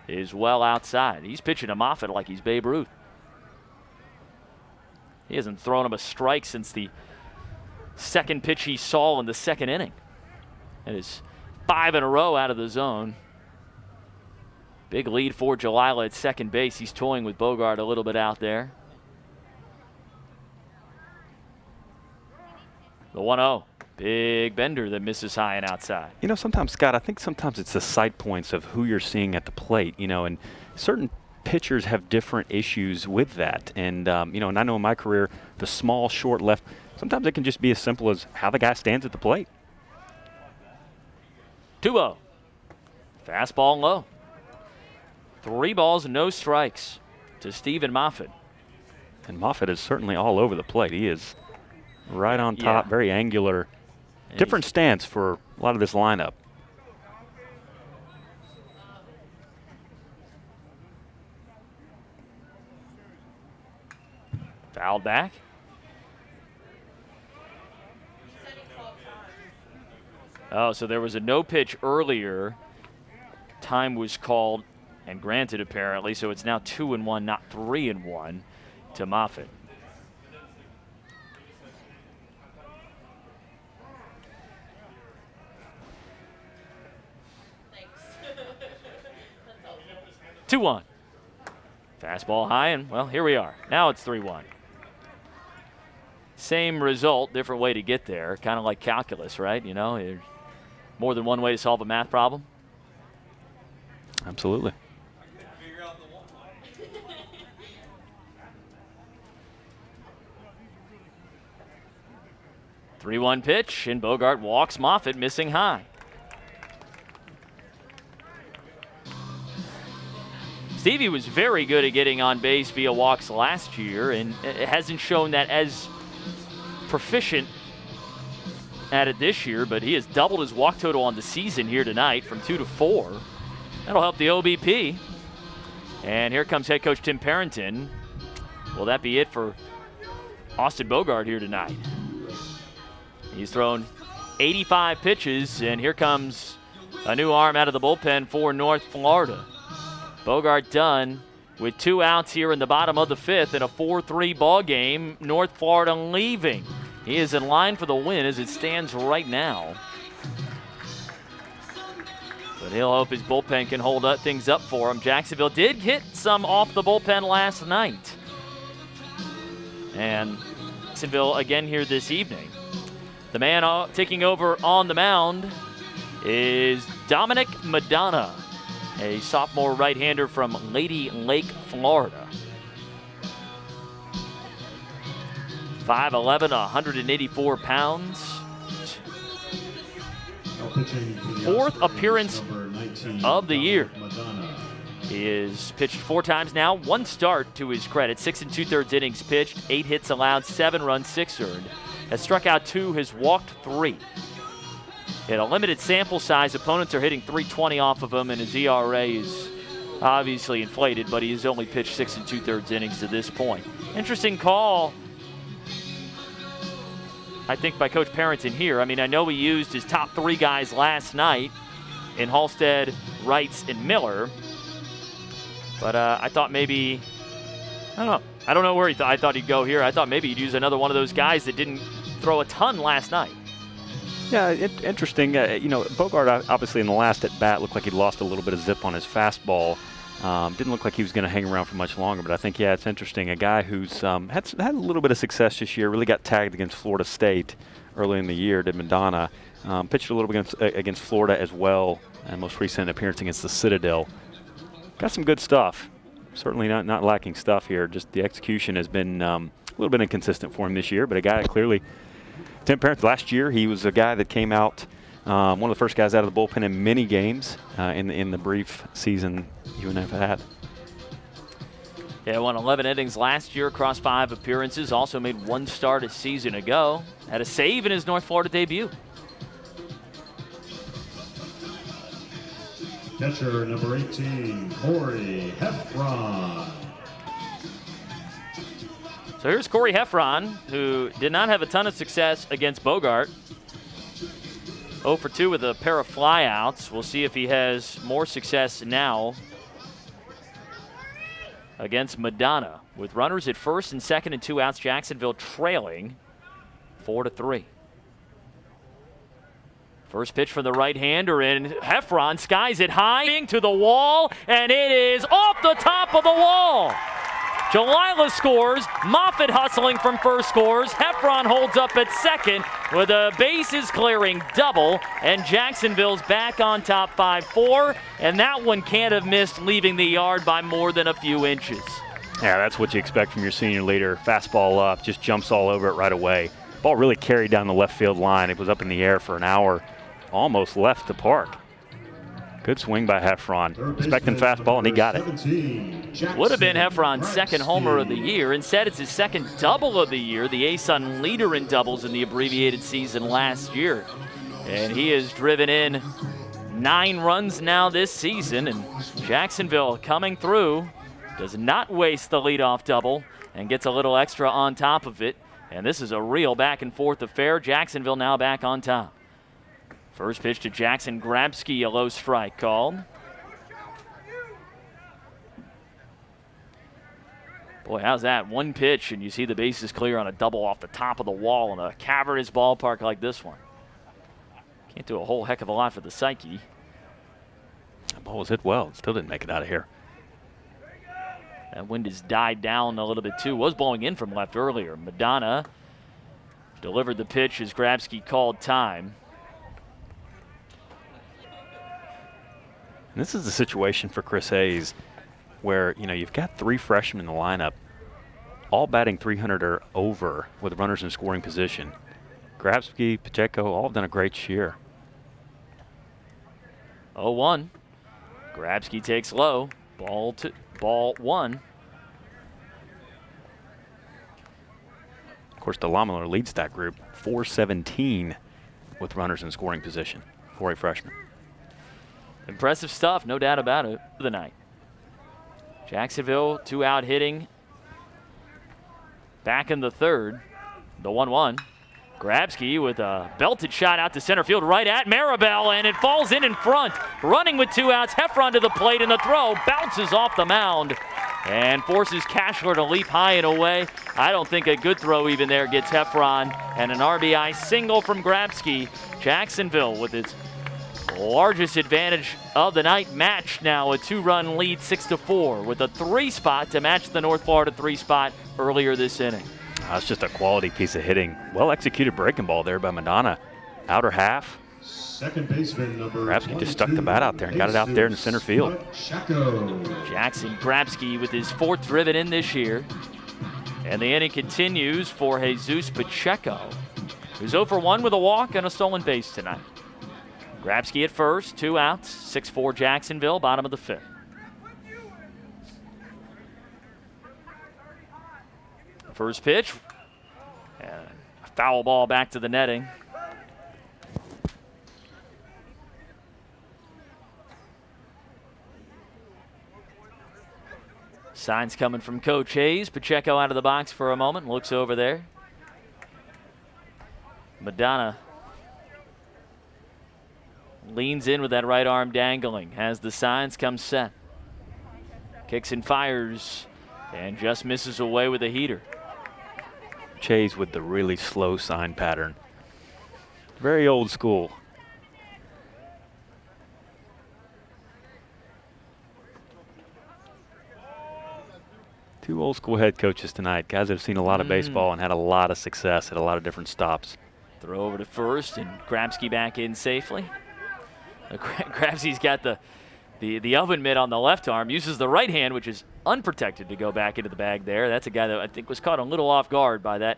is well outside. He's pitching to Moffitt like he's Babe Ruth. He hasn't thrown him a strike since the second pitch he saw in the second inning. That is 5 in a row out of the zone. Big lead for Jalila at second base. He's toying with Bogart a little bit out there. The 1-0. Big bender that misses high and outside. You know, sometimes, Scott, I think sometimes it's the sight points of who you're seeing at the plate, you know, and certain pitchers have different issues with that. And, you know, and I know in my career, the small, short left, sometimes it can just be as simple as how the guy stands at the plate. 2-0. Fastball low. 3 balls and no strikes to Stephen Moffitt. And Moffitt is certainly all over the plate. He is right on top, very angular. And different stance for a lot of this lineup. Fouled back. Oh, so there was a no pitch earlier. Time was called and granted apparently, so it's now 2-1, not 3-1 to Moffitt. Thanks. 2-1. Fastball high, and well, here we are. Now it's 3-1. Same result, different way to get there. Kind of like calculus, right? You know, there's more than one way to solve a math problem. Absolutely. 3-1 pitch, and Bogart walks Moffitt, missing high. Stevie was very good at getting on base via walks last year, and it hasn't shown that as proficient at it this year, but he has doubled his walk total on the season here tonight from 2 to 4. That'll help the OBP. And here comes head coach Tim Parrington. Will that be it for Austin Bogart here tonight? He's thrown 85 pitches, and here comes a new arm out of the bullpen for North Florida. Bogart done with 2 outs here in the bottom of the 5th in a 4-3 ball game. North Florida leaving. He is in line for the win as it stands right now. But he'll hope his bullpen can hold things up for him. Jacksonville did hit some off the bullpen last night. And Jacksonville again here this evening. The man taking over on the mound is Dominic Madonna, a sophomore right-hander from Lady Lake, Florida. 5'11", 184 pounds. Fourth appearance of the year. He has pitched 4 times now, 1 start to his credit, 6 2/3 innings pitched, 8 hits allowed, 7 runs, 6 earned. Has struck out 2, has walked 3. At a limited sample size, opponents are hitting .320 off of him, and his ERA is obviously inflated, but he has only pitched 6 2/3 innings to this point. Interesting call, I think, by Coach Parrington here. I mean, I know he used his top 3 guys last night in Halstead, Wrights, and Miller. But I thought maybe, I don't know. I don't know where I thought he'd go here. I thought maybe he'd use another one of those guys that didn't throw a ton last night. Yeah, interesting. You know, Bogart obviously in the last at bat looked like he lost a little bit of zip on his fastball. Didn't look like he was going to hang around for much longer, but I think, yeah, it's interesting. A guy who's had a little bit of success this year, really got tagged against Florida State early in the year, did Madonna. Pitched a little bit against Florida as well, and most recent appearance against the Citadel. Got some good stuff. Certainly not lacking stuff here. Just the execution has been a little bit inconsistent for him this year, but a guy that clearly, Tim Parents, last year he was a guy that came out, one of the first guys out of the bullpen in many games in the brief season UNF had. Yeah, won 11 innings last year across 5 appearances. Also made 1 start a season ago. Had a save in his North Florida debut. Catcher number 18, Corey Heffron. So here's Corey Heffron, who did not have a ton of success against Bogart. 0 for 2 with a pair of flyouts. We'll see if he has more success now against Madonna. With runners at first and second and 2 outs, Jacksonville trailing 4-3. First pitch from the right-hander, and Heffron skies it high to the wall, and it is off the top of the wall. Jalila scores, Moffitt hustling from first scores, Heffron holds up at second with a bases clearing double, and Jacksonville's back on top 5-4, and that one can't have missed, leaving the yard by more than a few inches. Yeah, that's what you expect from your senior leader. Fastball up, just jumps all over it right away. Ball really carried down the left field line. It was up in the air for an hour, almost left the park. Good swing by Heffron. Expecting fastball, and he got it. Would have been Heffron's second homer of the year. Instead, it's his second double of the year, the ASUN leader in doubles in the abbreviated season last year. And he has driven in 9 runs now this season, and Jacksonville coming through, does not waste the leadoff double and gets a little extra on top of it. And this is a real back and forth affair. Jacksonville now back on top. First pitch to Jackson Grabsky, a low strike called. Boy, how's that? 1 pitch, and you see the bases clear on a double off the top of the wall in a cavernous ballpark like this one. Can't do a whole heck of a lot for the psyche. That ball was hit well. Still didn't make it out of here. That wind has died down a little bit, too. Was blowing in from left earlier. Madonna delivered the pitch as Grabsky called time. And this is the situation for Chris Hayes where, you know, you've got 3 freshmen in the lineup, all batting 300 or over with runners in scoring position. Grabsky, Pacheco, all have done a great year. 0-1. Grabsky takes low. Ball 1. Of course, DeLamler leads that group, 417 with runners in scoring position for a freshman. Impressive stuff, no doubt about it, for the night. Jacksonville 2-out hitting. Back in the third. The 1-1. Grabsky with a belted shot out to center field right at Maribel, and it falls in front. Running with 2 outs, Heffron to the plate, and the throw bounces off the mound and forces Cashler to leap high and away. I don't think a good throw even there gets Heffron, and an RBI single from Grabsky. Jacksonville with its Largest advantage of the night matched now, a 2-run lead, 6-4, with a 3 spot to match the North Florida 3 spot earlier this inning. It's just a quality piece of hitting. Well executed breaking ball there by Madonna. Outer half. Second baseman number Grabsky just stuck the bat out there and got it out there in the center field. Jackson Grabsky with his 4th driven in this year. And the inning continues for Jesus Pacheco, who's 0 for 1 with a walk and a stolen base tonight. Grabsky at first, 2 outs, 6-4 Jacksonville, bottom of the 5th. First pitch, and a foul ball back to the netting. Signs coming from Coach Hayes. Pacheco out of the box for a moment, looks over there. Madonna leans in with that right arm dangling as the signs come set. Kicks and fires and just misses away with a heater. Chase with the really slow sign pattern. Very old school. Two old school head coaches tonight. Guys that have seen a lot of baseball and had a lot of success at a lot of different stops. Throw over to first and Grabsky back in safely. Grabsky's got the oven mitt on the left arm, uses the right hand, which is unprotected, to go back into the bag there. That's a guy that I think was caught a little off guard by that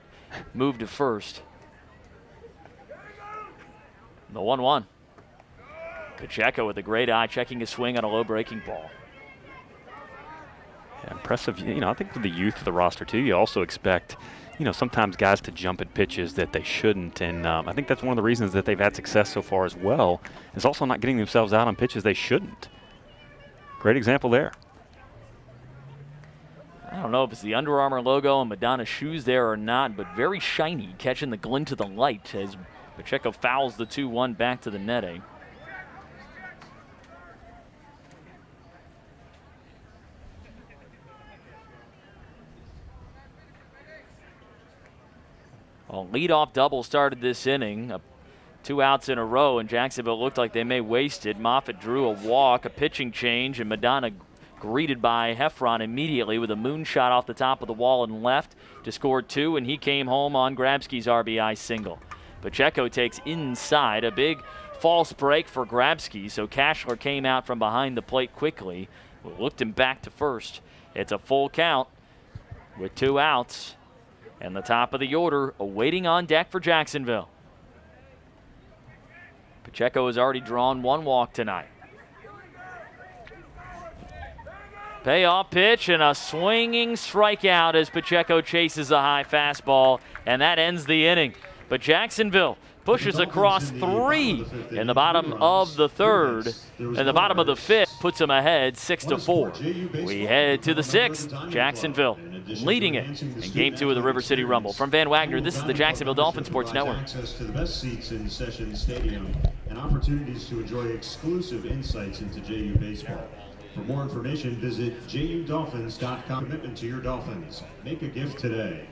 move to first. The 1-1. Pacheco with a great eye, checking his swing on a low breaking ball. Yeah, impressive. You know, I think with the youth of the roster too, you also expect, you know, sometimes guys to jump at pitches that they shouldn't, and I think that's one of the reasons that they've had success so far as well, is also not getting themselves out on pitches they shouldn't. Great example there. I don't know if it's the Under Armour logo and Madonna's shoes there or not, but very shiny, catching the glint of the light as Pacheco fouls the 2-1 back to the netting. A leadoff double started this inning. 2 outs in a row, and Jacksonville looked like they may waste it. Moffitt drew a walk, a pitching change, and Madonna greeted by Heffron immediately with a moonshot off the top of the wall and left to score 2, and he came home on Grabsky's RBI single. Pacheco takes inside, a big false break for Grabsky, so Cashler came out from behind the plate quickly, looked him back to first. It's a full count with 2 outs, and the top of the order awaiting on deck for Jacksonville. Pacheco has already drawn 1 walk tonight. Payoff pitch and a swinging strikeout as Pacheco chases a high fastball, and that ends the inning. But Jacksonville pushes across 3 in the bottom of the 3rd, and the bottom of the 5th puts them ahead 6-4. We head to the 6th. Jacksonville leading it in Game 2 of the River City Rumble. From Van Wagner, this is the Jacksonville Dolphin Sports Network. Access to the best seats in Session Stadium and opportunities to enjoy exclusive insights into JU baseball. For more information, visit JUDolphins.com. Commitment to your Dolphins. Make a gift today.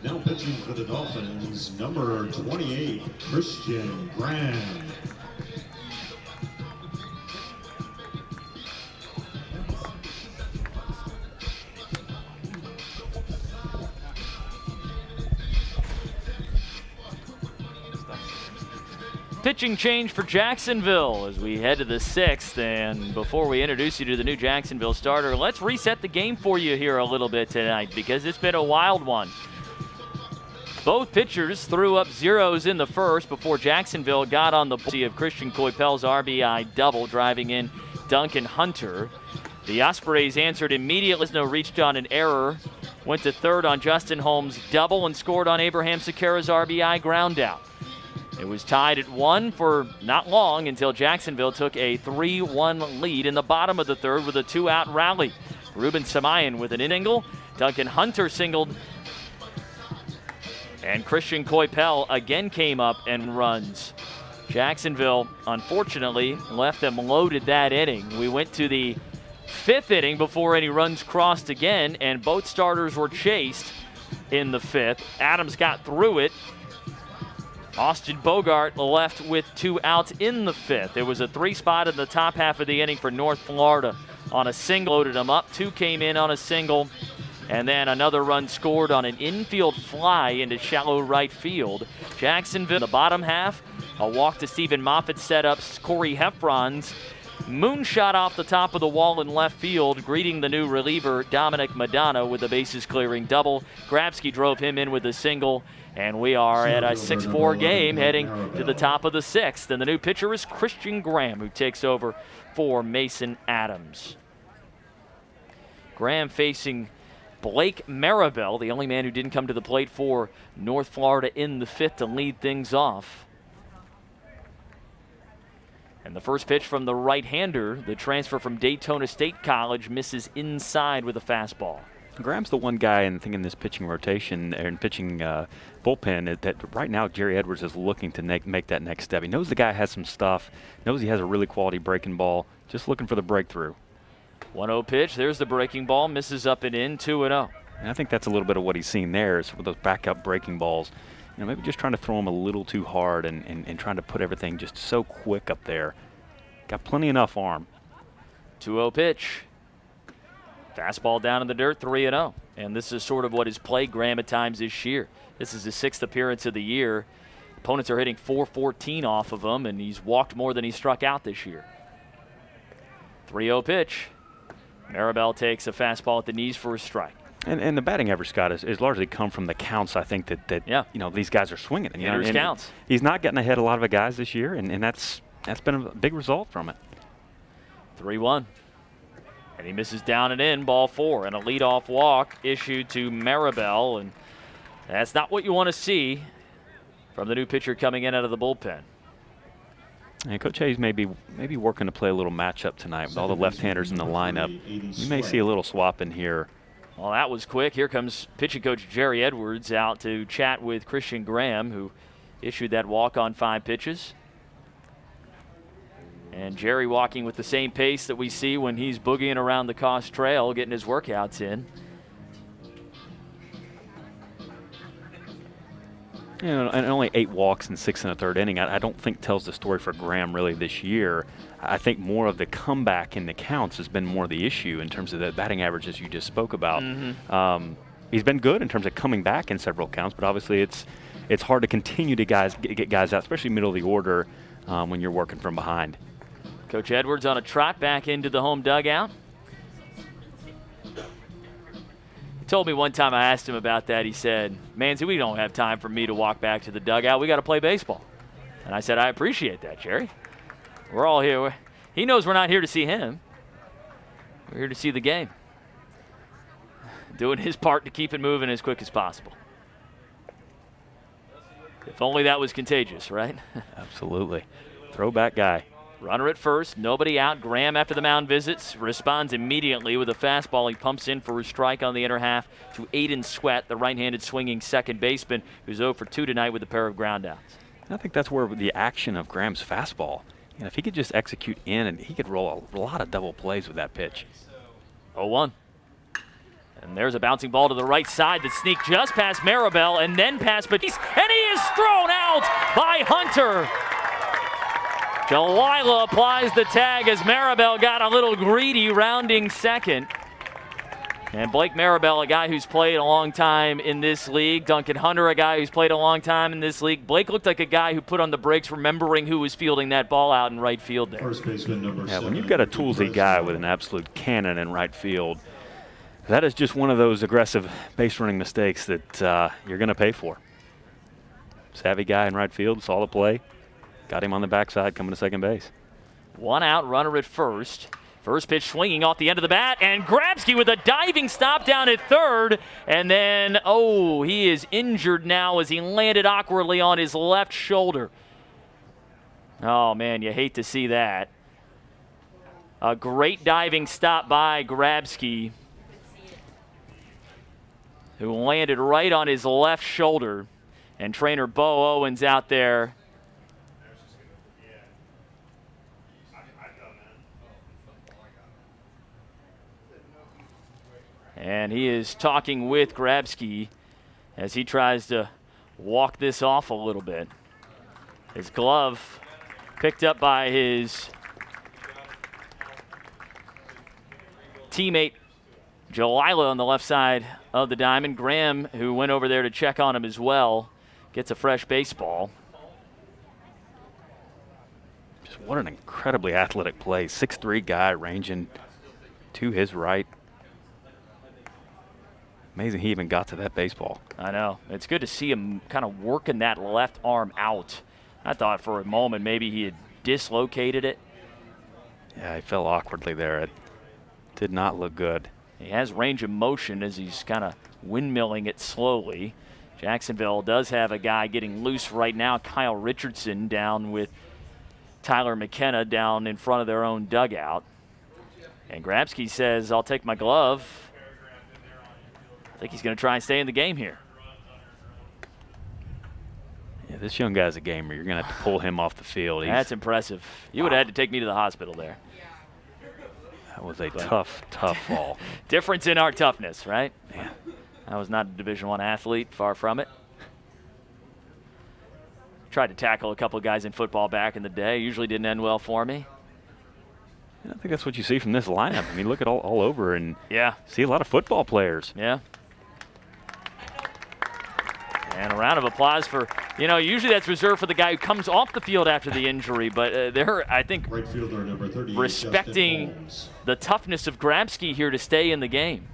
Now pitching for the Dolphins, number 28, Christian Graham. pitching change for Jacksonville as we head to the 6th. And before we introduce you to the new Jacksonville starter, let's reset the game for you here a little bit tonight because it's been a wild one. Both pitchers threw up zeros in the first before Jacksonville got on the board of Christian Coypel's RBI double, driving in Duncan Hunter. The Ospreys answered immediately. Lesno reached on an error, went to third on Justin Holmes' double, and scored on Abraham Sequeira's RBI groundout. It was tied at 1 for not long until Jacksonville took a 3-1 lead in the bottom of the third with a 2-out rally. Ruben Samayan with an inning, Duncan Hunter singled, and Christian Coypel again came up and runs. Jacksonville, unfortunately, left them loaded that inning. We went to the 5th inning before any runs crossed again, and both starters were chased in the 5th. Adams got through it. Austin Bogart left with 2 outs in the 5th. It was a 3-spot in the top half of the inning for North Florida on a single. Loaded them up. 2 came in on a single. And then another run scored on an infield fly into shallow right field. Jacksonville, in the bottom half, a walk to Stephen Moffitt set up Corey Heffron's moonshot off the top of the wall in left field, greeting the new reliever Dominic Madonna with a bases-clearing double. Grabsky drove him in with a single, and we are at a 6-4 game heading to the top of the 6th. And the new pitcher is Christian Graham, who takes over for Mason Adams. Graham facing Blake Maribel, the only man who didn't come to the plate for North Florida in the 5th to lead things off. And the first pitch from the right-hander, the transfer from Daytona State College, misses inside with a fastball. Graham's the one guy, I think, in this pitching rotation and pitching bullpen that right now Jerry Edwards is looking to make that next step. He knows the guy has some stuff, knows he has a really quality breaking ball, just looking for the breakthrough. 1-0 pitch. There's the breaking ball. Misses up and in. 2-0. And I think that's a little bit of what he's seen there is with those backup breaking balls. You know, maybe just trying to throw them a little too hard and trying to put everything just so quick up there. Got plenty enough arm. 2-0 pitch. Fastball down in the dirt. 3-0. And this is sort of what has plagued Graham at times this year. This is his 6th appearance of the year. Opponents are hitting .414 off of him, and he's walked more than he struck out this year. 3-0 pitch. Maribel takes a fastball at the knees for a strike. And the batting average, Scott, is largely come from the counts. I think that yeah, you know, these guys are swinging. You know, counts. He's not getting ahead of a lot of the guys this year, and that's been a big result from it. 3-1. And he misses down and in, ball 4. And a leadoff walk issued to Maribel. And that's not what you want to see from the new pitcher coming in out of the bullpen. And Coach Hayes may be working to play a little matchup tonight with all the left-handers in the lineup. You may see a little swap in here. Well, that was quick. Here comes pitching coach Jerry Edwards out to chat with Christian Graham, who issued that walk on 5 pitches. And Jerry walking with the same pace that we see when he's boogieing around the Cost Trail, getting his workouts in. You know, and only 8 walks and 6 in the 3rd inning, I don't think tells the story for Graham really this year. I think more of the comeback in the counts has been more the issue in terms of the batting averages you just spoke about. Mm-hmm. He's been good in terms of coming back in several counts, but obviously it's hard to continue to get guys out, especially middle of the order when you're working from behind. Coach Edwards on a trot back into the home dugout. Told me one time I asked him about that. He said, "Manzi, we don't have time for me to walk back to the dugout. We got to play baseball." And I said, "I appreciate that, Jerry. We're all here. He knows we're not here to see him. We're here to see the game. Doing his part to keep it moving as quick as possible." If only that was contagious, right? Absolutely. Throwback guy. Runner at first, nobody out. Graham, after the mound visits, responds immediately with a fastball. He pumps in for a strike on the inner half to Aiden Sweat, the right-handed swinging second baseman, who's 0 for 2 tonight with a pair of groundouts. I think that's where the action of Graham's fastball, you know, if he could just execute in, and he could roll a lot of double plays with that pitch. 0-1. And there's a bouncing ball to the right side that sneaked just past Maribel and then past Batiste, and he is thrown out by Hunter. Delilah applies the tag as Maribel got a little greedy rounding second. And Blake Maribel, a guy who's played a long time in this league. Duncan Hunter, a guy who's played a long time in this league. Blake looked like a guy who put on the brakes, remembering who was fielding that ball out in right field there. First baseman number 7. When you've got a toolsy guy with an absolute cannon in right field, that is just one of those aggressive base running mistakes that you're going to pay for. Savvy guy in right field, saw the play, got him on the backside coming to second base. 1 out, runner at first. First pitch swinging off the end of the bat, and Grabski with a diving stop down at third. And then, he is injured now as he landed awkwardly on his left shoulder. Oh, man, you hate to see that. A great diving stop by Grabski, who landed right on his left shoulder. And trainer Bo Owens out there. And he is talking with Grabski as he tries to walk this off a little bit. His glove picked up by his teammate Jalila on the left side of the diamond. Graham, who went over there to check on him as well, gets a fresh baseball. Just what an incredibly athletic play. 6'3" guy ranging to his right. Amazing he even got to that baseball. I know. It's good to see him kind of working that left arm out. I thought for a moment maybe he had dislocated it. Yeah, he fell awkwardly there. It did not look good. He has range of motion as he's kind of windmilling it slowly. Jacksonville does have a guy getting loose right now. Kyle Richardson down with Tyler McKenna down in front of their own dugout. And Grabski says, I'll take my glove. I think he's going to try and stay in the game here. Yeah, this young guy's a gamer. You're going to have to pull him off the field. That's impressive. You would have had to take me to the hospital there. That was a tough fall. Difference in our toughness, right? Yeah. I was not a Division I athlete, far from it. Tried to tackle a couple of guys in football back in the day. Usually didn't end well for me. I think that's what you see from this lineup. I mean, look at all over and yeah, see a lot of football players. Yeah. And a round of applause for, usually that's reserved for the guy who comes off the field after the injury, but they're, I think, Right fielder number 38, respecting the toughness of Grabski here to stay in the game.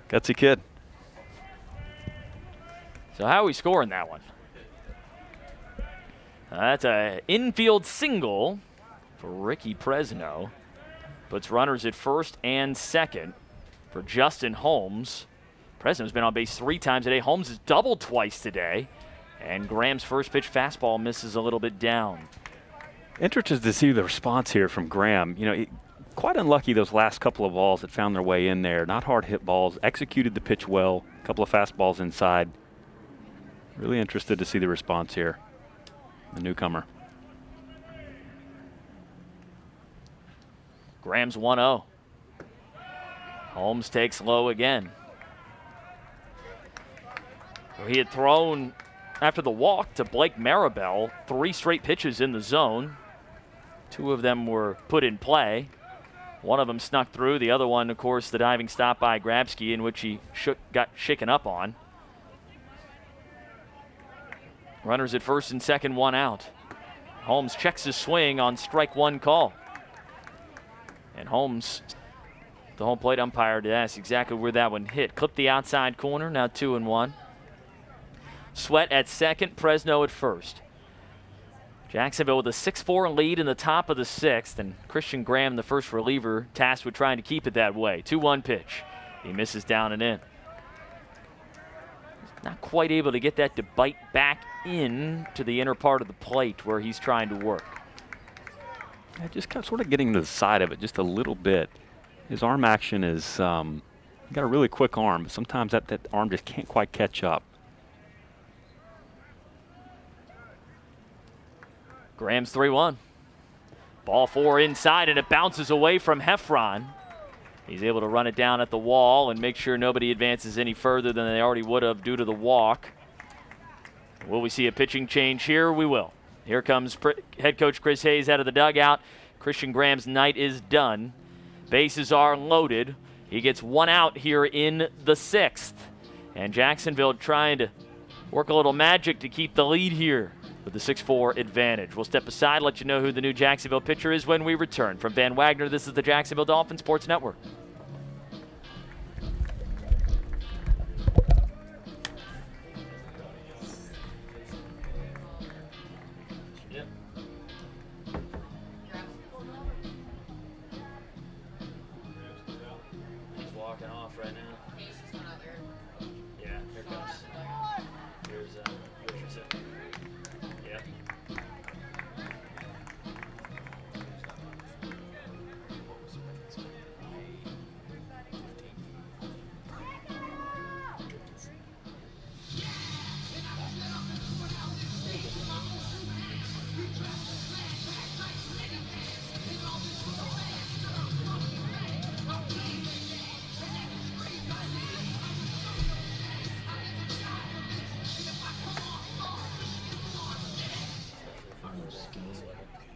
Gutsy kid. So how are we scoring that one? That's an infield single for Ricky Presno. Puts runners at first and second for Justin Holmes. Presno's been on base 3 times today. Holmes has doubled twice today. And Graham's first pitch fastball misses a little bit down. Interested to see the response here from Graham. Quite unlucky those last couple of balls that found their way in there. Not hard hit balls. Executed the pitch well. A couple of fastballs inside. Really interested to see the response here. The newcomer. Graham's 1-0. Holmes takes low again. He had thrown after the walk to Blake Maribel 3 straight pitches in the zone. 2 of them were put in play. One of them snuck through. The other one, of course, the diving stop by Grabski in which he got shaken up on. Runners at first and second, 1 out. Holmes checks his swing on strike 1 call. And Holmes, the home plate umpire, to ask exactly where that one hit. Clipped the outside corner, now 2-1. Sweat at second, Presno at first. Jacksonville with a 6-4 lead in the top of the 6th, and Christian Graham, the first reliever, tasked with trying to keep it that way. 2-1 pitch. He misses down and in. Not quite able to get that to bite back in to the inner part of the plate where he's trying to work. Yeah, just sort of getting to the side of it just a little bit. His arm action is, he's got a really quick arm, but sometimes that arm just can't quite catch up. Graham's 3-1. Ball 4 inside, and it bounces away from Heffron. He's able to run it down at the wall and make sure nobody advances any further than they already would have due to the walk. Will we see a pitching change here? We will. Here comes head coach Chris Hayes out of the dugout. Christian Graham's night is done. Bases are loaded. He gets one out here in the 6th. And Jacksonville trying to work a little magic to keep the lead here with the 6-4 advantage. We'll step aside, let you know who the new Jacksonville pitcher is when we return. From Van Wagner, this is the Jacksonville Dolphins Sports Network. He's walking off right now. He's just not out there. Yeah, here it comes. Here's Richardson. Yep.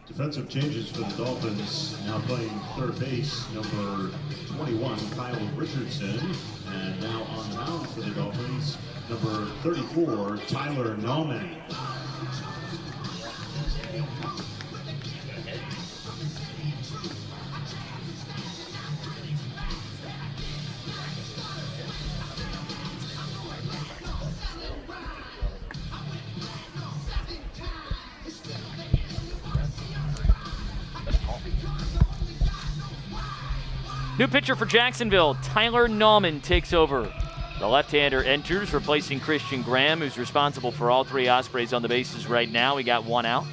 Defensive changes for the Dolphins. Now playing third base, number 21, Kyle Richardson. And now on the mound for the Dolphins, number 34, Tyler Nauman. New pitcher for Jacksonville, Tyler Nauman takes over. The left-hander enters, replacing Christian Graham, who's responsible for all 3 Ospreys on the bases right now. He got one out.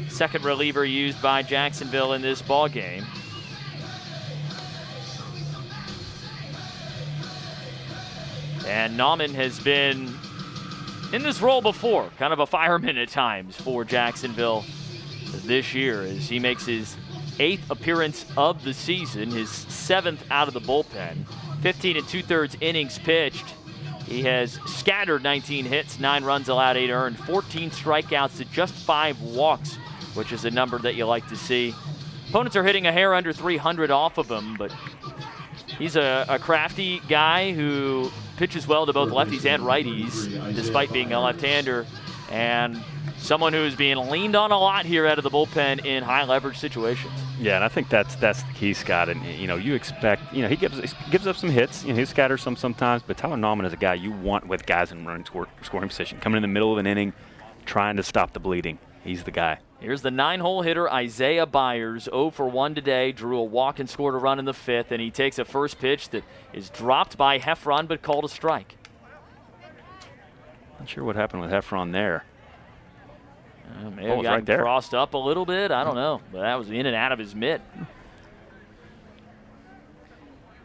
Second reliever used by Jacksonville in this ball game. And Nauman has been in this role before, kind of a fireman at times for Jacksonville this year, as he makes his 8th appearance of the season, his 7th out of the bullpen. 15 2/3 innings pitched. He has scattered 19 hits, 9 runs allowed, 8 earned, 14 strikeouts to just 5 walks, which is a number that you like to see. Opponents are hitting a hair under 300 off of him, but he's a crafty guy who pitches well to both lefties and righties, despite being a left-hander, and someone who is being leaned on a lot here out of the bullpen in high-leverage situations. Yeah, and I think that's the key, Scott. And you expect, he gives up some hits. He scatters some sometimes, but Tyler Nauman is a guy you want with guys in running scoring position, coming in the middle of an inning, trying to stop the bleeding. He's the guy. Here's the 9-hole hitter, Isaiah Byers, 0 for 1 today, drew a walk and scored a run in the 5th, and he takes a first pitch that is dropped by Heffron but called a strike. Not sure what happened with Heffron there. Maybe he got right there. Crossed up a little bit. I don't know. But that was in and out of his mitt.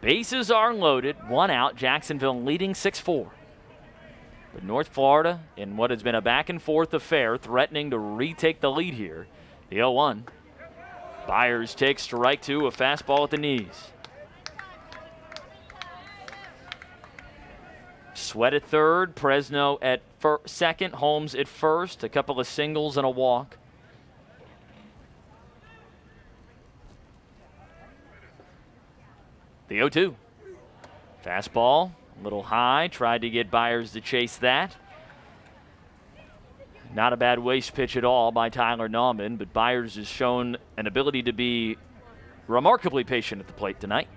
Bases are loaded. One out. Jacksonville leading 6-4. But North Florida, in what has been a back-and-forth affair, threatening to retake the lead here. The 0-1. Byers takes strike 2, a fastball at the knees. Sweat at third, Presno at second, Holmes at first, a couple of singles and a walk. The 0-2. Fastball, a little high, tried to get Byers to chase that. Not a bad waste pitch at all by Tyler Nauman, but Byers has shown an ability to be remarkably patient at the plate tonight.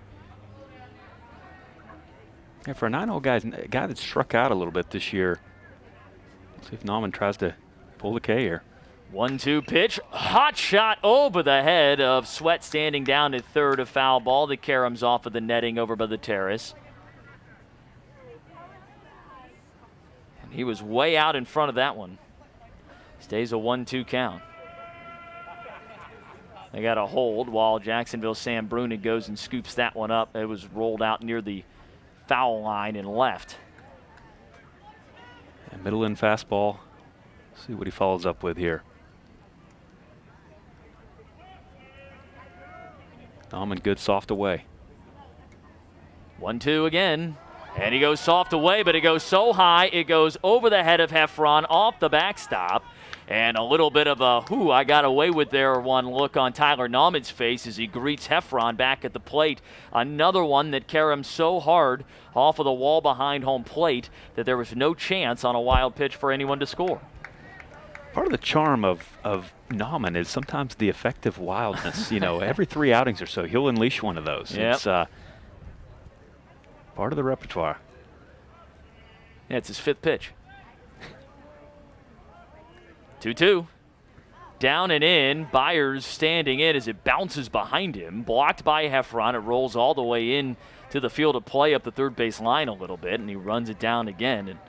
Yeah, for a 9-0 guy that struck out a little bit this year. Let's see if Nauman tries to pull the K here. 1-2 pitch. Hot shot over the head of Sweat, standing down at third, a foul ball that caroms off of the netting over by the terrace. And he was way out in front of that one. Stays a 1-2 count. They got a hold while Jacksonville's Sam Brunig goes and scoops that one up. It was rolled out near the foul line and left. And middle in fastball. See what he follows up with here. Nauman good soft away. 1-2 again. And he goes soft away, but it goes so high, it goes over the head of Heffron, off the backstop. And a little bit of a, I got away with there one look on Tyler Nauman's face as he greets Heffron back at the plate. Another one that carried him so hard off of the wall behind home plate that there was no chance on a wild pitch for anyone to score. Part of the charm of Nauman is sometimes the effective wildness. Every 3 outings or so, he'll unleash one of those. Yep. It's part of the repertoire. Yeah, it's his 5th pitch. 2-2. Down and in. Byers standing in as it bounces behind him. Blocked by Heffron. It rolls all the way in to the field of play up the third base line a little bit, and he runs it down again. And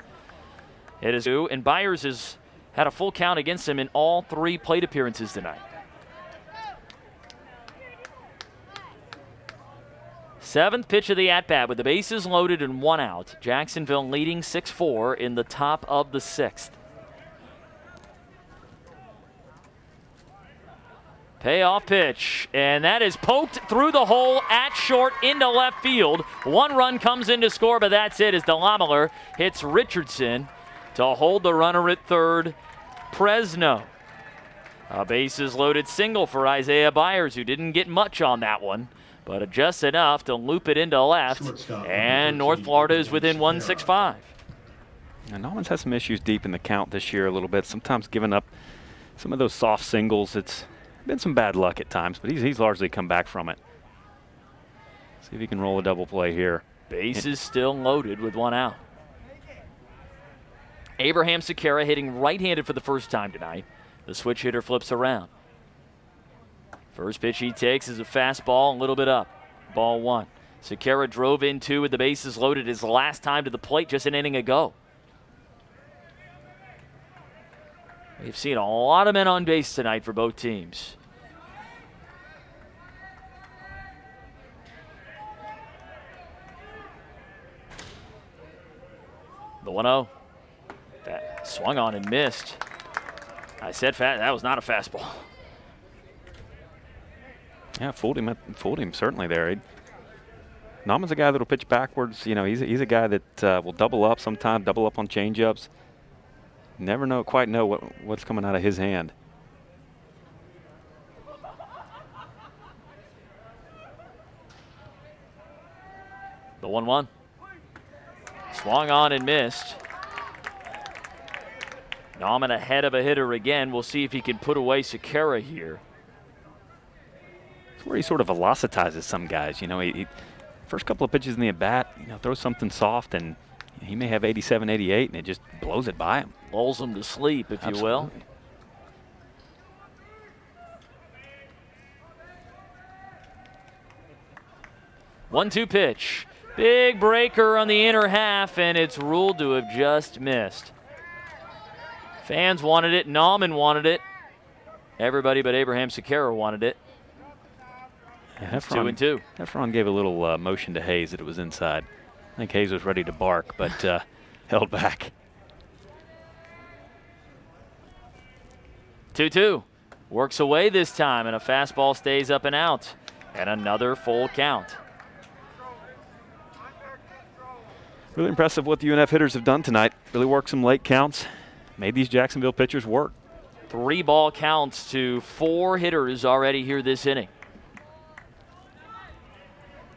it is 2. And Byers has had a full count against him in all 3 plate appearances tonight. 7th pitch of the at-bat with the bases loaded and 1 out. Jacksonville leading 6-4 in the top of the 6th. Payoff pitch, and that is poked through the hole at short into left field. 1 run comes in to score, but that's it as DeLamler hits Richardson to hold the runner at third, Presno. A bases loaded single for Isaiah Byers, who didn't get much on that one, but just enough to loop it into left, and North Florida is within 165. And Nauman's had some issues deep in the count this year a little bit, sometimes giving up some of those soft singles. It's been some bad luck at times, but he's largely come back from it. See if he can roll a double play here. Bases still loaded with 1 out. Abraham Sequeira hitting right-handed for the first time tonight. The switch hitter flips around. First pitch he takes is a fastball, a little bit up. Ball 1. Sequeira drove in 2 with the bases loaded his last time to the plate just an inning ago. We've seen a lot of men on base tonight for both teams. The 1-0. That swung on and missed. I said that was not a fastball. Yeah, fooled him certainly there. Nauman's a guy that'll pitch backwards. He's a guy that will double up sometime, double up on changeups. Never quite know what's coming out of his hand. The 1-1. Swung on and missed. Nauman ahead of a hitter again. We'll see if he can put away Sequeira here. It's where he sort of velocitizes some guys. He first couple of pitches in the at-bat, throws something soft, and he may have 87, 88, and it just blows it by him. Lulls him to sleep, if you will. 1-2 pitch. Big breaker on the inner half, and it's ruled to have just missed. Fans wanted it. Nauman wanted it. Everybody but Abraham Sequeira wanted it. It's 2-2. Heffron gave a little motion to Hayes that it was inside. I think Hayes was ready to bark, but held back. 2-2. Works away this time, and a fastball stays up and out. And another full count. Really impressive what the UNF hitters have done tonight. Really worked some late counts. Made these Jacksonville pitchers work. 3 ball counts to 4 hitters already here this inning.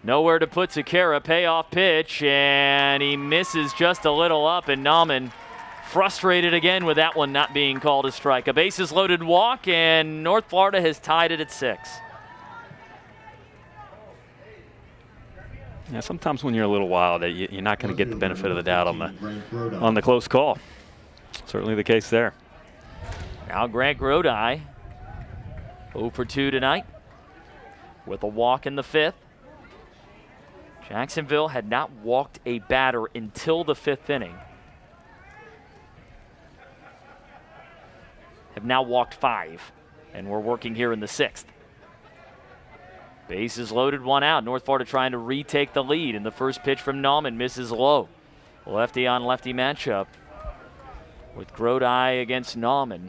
Nowhere to put Sequeira. Payoff pitch, and he misses just a little up, and Nauman frustrated again with that one not being called a strike. A bases loaded walk, and North Florida has tied it at 6. Yeah, sometimes when you're a little wild, you're not going to get the benefit of the doubt on the close call. Certainly the case there. Now Grant Grodi, 0 for 2 tonight, with a walk in the 5th. Jacksonville had not walked a batter until the 5th inning. Have now walked 5, and we're working here in the 6th. Bases loaded, 1 out. North Florida trying to retake the lead, and the first pitch from Nauman misses low. Lefty on lefty matchup with Grodi against Nauman.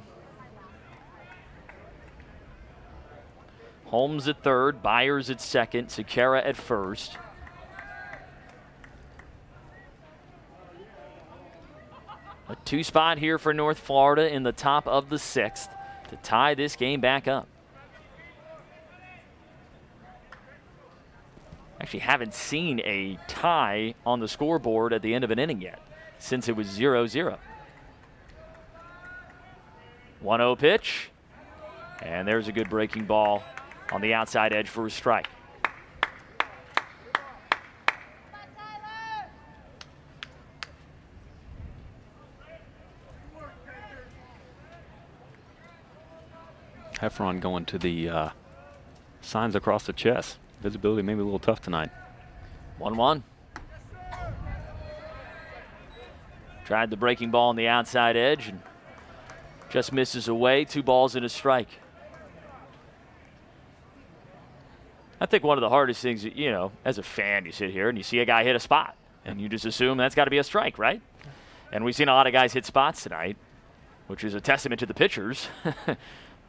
Holmes at third, Byers at second, Sequeira at first. A 2 spot here for North Florida in the top of the 6th to tie this game back up. Actually haven't seen a tie on the scoreboard at the end of an inning yet since it was 0-0. 1-0 pitch. And there's a good breaking ball on the outside edge for a strike. Heffron going to the signs across the chest. Visibility may be a little tough tonight. 1-1. Tried the breaking ball on the outside edge and just misses away. 2 balls and a strike. I think one of the hardest things, you know, as a fan, you sit here and you see a guy hit a spot and you just assume that's got to be a strike, right? And we've seen a lot of guys hit spots tonight, which is a testament to the pitchers,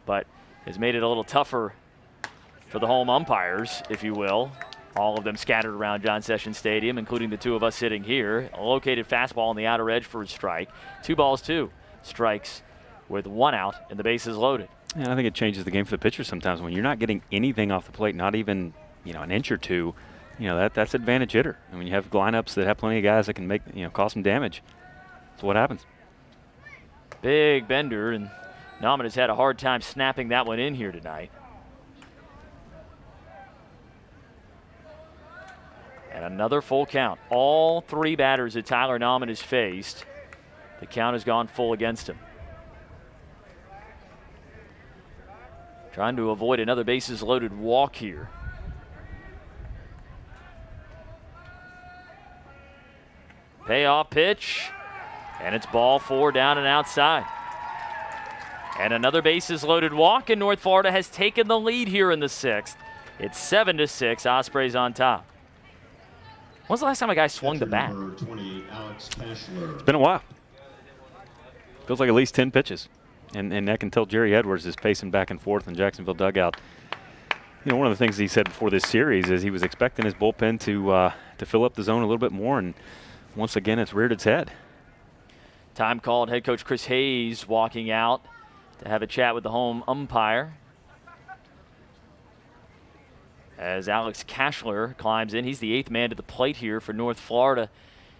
but has made it a little tougher for the home umpires, if you will. All of them scattered around John Sessions Stadium, including the 2 of us sitting here. A located fastball on the outer edge for a strike. 2 balls, 2 strikes with 1 out and the bases loaded. And I think it changes the game for the pitcher sometimes when you're not getting anything off the plate, not even, you know, an inch or two. You know, that's advantage hitter. And when you have lineups that have plenty of guys that can make, you know, cause some damage, that's what happens. Big bender, and Nauman has had a hard time snapping that one in here tonight. And another full count. All 3 batters that Tyler Nauman has faced, the count has gone full against him. Trying to avoid another bases loaded walk here. Payoff pitch, and it's ball 4 down and outside. And another bases loaded walk, and North Florida has taken the lead here in the 6th. It's 7-6. Osprey's on top. When's the last time a guy swung the bat? It's been a while. Feels like at least 10 pitches. And I can tell Jerry Edwards is pacing back and forth in Jacksonville dugout. You know, one of the things he said before this series is he was expecting his bullpen to fill up the zone a little bit more, and once again it's reared its head. Time called. Head coach Chris Hayes walking out to have a chat with the home umpire. As Alex Cashler climbs in. He's the 8th man to the plate here for North Florida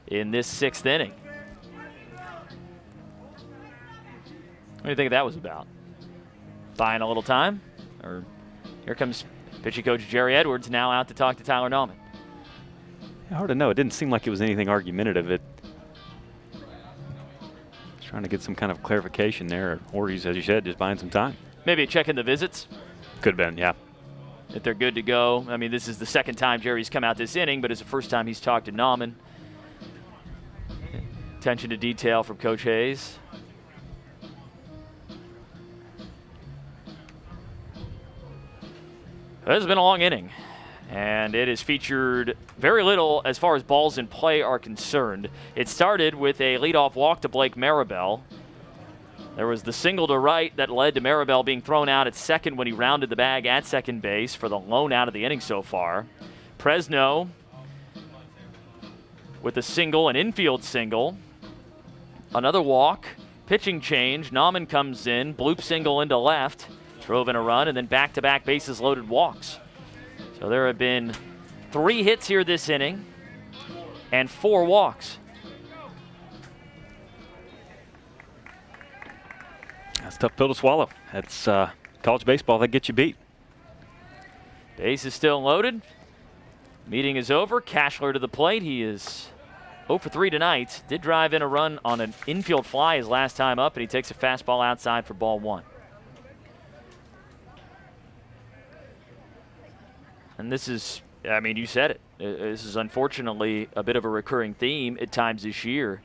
in this 6th inning. What do you think that was about? Buying a little time? Or here comes pitching coach Jerry Edwards now out to talk to Tyler Nauman. Hard to know. It didn't seem like it was anything argumentative. It was trying to get some kind of clarification there, or he's, as you said, just buying some time. Maybe checking the visits. Could have been, yeah. If they're good to go. I mean, this is the 2nd time Jerry's come out this inning, but it's the 1st time he's talked to Nauman. Attention to detail from Coach Hayes. This has been a long inning, and it has featured very little as far as balls in play are concerned. It started with a leadoff walk to Blake Maribel. There was the single to right that led to Maribel being thrown out at second when he rounded the bag at second base for the lone out of the inning so far. Presno with a single, an infield single. Another walk, pitching change. Nauman comes in, bloop single into left. Drove in a run, and then back-to-back bases loaded walks. So there have been 3 hits here this inning and 4 walks. That's a tough pill to swallow. That's college baseball that gets you beat. Base is still loaded. Meeting is over. Cashler to the plate. He is 0 for 3 tonight. Did drive in a run on an infield fly his last time up, and he takes a fastball outside for ball 1. And this is, I mean, you said it. This is unfortunately a bit of a recurring theme at times this year.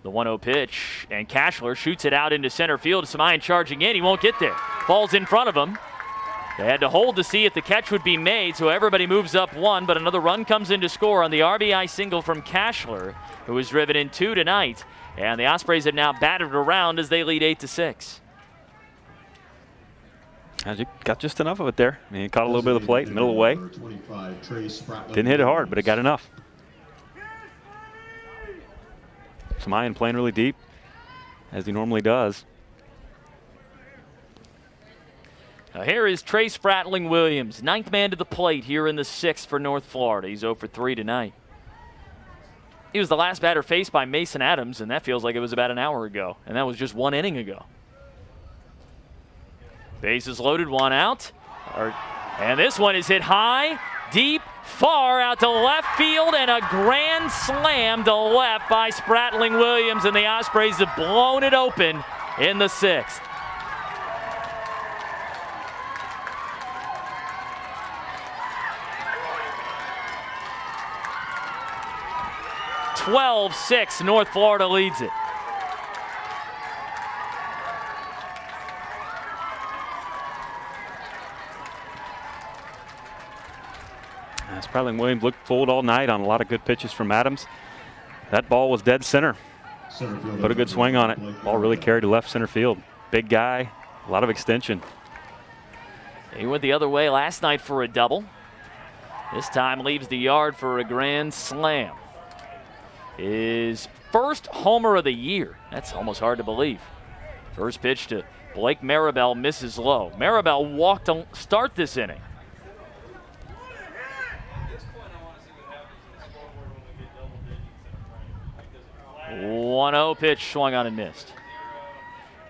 The 1-0 pitch, and Cashler shoots it out into center field. Samayan charging in. He won't get there. Falls in front of him. They had to hold to see if the catch would be made, so everybody moves up 1, but another run comes in to score on the RBI single from Cashler, who was driven in 2 tonight. And the Ospreys have now batted around as they lead 8-6. You got just enough of it there. I mean, he caught a little bit of the plate, middle of the way. Didn't hit it hard, but it got enough. Samayan playing really deep. as he normally does. Now here is Trey Spratling-Williams, 9th man to the plate here in the 6th for North Florida. He's 0 for 3 tonight. He was the last batter faced by Mason Adams, and that feels like it was about an hour ago, and that was just 1 inning ago. Bases loaded, 1 out. And this one is hit high, deep, far out to left field, and a grand slam to left by Spratling-Williams, and the Ospreys have blown it open in the 6th. (12-6), North Florida leads it. Spratling-Williams looked fooled all night on a lot of good pitches from Adams. That ball was dead center. Put a good swing on it. Ball really carried to left center field. Big guy, a lot of extension. He went the other way last night for a double. This time leaves the yard for a grand slam. His first homer of the year. That's almost hard to believe. First pitch to Blake Maribel, misses low. Maribel walked to start this inning. 1-0 pitch swung on and missed.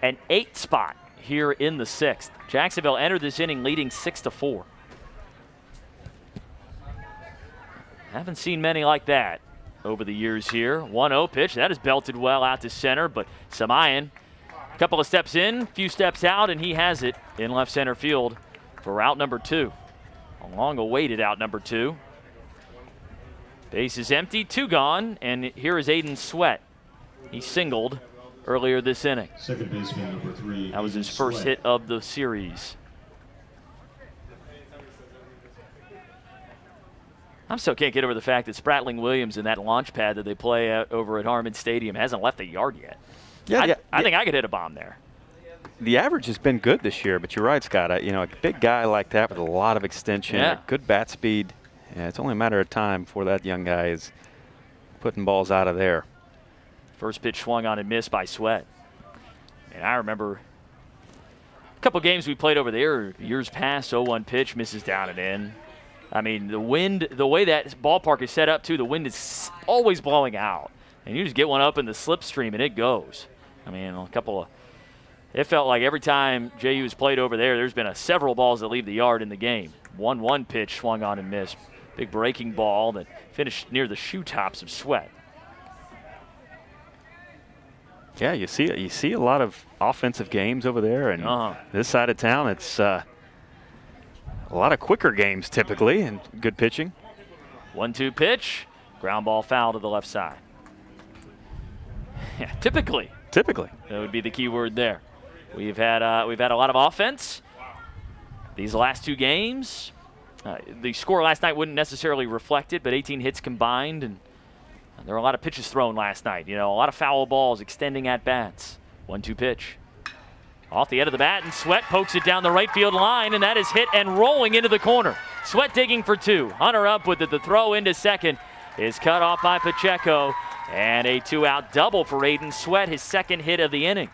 An 8 spot here in the 6th. Jacksonville entered this inning leading 6-4. Haven't seen many like that over the years here. 1-0 pitch. That is belted well out to center, but Samayan, a couple of steps in, few steps out, and he has it in left center field for out number 2. A long-awaited out number 2. Base is empty, 2 gone, and here is Aiden Sweat. He singled earlier this inning. Second baseman number 3. That was his first hit of the series. I still can't get over the fact that Spratling-Williams in that launch pad that they play out over at Harmon Stadium hasn't left the yard yet. I think I could hit a bomb there. The average has been good this year, but you're right, Scott. A big guy like that with a lot of extension, good bat speed. Yeah, it's only a matter of time before that young guy is putting balls out of there. First pitch swung on and missed by Sweat. And I remember a couple games we played over there years past. 0-1 pitch, misses down and in. I mean, the wind, the way that ballpark is set up, too, the wind is always blowing out. And you just get one up in the slipstream, and it goes. I mean, it felt like every time JU's played over there, there's been several balls that leave the yard in the game. 1-1 pitch swung on and missed. Big breaking ball that finished near the shoe tops of Sweat. Yeah, you see a lot of offensive games over there, and this side of town, it's a lot of quicker games typically, and good pitching. 1-2 pitch, ground ball foul to the left side. Yeah, typically. Typically. That would be the key word there. We've had a lot of offense these last 2 games. The score last night wouldn't necessarily reflect it, but 18 hits combined, and there were a lot of pitches thrown last night. A lot of foul balls extending at bats. 1-2 pitch. Off the end of the bat, and Sweat pokes it down the right field line, and that is hit and rolling into the corner. Sweat digging for 2. Hunter up with it. The throw into second is cut off by Pacheco, and a 2-out double for Aiden Sweat, his second hit of the inning.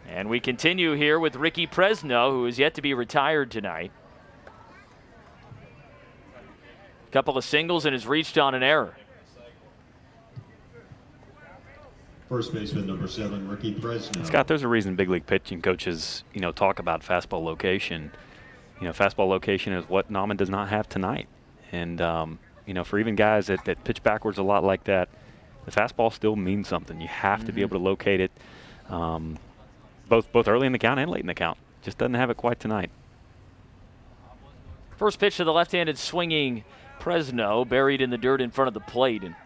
And we continue here with Ricky Presno, who is yet to be retired tonight. Couple of singles and has reached on an error. First baseman number 7, Ricky Presno. Scott, there's a reason big league pitching coaches, talk about fastball location. Fastball location is what Nauman does not have tonight. And, for even guys that pitch backwards a lot like that, the fastball still means something. You have to be able to locate it both early in the count and late in the count. Just doesn't have it quite tonight. First pitch to the left-handed swinging Presno, buried in the dirt in front of the plate. And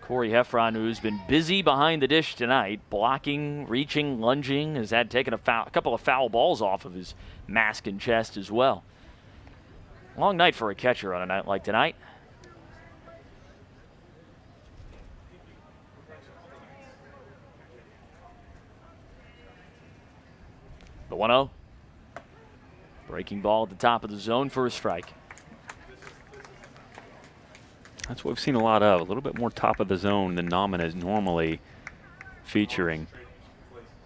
Corey Heffron, who's been busy behind the dish tonight, blocking, reaching, lunging, has taken a couple of foul balls off of his mask and chest as well. Long night for a catcher on a night like tonight. The 1-0. Breaking ball at the top of the zone for a strike. That's what we've seen a lot of. A little bit more top of the zone than Nauman is normally featuring.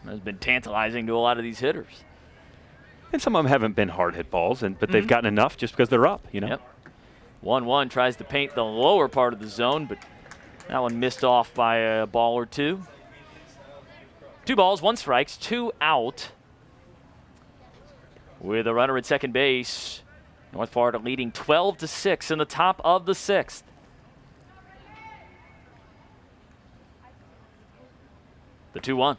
Has been tantalizing to a lot of these hitters. And some of them haven't been hard hit balls, but they've gotten enough just because they're up, you know. Yep. 1-1 tries to paint the lower part of the zone, but that one missed off by a ball or two. 2 balls, 1 strikes, 2 out. With a runner at second base, North Florida leading 12-6 in the top of the 6th. The 2-1.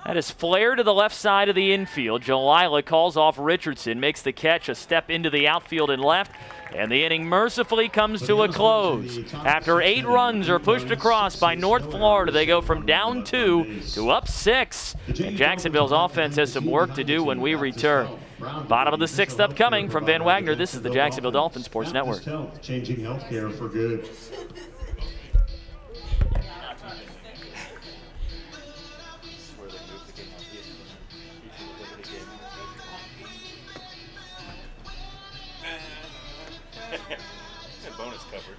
That is flare to the left side of the infield. Jalila calls off Richardson, makes the catch, a step into the outfield and left, and the inning mercifully comes to a close. After 8 runs are pushed across by North Florida, they go from down 2 to up 6. And Jacksonville's offense has some work to do when we return. Bottom of the 6th upcoming from Van Wagner. This is the Jacksonville Dolphins Sports Network. Changing healthcare for good. Bonus coverage.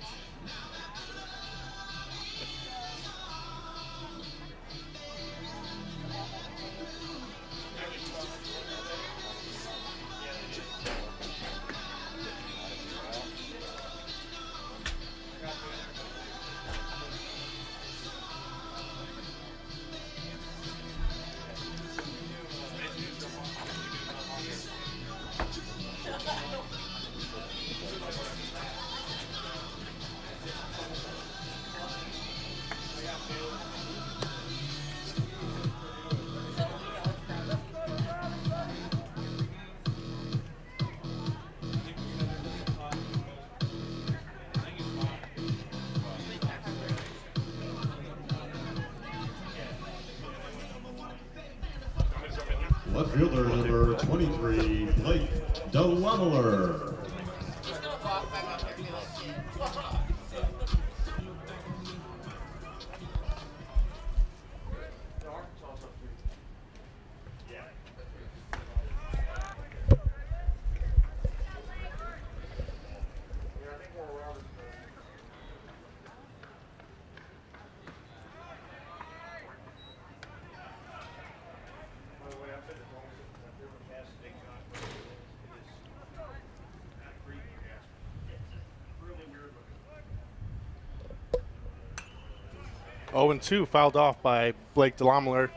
Left fielder number 23, Blake DeLeveler. He's gonna walk back up there and be like, Oh, 0-2 fouled off by Blake DeLeveler.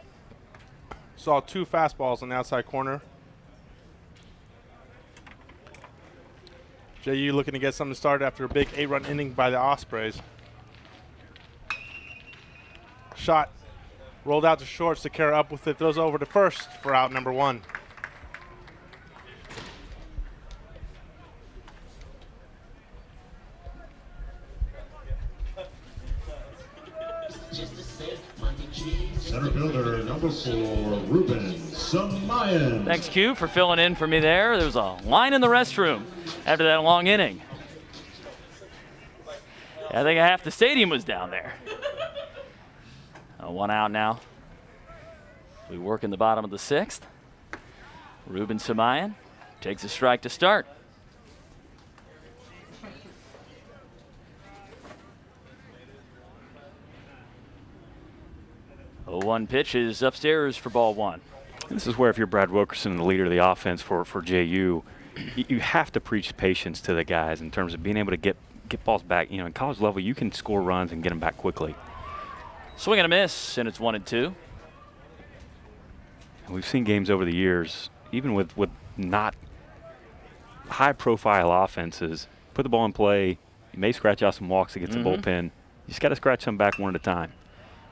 Saw 2 fastballs on the outside corner. JU looking to get something started after a big 8-run inning by the Ospreys. Shot rolled out to short. Sakara up with it. Throws over to first for out number 1. Center fielder number 4, Ruben Samayan. Thanks, Q, for filling in for me there. There was a line in the restroom after that long inning. I think half the stadium was down there. 1 out now. We work in the bottom of the 6th. Ruben Samayan takes a strike to start. The 1 pitch is upstairs for ball 1. This is where if you're Brad Wilkerson, the leader of the offense for JU, you have to preach patience to the guys in terms of being able to get balls back. You know, in college level, you can score runs and get them back quickly. Swing and a miss, and it's 1-2. And we've seen games over the years, even with not high-profile offenses, put the ball in play, you may scratch out some walks against the bullpen. You just got to scratch them back one at a time.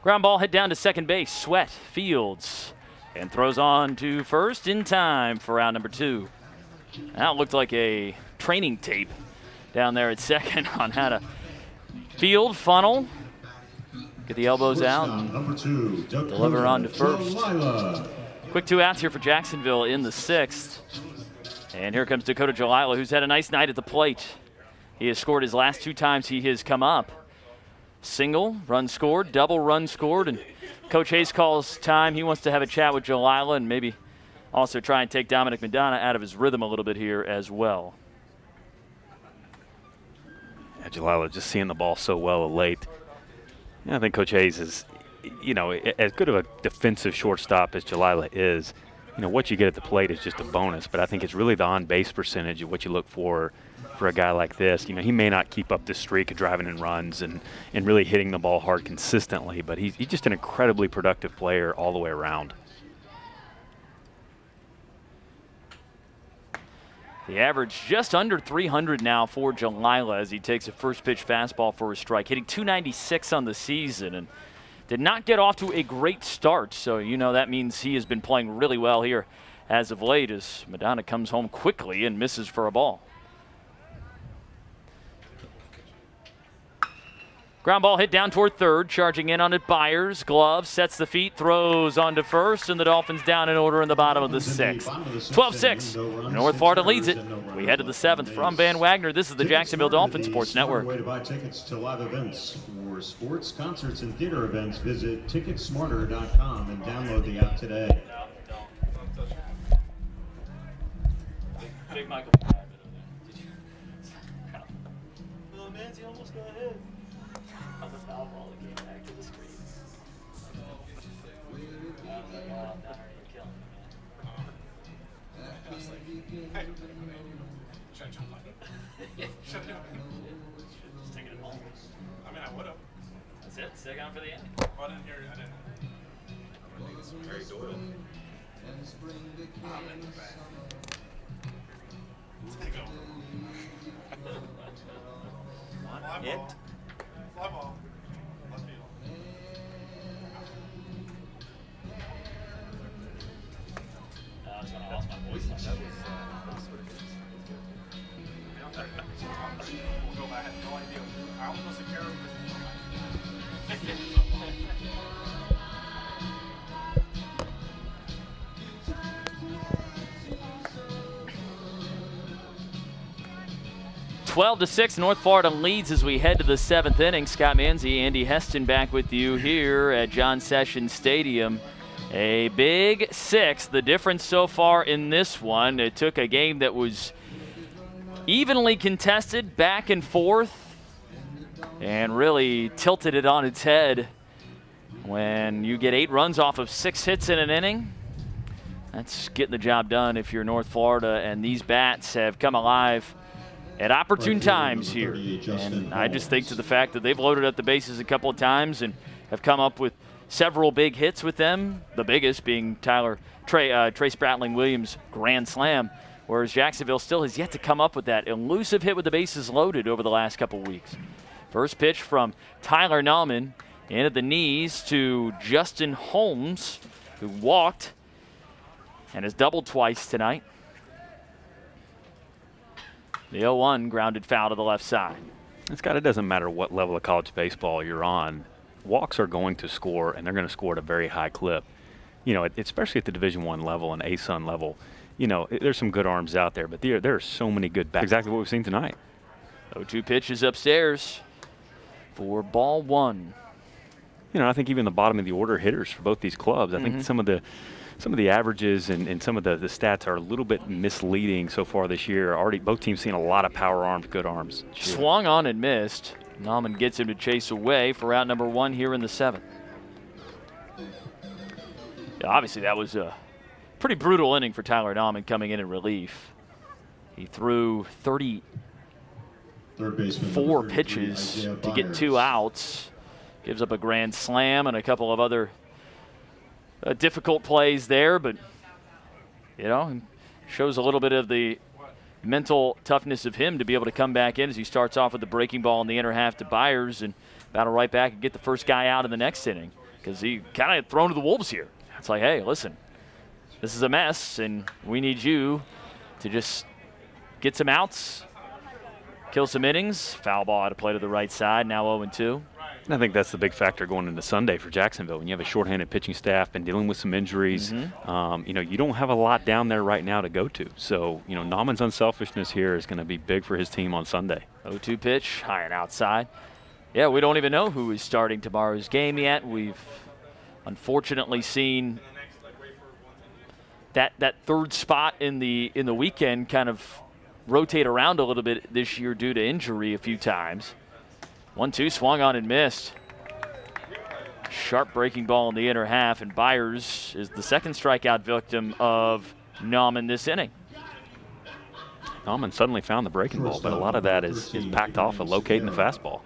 Ground ball hit down to second base. Sweat fields and throws on to first in time for out number 2. That looked like a training tape down there at second on how to field, funnel, get the elbows out, number 2, deliver on to first. Quick 2 outs here for Jacksonville in the 6th. And here comes Dakota Jalila, who's had a nice night at the plate. He has scored his last 2 times he has come up. Single, run scored, double run scored, and Coach Hayes calls time. He wants to have a chat with Jalila and maybe also try and take Dominic Madonna out of his rhythm a little bit here as well. Yeah, Jalila just seeing the ball so well late. Yeah, I think Coach Hayes is you know, as good of a defensive shortstop as Jalila is, you know, what you get at the plate is just a bonus. But I think it's really the on-base percentage of what you look for a guy like this. You know, he may not keep up the streak of driving in runs and really hitting the ball hard consistently, but he's just an incredibly productive player all the way around. The average just under 300 now for Jalila as he takes a first pitch fastball for a strike, hitting 296 on the season and did not get off to a great start. So, you know, that means he has been playing really well here as of late as Madonna comes home quickly and misses for a ball. Ground ball hit down toward third, charging in on it Byers. Glove sets the feet, throws onto first, and the Dolphins down in order in the bottom of the sixth. 12-6. North Florida leads it. We head to the seventh from Van Wagner. This is the Jacksonville Dolphin Sports Network. Way to buy tickets to live events. For sports, concerts, and theater events, visit ticketsmarter.com and download the app today. Big Michael. Oh, man, he almost got hit. On the foul ball that came back to the screen. I was like, oh, now you're killing me, man. I was like, hey. Should I jump on it? Should I jump on it? Just take it home. I mean, I would have. That's it. Stick on for the end. Oh, I didn't hear it. I didn't. I think it's Harry Doyle. I'm in the back. Take over. It. Fly ball. Left field. That's when I lost my voice. That was sort of good. We'll go back. I had no idea. I almost wasn't carrying because it's 12-6, North Florida leads as we head to the seventh inning. Scott Manzi, Andy Heston back with you here at John Sessions Stadium. A big sixth. The difference so far in this one, it took a game that was evenly contested, back and forth, and really tilted it on its head. When you get 8 runs off of 6 hits in an inning, that's getting the job done if you're North Florida, and these bats have come alive at opportune times here. And I just think to the fact that they've loaded up the bases a couple of times and have come up with several big hits with them, the biggest being Trey Spratling-Williams' grand slam, whereas Jacksonville still has yet to come up with that elusive hit with the bases loaded over the last couple of weeks. First pitch from Tyler Nauman, in at the knees to Justin Holmes, who walked and has doubled twice tonight. The 0-1 grounded foul to the left side. Scott, it doesn't matter what level of college baseball you're on. Walks are going to score, and they're going to score at a very high clip. You know, especially at the Division I level and ASUN level. You know, there's some good arms out there, but there are so many good bats. Exactly what we've seen tonight. 0-2 pitch is upstairs for ball one. You know, I think even the bottom of the order hitters for both these clubs, I think some of the averages and some of the stats are a little bit misleading so far this year. Already both teams seeing a lot of power arms, good arms. Swung on and missed. Nauman gets him to chase away for out number 1 here in the 7th. Yeah, obviously that was a pretty brutal inning for Tyler Nauman coming in relief. He threw 34 pitches to get 2 outs. Gives up a grand slam and a couple of other difficult plays there, but, you know, shows a little bit of the mental toughness of him to be able to come back in as he starts off with the breaking ball in the inner half to Byers and battle right back and get the first guy out in the next inning because he kind of thrown to the wolves here. It's like, hey, listen, this is a mess, and we need you to just get some outs, kill some innings. Foul ball out of play to the right side, now 0-2. And I think that's the big factor going into Sunday for Jacksonville. When you have a shorthanded pitching staff, been dealing with some injuries, you know, you don't have a lot down there right now to go to. So, you know, Nauman's unselfishness here is going to be big for his team on Sunday. 0-2 pitch, high and outside. Yeah, we don't even know who is starting tomorrow's game yet. We've unfortunately seen that third spot in the weekend kind of rotate around a little bit this year due to injury a few times. 1-2 swung on and missed. Sharp breaking ball in the inner half, and Byers is the second strikeout victim of Nauman this inning. Nauman suddenly found the breaking ball, but a lot of that is packed off of locating the fastball.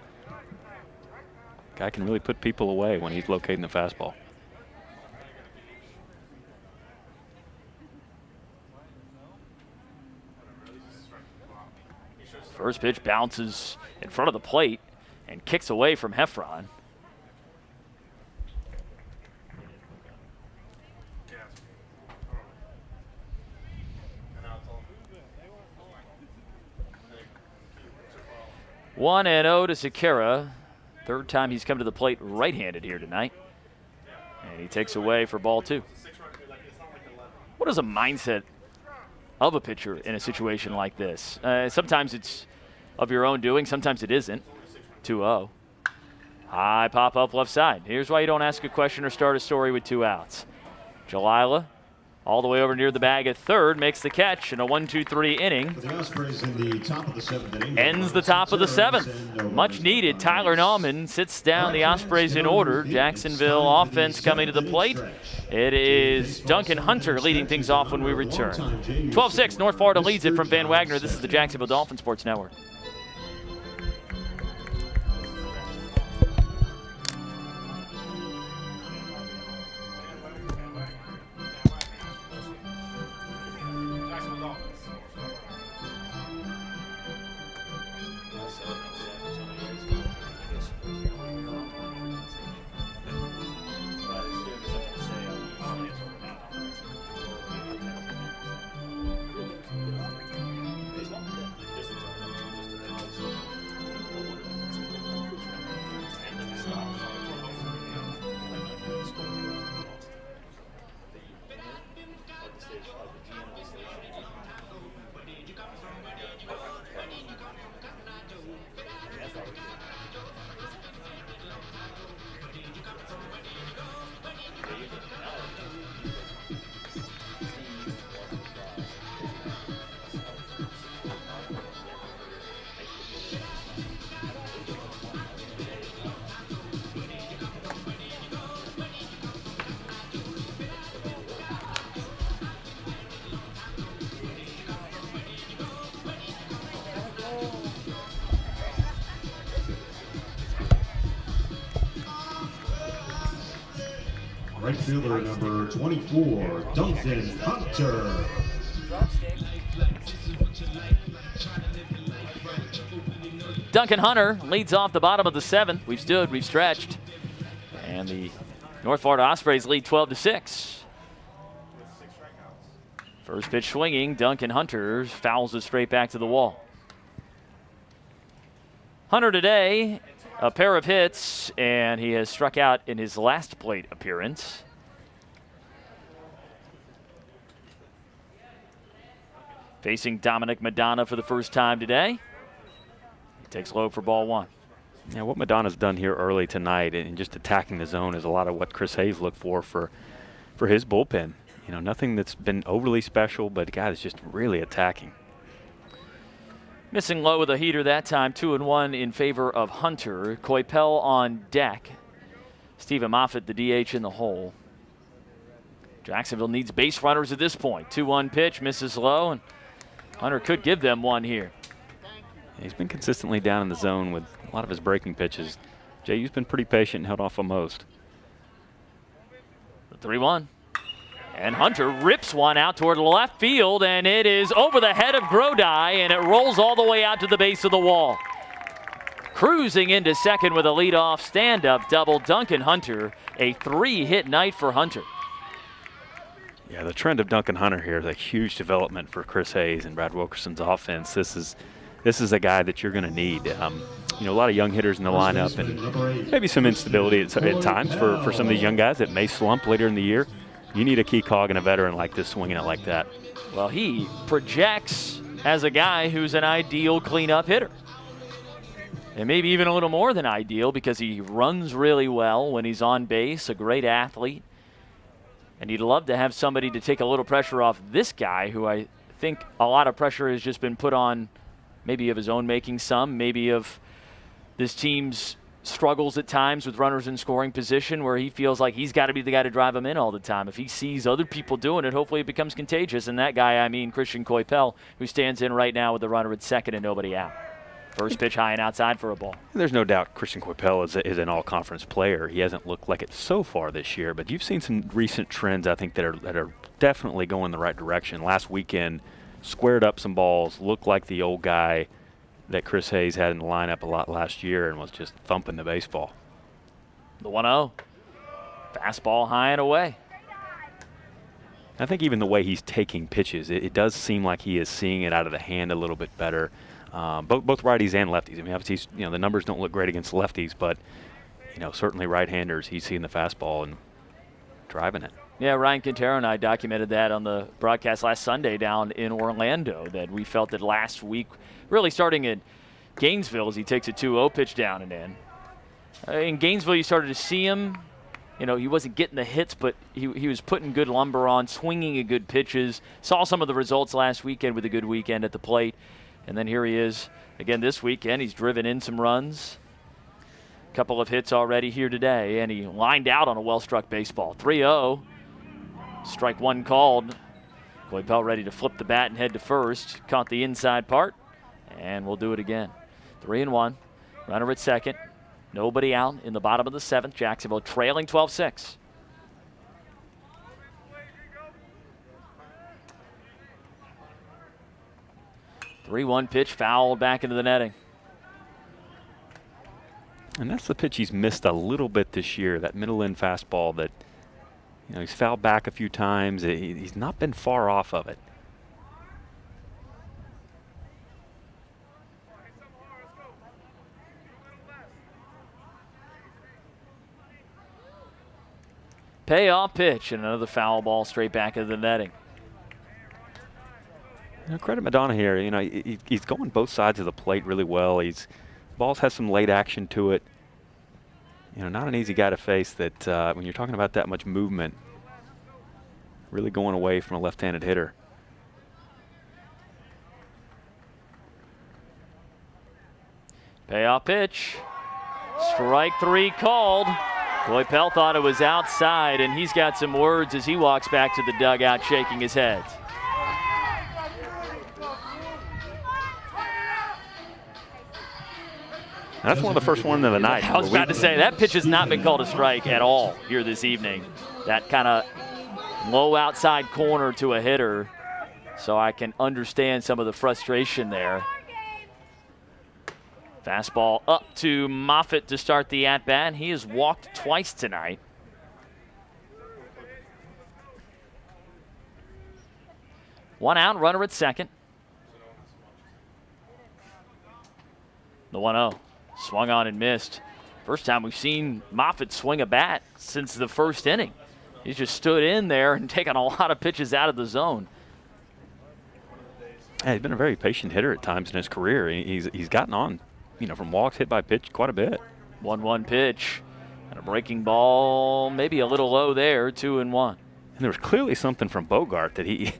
Guy can really put people away when he's locating the fastball. First pitch bounces in front of the plate and kicks away from Heffron. One and 0 to Sekera. Third time he's come to the plate right-handed here tonight. And he takes away for ball 2. What is a mindset of a pitcher in a situation like this? Sometimes it's of your own doing, sometimes it isn't. 2-0. High pop up left side. Here's why you don't ask a question or start a story with 2 outs. Jalila, all the way over near the bag at third, makes the catch in a 1-2-3 inning. The Ospreys in the top of the 7th inning. Ends the top of the 7th. Much needed. Tyler Nauman sits down the Ospreys in order. Jacksonville offense coming to the plate. It is Duncan Hunter leading things off when we return. 12-6, North Florida leads it from Van Wagner. This is the Jacksonville Dolphin Sports Network. Right fielder number 24, Duncan Hunter. Duncan Hunter leads off the bottom of the 7th. We've stood, we've stretched. And the North Florida Ospreys lead 12-6. First pitch swinging, Duncan Hunter fouls it straight back to the wall. Hunter today, a pair of hits, and he has struck out in his last plate appearance. Facing Dominic Madonna for the first time today. He takes low for ball 1. Yeah, what Madonna's done here early tonight and just attacking the zone is a lot of what Chris Hayes looked for his bullpen. You know, nothing that's been overly special, but the guy is just really attacking. Missing low with a heater that time, 2-1 in favor of Hunter. Coipel on deck. Stephen Moffitt, the DH, in the hole. Jacksonville needs base runners at this point. 2-1 pitch, misses low, and Hunter could give them one here. He's been consistently down in the zone with a lot of his breaking pitches. JU's been pretty patient and held off on most. The 3-1. And Hunter rips one out toward left field, and it is over the head of Grodi, and it rolls all the way out to the base of the wall. Cruising into second with a leadoff stand-up double, Duncan Hunter. A 3-hit night for Hunter. Yeah, the trend of Duncan Hunter here is a huge development for Chris Hayes and Brad Wilkerson's offense. This is a guy that you're going to need. You know, a lot of young hitters in the lineup, and maybe some instability at times for some of these young guys that may slump later in the year. You need a key cog and a veteran like this swinging it like that. Well, he projects as a guy who's an ideal cleanup hitter. And maybe even a little more than ideal because he runs really well when he's on base, a great athlete. And he'd love to have somebody to take a little pressure off this guy who I think a lot of pressure has just been put on, maybe of his own making some, maybe of this team's struggles at times with runners in scoring position where he feels like he's got to be the guy to drive them in all the time. If he sees other people doing it, hopefully it becomes contagious. And that guy, I mean Christian Coypel, who stands in right now with the runner at second and nobody out. First pitch high and outside for a ball. There's no doubt Christian Coypel is an all-conference player. He hasn't looked like it so far this year, but you've seen some recent trends, I think, that are definitely going the right direction. Last weekend, squared up some balls, looked like the old guy that Chris Hayes had in the lineup a lot last year and was just thumping the baseball. The 1-0. Fastball high and away. I think even the way he's taking pitches, it does seem like he is seeing it out of the hand a little bit better. Both righties and lefties. I mean, obviously, the numbers don't look great against lefties, but certainly right-handers, he's seeing the fastball and driving it. Yeah, Ryan Quintero and I documented that on the broadcast last Sunday down in Orlando, that we felt that last week, really starting at Gainesville as he takes a 2-0 pitch down and in. In Gainesville, you started to see him. He wasn't getting the hits, but he was putting good lumber on, swinging at good pitches. Saw some of the results last weekend with a good weekend at the plate. And then here he is again this weekend. He's driven in some runs. A couple of hits already here today, and he lined out on a well-struck baseball. 3-0. Strike one called. Coypel ready to flip the bat and head to first. Caught the inside part, and we'll do it again. 3-1. Runner at second. Nobody out in the bottom of the seventh. Jacksonville trailing 12-6. The 3-1 pitch fouled back into the netting. And that's the pitch he's missed a little bit this year, that middle-in fastball that he's fouled back a few times. He's not been far off of it. Payoff pitch and another foul ball straight back into the netting. Credit Madonna here. He's going both sides of the plate really well. Balls has some late action to it. Not an easy guy to face that when you're talking about that much movement, really going away from a left-handed hitter. Payoff pitch. Strike three called. Coypel thought it was outside, and he's got some words as he walks back to the dugout shaking his head. That's one of the first ones of the night. I was about to say, that pitch has not been called a strike at all here this evening. That kind of low outside corner to a hitter. So I can understand some of the frustration there. Fastball up to Moffitt to start the at-bat. He has walked twice tonight. One out, runner at second. The 1-0. Swung on and missed. First time we've seen Moffitt swing a bat since the first inning. He's just stood in there and taken a lot of pitches out of the zone. Yeah, he's been a very patient hitter at times in his career. He's gotten on, from walks, hit by pitch quite a bit. 1-1 pitch. And a breaking ball, maybe a little low there, 2-1. And there was clearly something from Bogart that he,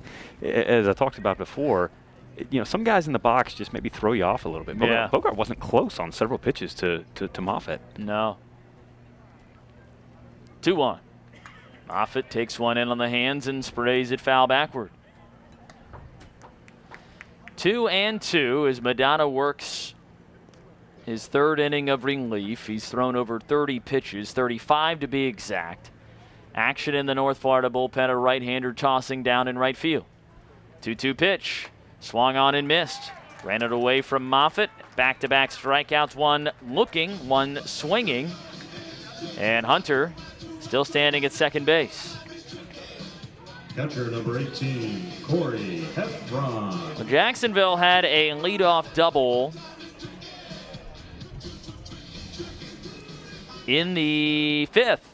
as I talked about before, some guys in the box just maybe throw you off a little bit. Bogart wasn't close on several pitches to Moffitt. No. 2-1. Moffitt takes one in on the hands and sprays it foul backward. 2-2 as Madonna works his third inning of relief. He's thrown over 30 pitches, 35 to be exact. Action in the North Florida bullpen, a right-hander tossing down in right field. 2-2 pitch. Swung on and missed. Ran it away from Moffitt. Back-to-back strikeouts, one looking, one swinging. And Hunter still standing at second base. Catcher number 18, Corey Heffron. Well, Jacksonville had a leadoff double in the fifth.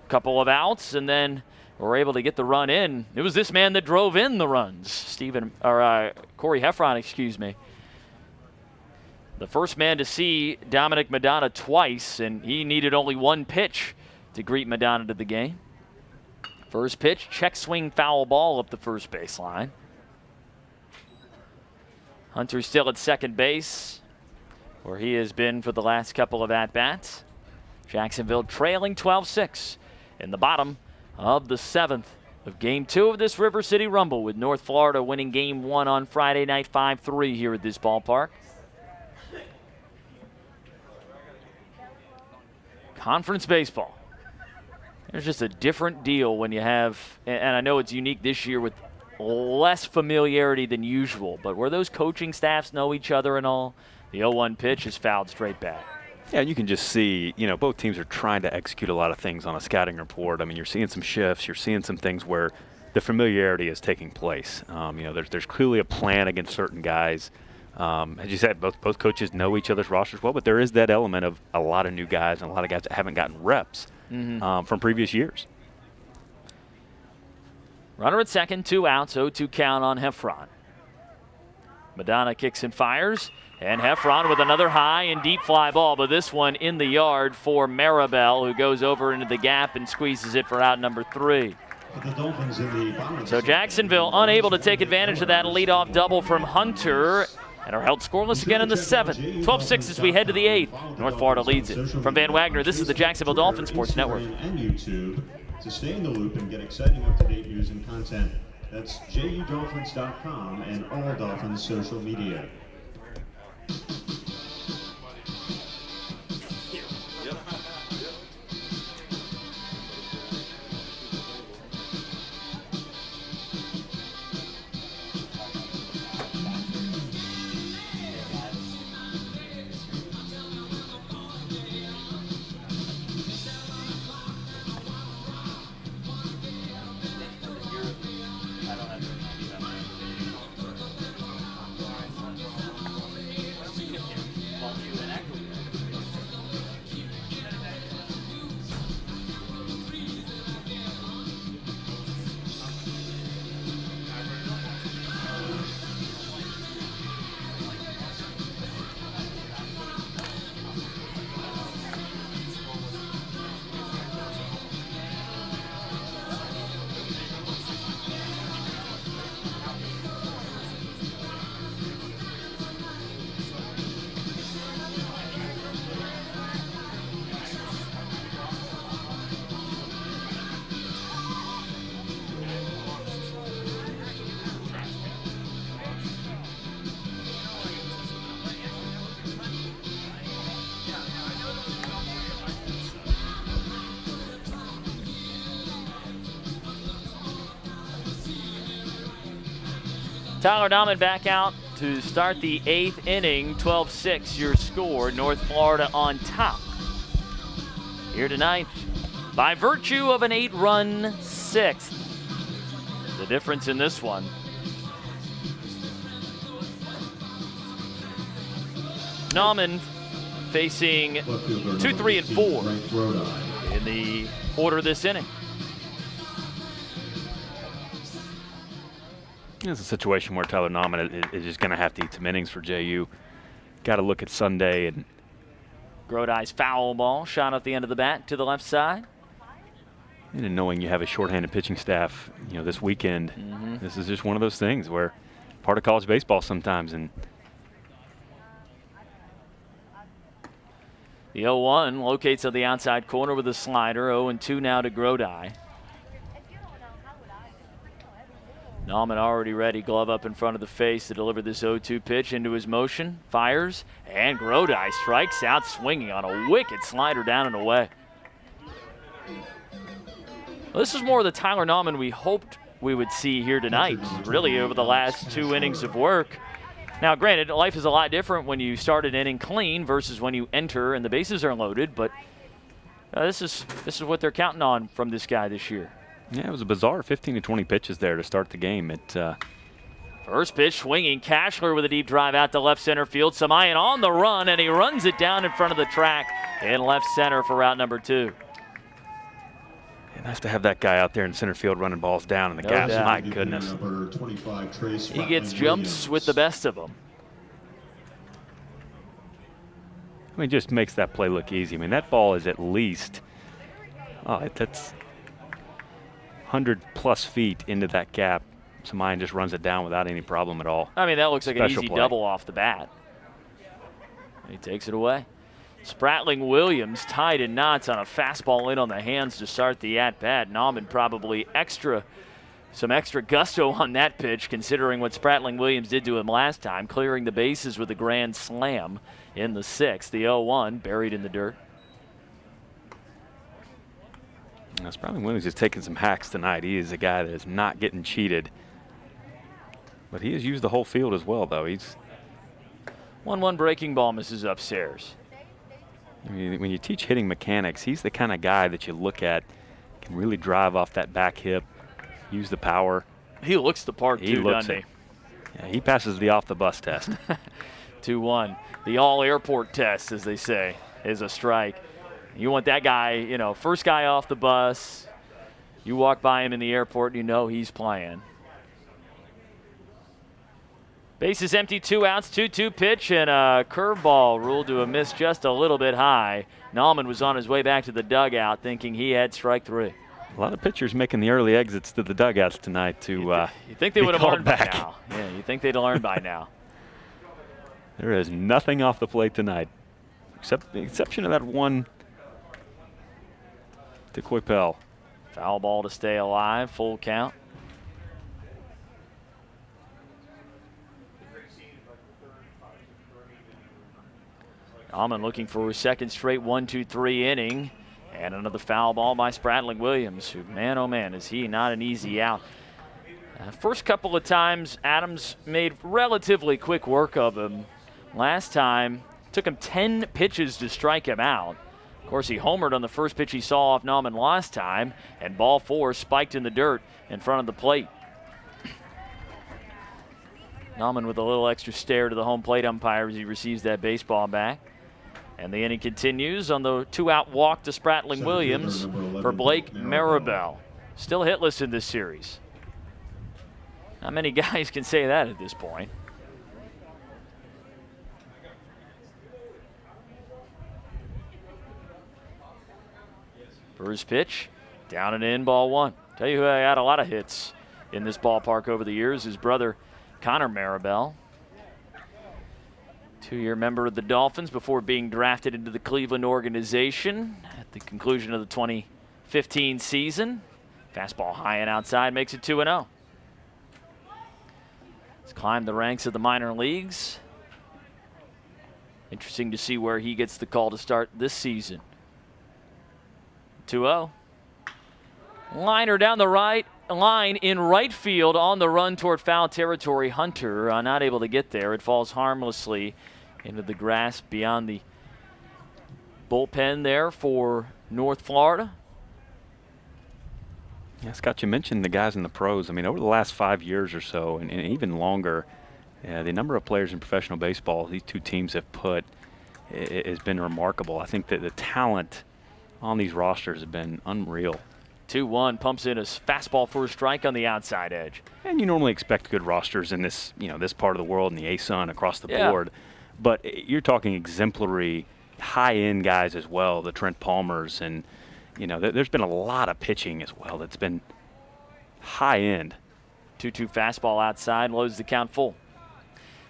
Couple of outs, and then were able to get the run in. It was this man that drove in the runs. Corey Heffron, excuse me. The first man to see Dominic Madonna twice, and he needed only one pitch to greet Madonna to the game. First pitch, check swing foul ball up the first baseline. Hunter still at second base. where he has been for the last couple of at-bats. Jacksonville trailing 12-6 in the bottom of the 7th of Game 2 of this River City Rumble, with North Florida winning Game 1 on Friday night 5-3 here at this ballpark. Conference baseball. There's just a different deal when you have, and I know it's unique this year with less familiarity than usual, but where those coaching staffs know each other and all, the 0-1 pitch is fouled straight back. Yeah, you can just see, both teams are trying to execute a lot of things on a scouting report. I mean, you're seeing some shifts, you're seeing some things where the familiarity is taking place. There's clearly a plan against certain guys. As you said, both coaches know each other's rosters well, but there is that element of a lot of new guys and a lot of guys that haven't gotten reps from previous years. Runner at second, 2 outs, 0-2 count on Heffron. Madonna kicks and fires, and Heffron with another high and deep fly ball, but this one in the yard for Maribel, who goes over into the gap and squeezes it for out number 3. So Jacksonville unable to take advantage of that leadoff double from Hunter, and are held scoreless again in the 7th. 12-6 as we head to the 8th. North Florida leads it. From Van Wagner, this is the Jacksonville Dolphins Sports Network. And YouTube to stay in the loop and get exciting up-to-date news and content. That's JUDolphins.com and all Dolphins social media. Tyler Nauman back out to start the 8th inning. 12-6 your score. North Florida on top here tonight by virtue of an 8-run 6th. The difference in this one, Nauman facing 2, 3, and 4 in the order of this inning. It's a situation where Tyler Nauman is just going to have to eat some innings for JU. Got to look at Sunday. And Grodai's foul ball shot at the end of the bat to the left side. And knowing you have a shorthanded pitching staff, this weekend, this is just one of those things where part of college baseball sometimes. And the 0-1 locates on the outside corner with a slider. 0-2 now to Grodai. Nauman already ready, glove up in front of the face to deliver this 0-2 pitch into his motion. Fires, and Grodai strikes out swinging on a wicked slider down and away. Well, this is more of the Tyler Nauman we hoped we would see here tonight, really over the last 2 innings of work. Now, granted, life is a lot different when you start an inning clean versus when you enter and the bases are loaded, but this is what they're counting on from this guy this year. Yeah, it was a bizarre 15 to 20 pitches there to start the game. First pitch swinging, Cashler with a deep drive out to left center field. Samayan on the run, and he runs it down in front of the track in left center for route number 2. And nice to have that guy out there in center field running balls down in the gaps. doubt. My goodness. He gets jumps with the best of them. I mean, just makes that play look easy. I mean, that ball is at least, that's 100+ feet into that gap. Samayan just runs it down without any problem at all. I mean, that looks like an Special easy play. double off the bat. He takes it away. Spratling Williams tied in knots on a fastball in on the hands to start the at-bat. Nauman probably some extra gusto on that pitch, considering what Spratling Williams did to him last time, clearing the bases with a grand slam in the 6th. The 0-1 buried in the dirt. Now, Spratling Williams is taking some hacks tonight. He is a guy that is not getting cheated. But he has used the whole field as well, though. He's 1-1 breaking ball misses upstairs. I mean, when you teach hitting mechanics, he's the kind of guy that you look at, can really drive off that back hip, use the power. He looks the part, too, doesn't he? Yeah, he passes the off-the-bus test. 2-1. The all-airport test, as they say, is a strike. You want that guy, you know, first guy off the bus. You walk by him in the airport, you know he's playing. Base is empty, 2 outs, 2-2 pitch, and a curveball ruled to a miss just a little bit high. Nauman was on his way back to the dugout thinking he had strike 3. A lot of pitchers making the early exits to the dugouts tonight to you think they would have learned back by now. Yeah, you think they'd learn by now. There is nothing off the plate tonight, except the exception of that one to Coypel. Foul ball to stay alive, full count. Nauman looking for his second straight 1-2-3 inning. And another foul ball by Spratling Williams, who, man, oh man, is he not an easy out. First couple of times, Adams made relatively quick work of him. Last time, took him 10 pitches to strike him out. Of course, he homered on the first pitch he saw off Nauman last time, and ball 4 spiked in the dirt in front of the plate. Nauman with a little extra stare to the home plate umpire as he receives that baseball back. And the inning continues on the 2-out walk to Spratling Williams for Blake Maribel. Still hitless in this series. Not many guys can say that at this point. First pitch, down and in, ball 1. Tell you who had a lot of hits in this ballpark over the years, his brother Connor Maribel. 2-year member of the Dolphins before being drafted into the Cleveland organization at the conclusion of the 2015 season. Fastball high and outside makes it 2-0. He's climbed the ranks of the minor leagues. Interesting to see where he gets the call to start this season. 2-0. Liner down the right line in right field on the run toward foul territory. Hunter not able to get there. It falls harmlessly into the grass beyond the bullpen there for North Florida. Yeah, Scott, you mentioned the guys in the pros. I mean, over the last 5 years or so, and even longer, the number of players in professional baseball these two teams have put has been remarkable. I think that the talent on these rosters have been unreal. 2-1, pumps in a fastball for a strike on the outside edge. And you normally expect good rosters in this, this part of the world, in the ASUN across the board. But you're talking exemplary, high-end guys as well, the Trent Palmers, and there's been a lot of pitching as well that's been high-end. 2-2 fastball outside, loads the count full.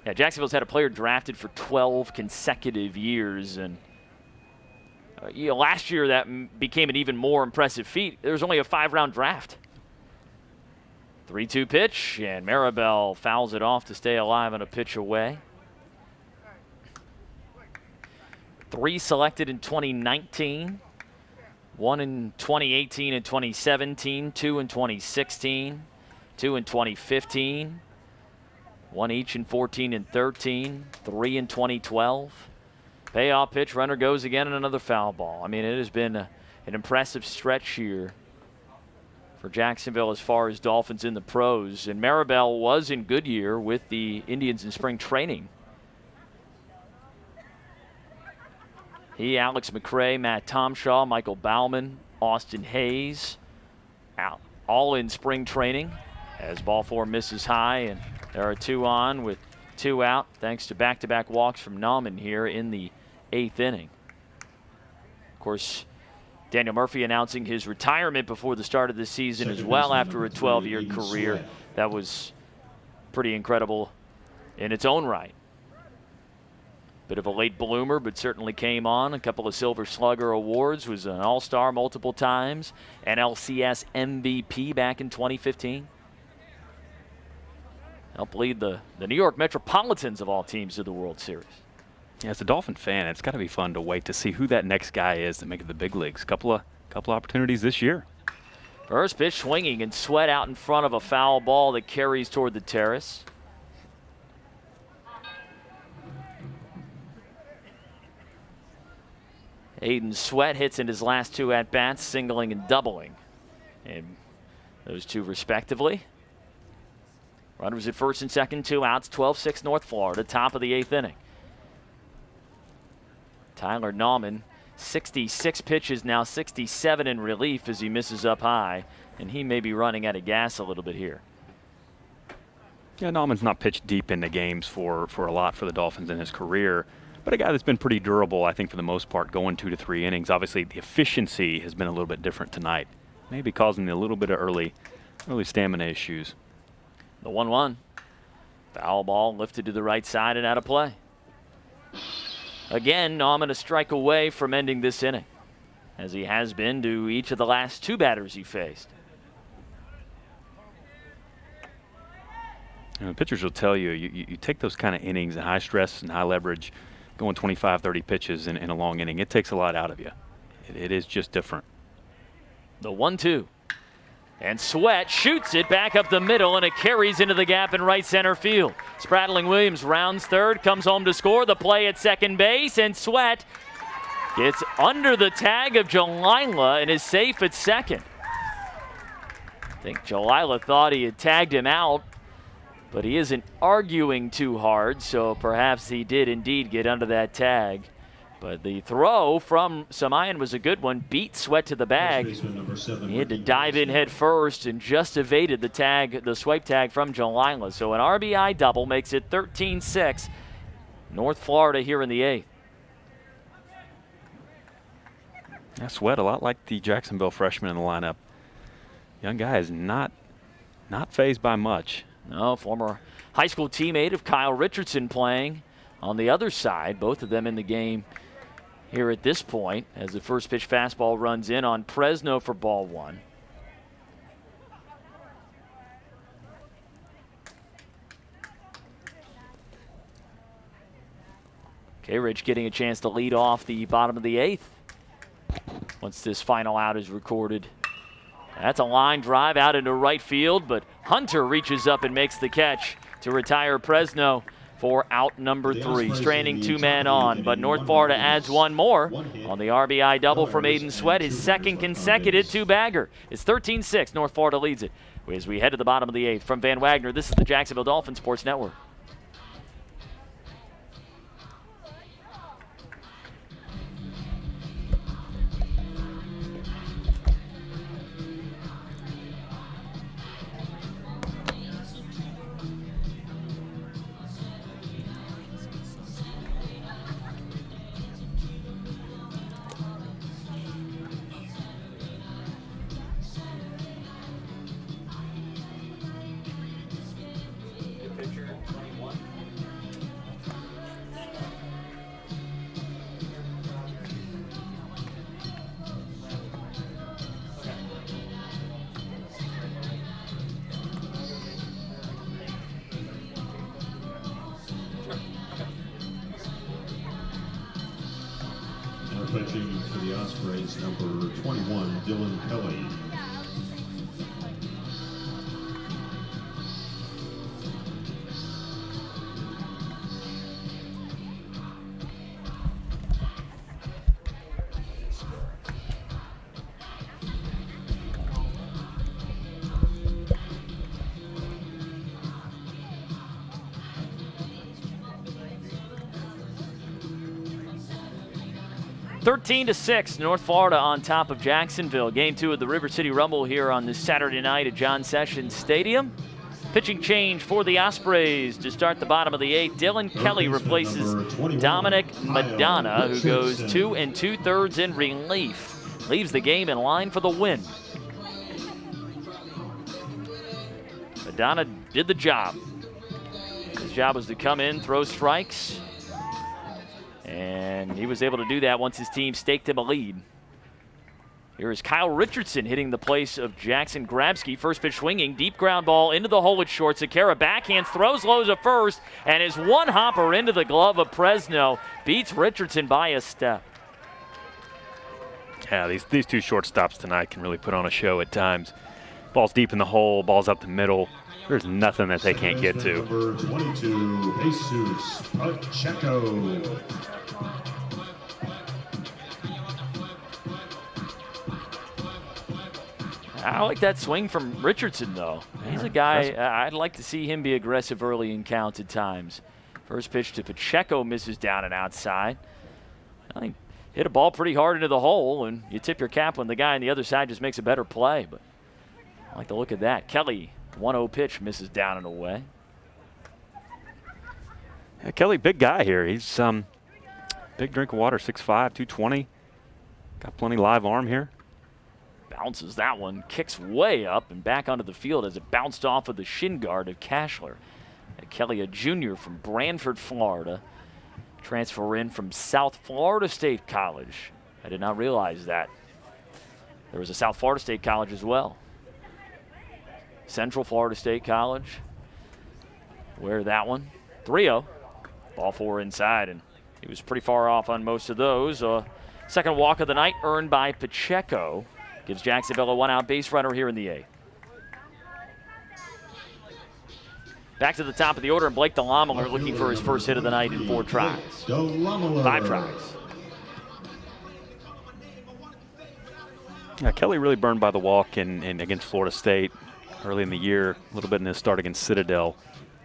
Yeah, Jacksonville's had a player drafted for 12 consecutive years, and last year that became an even more impressive feat. There was only a 5-round draft. 3-2 pitch, and Maribel fouls it off to stay alive on a pitch away. 3 selected in 2019, 1 in 2018 and 2017, 2 in 2016, 2 in 2015, 1 each in 14 and 13, 3 in 2012. Payoff pitch, runner goes again, and another foul ball. I mean, it has been an impressive stretch here for Jacksonville as far as Dolphins in the pros. And Maribel was in Goodyear with the Indians in spring training. He, Alex McRae, Matt Tomshaw, Michael Bauman, Austin Hayes, all in spring training as ball 4 misses high, and there are 2 on with 2 out thanks to back-to-back walks from Nauman here in the 8th inning. Of course, Daniel Murphy announcing his retirement before the start of the season as well after a 12-year career. That was pretty incredible in its own right. Bit of a late bloomer, but certainly came on. A couple of Silver Slugger awards, was an All-Star multiple times, NLCS MVP back in 2015. Helped lead the New York Metropolitans of all teams to the World Series. Yeah, as a Dolphin fan, it's got to be fun to wait to see who that next guy is to make it the big leagues. Couple of opportunities this year. First pitch swinging, and Sweat out in front of a foul ball that carries toward the terrace. Aiden Sweat hits in his last 2 at-bats, singling and doubling. And those 2 respectively. Runners at first and second, 2 outs, 12-6 North Florida, top of the 8th inning. Tyler Nauman, 66 pitches, now 67 in relief as he misses up high, and he may be running out of gas a little bit here. Yeah, Nauman's not pitched deep into games for a lot for the Dolphins in his career, but a guy that's been pretty durable, I think, for the most part, going 2 to 3 innings. Obviously, the efficiency has been a little bit different tonight, maybe causing a little bit of early stamina issues. The 1-1. Foul ball lifted to the right side and out of play. Again, Nauman a strike away from ending this inning, as he has been to each of the last 2 batters he faced. The pitchers will tell you, you take those kind of innings in high stress and high leverage, going 25, 30 pitches in a long inning, it takes a lot out of you. It is just different. The 1-2. And Sweat shoots it back up the middle, and it carries into the gap in right center field. Spratling Williams rounds third, comes home to score. The play at second base, and Sweat gets under the tag of Jalila and is safe at second. I think Jalila thought he had tagged him out, but he isn't arguing too hard, so perhaps he did indeed get under that tag. But the throw from Samayan was a good one, beat Sweat to the bag. He had to dive in head first and just evaded the swipe tag from Jalila. So an RBI double makes it 13-6. North Florida here in the 8th. Yeah, Sweat, a lot like the Jacksonville freshman in the lineup. Young guy is not fazed by much. No, former high school teammate of Kyle Richardson playing on the other side. Both of them in the game here at this point, as the first pitch fastball runs in on Presno for ball 1. K-Ridge getting a chance to lead off the bottom of the 8th once this final out is recorded. That's a line drive out into right field, but Hunter reaches up and makes the catch to retire Presno for out number 3. Straining 2 men on, but North Florida adds 1 more on the RBI double from Aiden Sweat, his second consecutive 2-bagger. It's 13-6. North Florida leads it. As we head to the bottom of the 8th, from Van Wagner, this is the Jacksonville Dolphin Sports Network. Pitching for the Ospreys, number 21, Dylan Kelly. Thirteen to 6, North Florida on top of Jacksonville. Game 2 of the River City Rumble here on this Saturday night at John Sessions Stadium. Pitching change for the Ospreys to start the bottom of the 8th. Dylan Kelly replaces Dominic Madonna, who goes 2 2/3 in relief. Leaves the game in line for the win. Madonna did the job. His job was to come in, throw strikes, And he was able to do that once his team staked him a lead. Here is Kyle Richardson hitting the place of Jackson Grabsky. First pitch swinging, deep ground ball into the hole at short. Sakara backhands, throws low to first, and his one hopper into the glove of Presno beats Richardson by a step. Yeah, these two shortstops tonight can really put on a show at times. Ball's deep in the hole, ball's up the middle. There's nothing that they can't get to. Number 22, Jesus Pacheco. I like that swing from Richardson, though. He's a guy, I'd like to see him be aggressive early in counts at times. First pitch to Pacheco misses down and outside. I think hit a ball pretty hard into the hole, and you tip your cap when the guy on the other side just makes a better play. But I like to look at that. Kelly, 1-0 pitch, misses down and away. Yeah, Kelly, big guy here. He's big drink of water, 6'5", 220. Got plenty live arm here. Bounces that one, kicks way up and back onto the field as it bounced off of the shin guard of Cashler. Kelly, a junior from Branford, Florida. Transfer in from South Florida State College. I did not realize that. There was a South Florida State College as well. Central Florida State College. Where that one? 3-0. Ball four inside, and he was pretty far off on most of those. Second walk of the night earned by Pacheco. Gives Jacksonville a one-out base runner here in the eighth. Back to the top of the order, and Blake DeLamiler looking for his first hit of the night in 4 tries. 5 tries. Yeah, Kelly really burned by the walk in against Florida State early in the year, a little bit in his start against Citadel.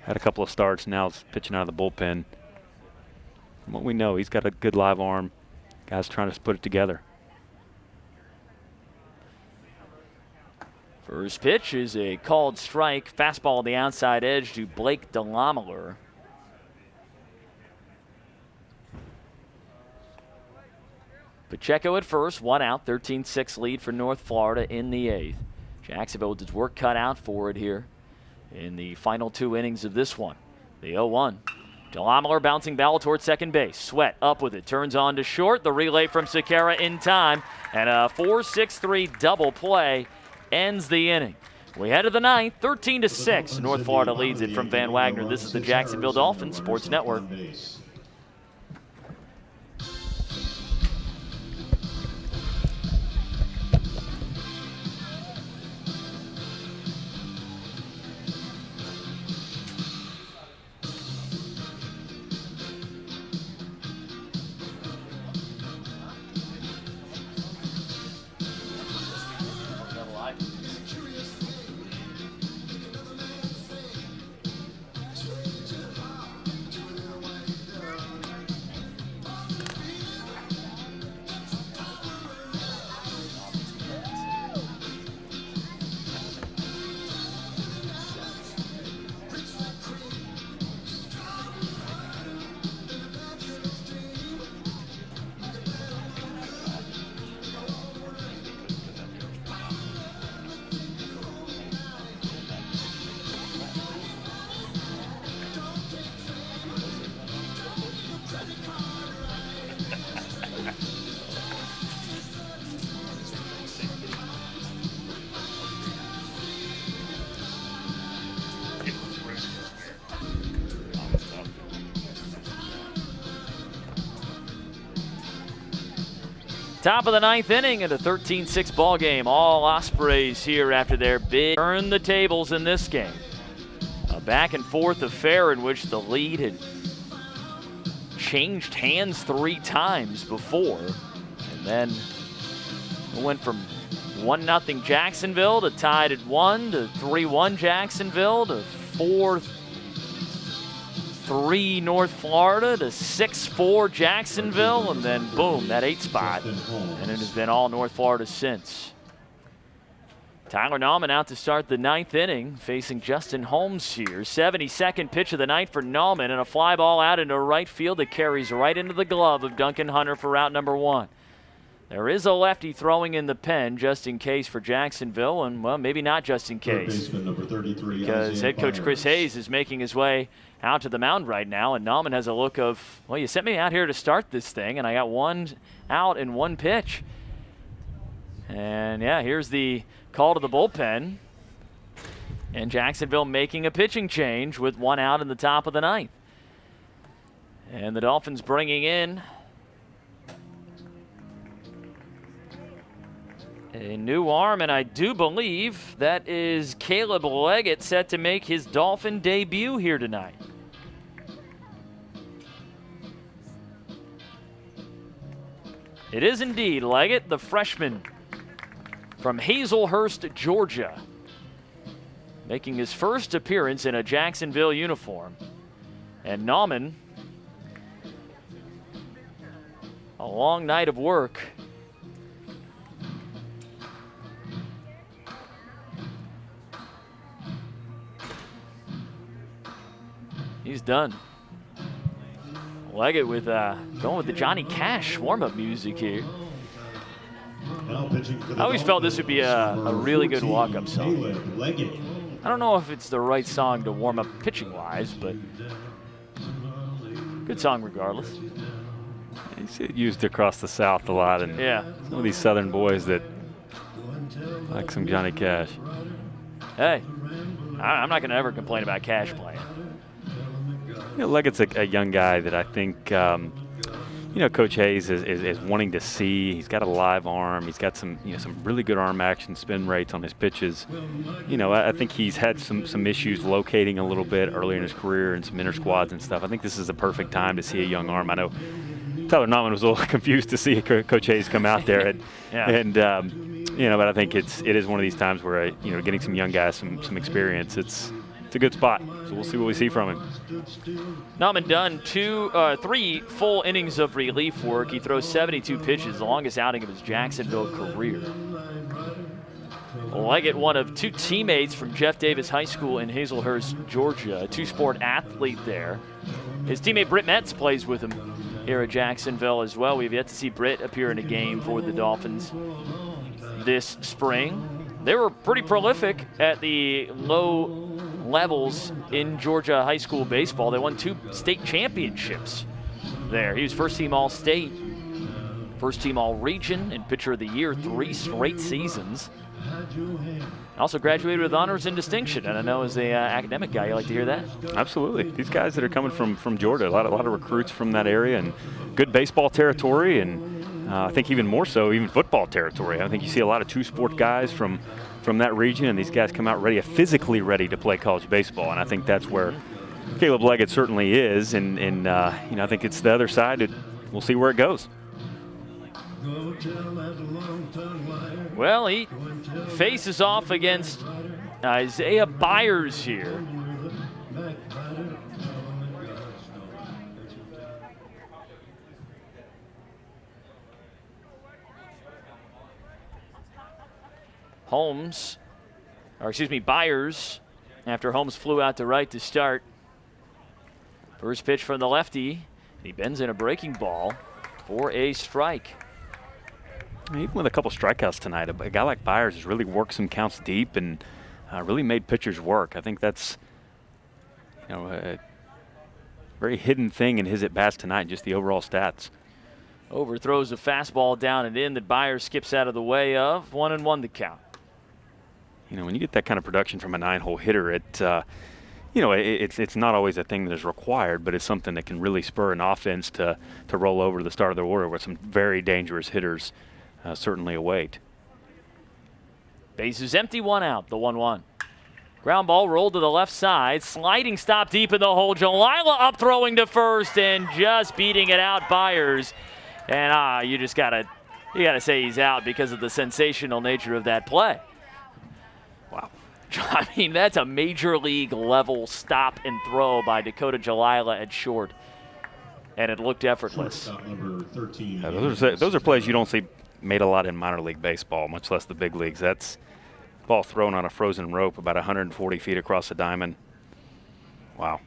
Had a couple of starts, now he's pitching out of the bullpen. From what we know, he's got a good live arm. Guys trying to put it together. First pitch is a called strike. Fastball on the outside edge to Blake DeLamiler. Pacheco at first, 1 out, 13-6 lead for North Florida in the eighth. Jacksonville with its work cut out for it here in the final 2 innings of this one. The 0-1. DeLamiler bouncing ball towards second base. Sweat up with it, turns on to short. The relay from Sakara in time, and a 4-6-3 double play ends the inning. We head to the ninth, 13-6. North Florida leads it from Van Wagner. This is the Jacksonville Dolphins Sports Network. Top of the ninth inning in a 13-6 ball game. All Ospreys here after their big turn the tables in this game. A back and forth affair in which the lead had changed hands 3 times before. And then it went from 1-0 Jacksonville to tied at 1 to 3-1 Jacksonville to 4-3 North Florida to 6-4 Jacksonville, and then boom, that 8 spot. And it has been all North Florida since. Tyler Nauman out to start the 9th inning, facing Justin Holmes here. 72nd pitch of the night for Nauman, and a fly ball out into right field that carries right into the glove of Duncan Hunter for out number 1. There is a lefty throwing in the pen just in case for Jacksonville, and, well, maybe not just in case. Baseman number 33, Because head coach Chris Hayes is making his way out to the mound right now, and Nauman has a look of, well, you sent me out here to start this thing, and I got one out in one pitch. And, yeah, here's the call to the bullpen. And Jacksonville making a pitching change with one out in the top of the ninth. And the Dolphins bringing in a new arm, and I do believe that is Caleb Leggett, set to make his Dolphin debut here tonight. It is indeed Leggett, the freshman from Hazelhurst, Georgia, making his first appearance in a Jacksonville uniform. And Nauman, a long night of work. He's done. Leggett with going with the Johnny Cash warm-up music here. I always felt this would be a really good walk-up song. I don't know if it's the right song to warm up pitching-wise, but good song regardless. You see it used across the South a lot, and yeah, some of these Southern boys that like some Johnny Cash. Hey, I'm not going to ever complain about Cash playing. You know, Leggett's a young guy that I think, you know, Coach Hayes is wanting to see. He's got a live arm. He's got some, some really good arm action, spin rates on his pitches. You know, I think he's had some issues locating a little bit earlier in his career and some inner squads and stuff. I think this is the perfect time to see a young arm. I know Tyler Nauman was a little confused to see Coach Hayes come out there, and, you know, but I think it is one of these times where, getting some young guys some experience, it's a good spot. So we'll see what we see from him. Nauman done 3 full innings of relief work. He throws 72 pitches, the longest outing of his Jacksonville career. Leggett, one of 2 teammates from Jeff Davis High School in Hazelhurst, Georgia, a 2-sport athlete there. His teammate Britt Metz plays with him here at Jacksonville as well. We've yet to see Britt appear in a game for the Dolphins this spring. They were pretty prolific at the low levels in Georgia high school baseball. They won 2 state championships there. He was first team All-State, first team All-Region, and pitcher of the year 3 straight seasons. Also graduated with honors and distinction, and I know as an academic guy, you like to hear that. Absolutely. These guys that are coming from Georgia, a lot of recruits from that area, and good baseball territory, and I think even more so, even football territory. I think you see a lot of 2-sport guys from that region, and these guys come out physically ready to play college baseball, and I think that's where Caleb Leggett certainly is, and I think it's the other side. We'll see where it goes. Well, he faces off against Isaiah Byers here. Byers, after Holmes flew out to right to start. First pitch from the lefty. He bends in a breaking ball for a strike. Even with a couple strikeouts tonight, a guy like Byers has really worked some counts deep and really made pitchers work. I think that's a very hidden thing in his at-bats tonight, just the overall stats. Overthrows a fastball down and in that Byers skips out of the way of. 1-1 the count. When you get that kind of production from a 9-hole hitter, it's not always a thing that is required, but it's something that can really spur an offense to roll over to the start of their order, where some very dangerous hitters certainly await. Bases empty, 1 out, the 1-1. Ground ball rolled to the left side, sliding stop deep in the hole. Jalila up throwing to first and just beating it out, Byers. And you gotta say he's out because of the sensational nature of that play. Wow. I mean, that's a major league level stop and throw by Dakota Jalila at short. And it looked effortless. Those are plays you don't see made a lot in minor league baseball, much less the big leagues. That's ball thrown on a frozen rope about 140 feet across the diamond. Wow.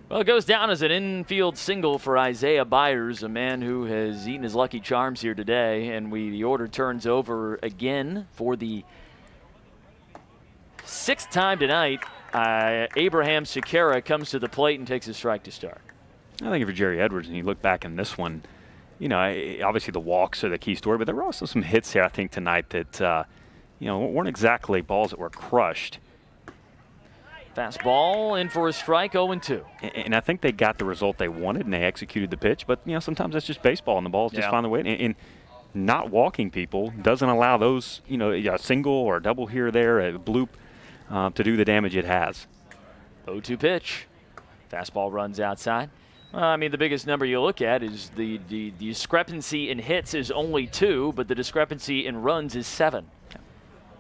Well, it goes down as an infield single for Isaiah Byers, a man who has eaten his lucky charms here today. And the order turns over again for the 6th time tonight. Abraham Sequeira comes to the plate and takes a strike to start. I think if you're Jerry Edwards and you look back in this one, you know, obviously the walks are the key story, but there were also some hits here, I think, tonight that, you know, weren't exactly balls that were crushed. Fastball in for a strike, 0-2. And I think they got the result they wanted and they executed the pitch, but, you know, sometimes that's just baseball and the balls just find the way. And not walking people doesn't allow those, you know, a single or a double here or there, a bloop, to do the damage it has. 0-2 pitch. Fastball runs outside. I mean, the biggest number you look at is the discrepancy in hits is only 2, but the discrepancy in runs is 7.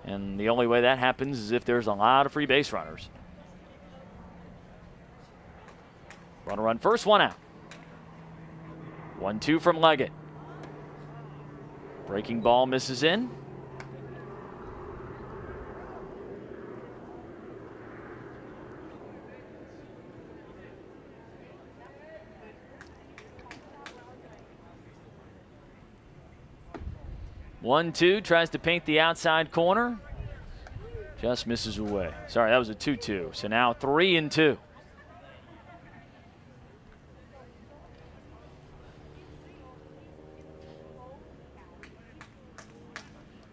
And the only way that happens is if there's a lot of free base runners. Runner on first, 1 out. 1-2 from Leggett. Breaking ball misses in. One, two, tries to paint the outside corner. Just misses away. Sorry, that was a 2-2. So now 3-2.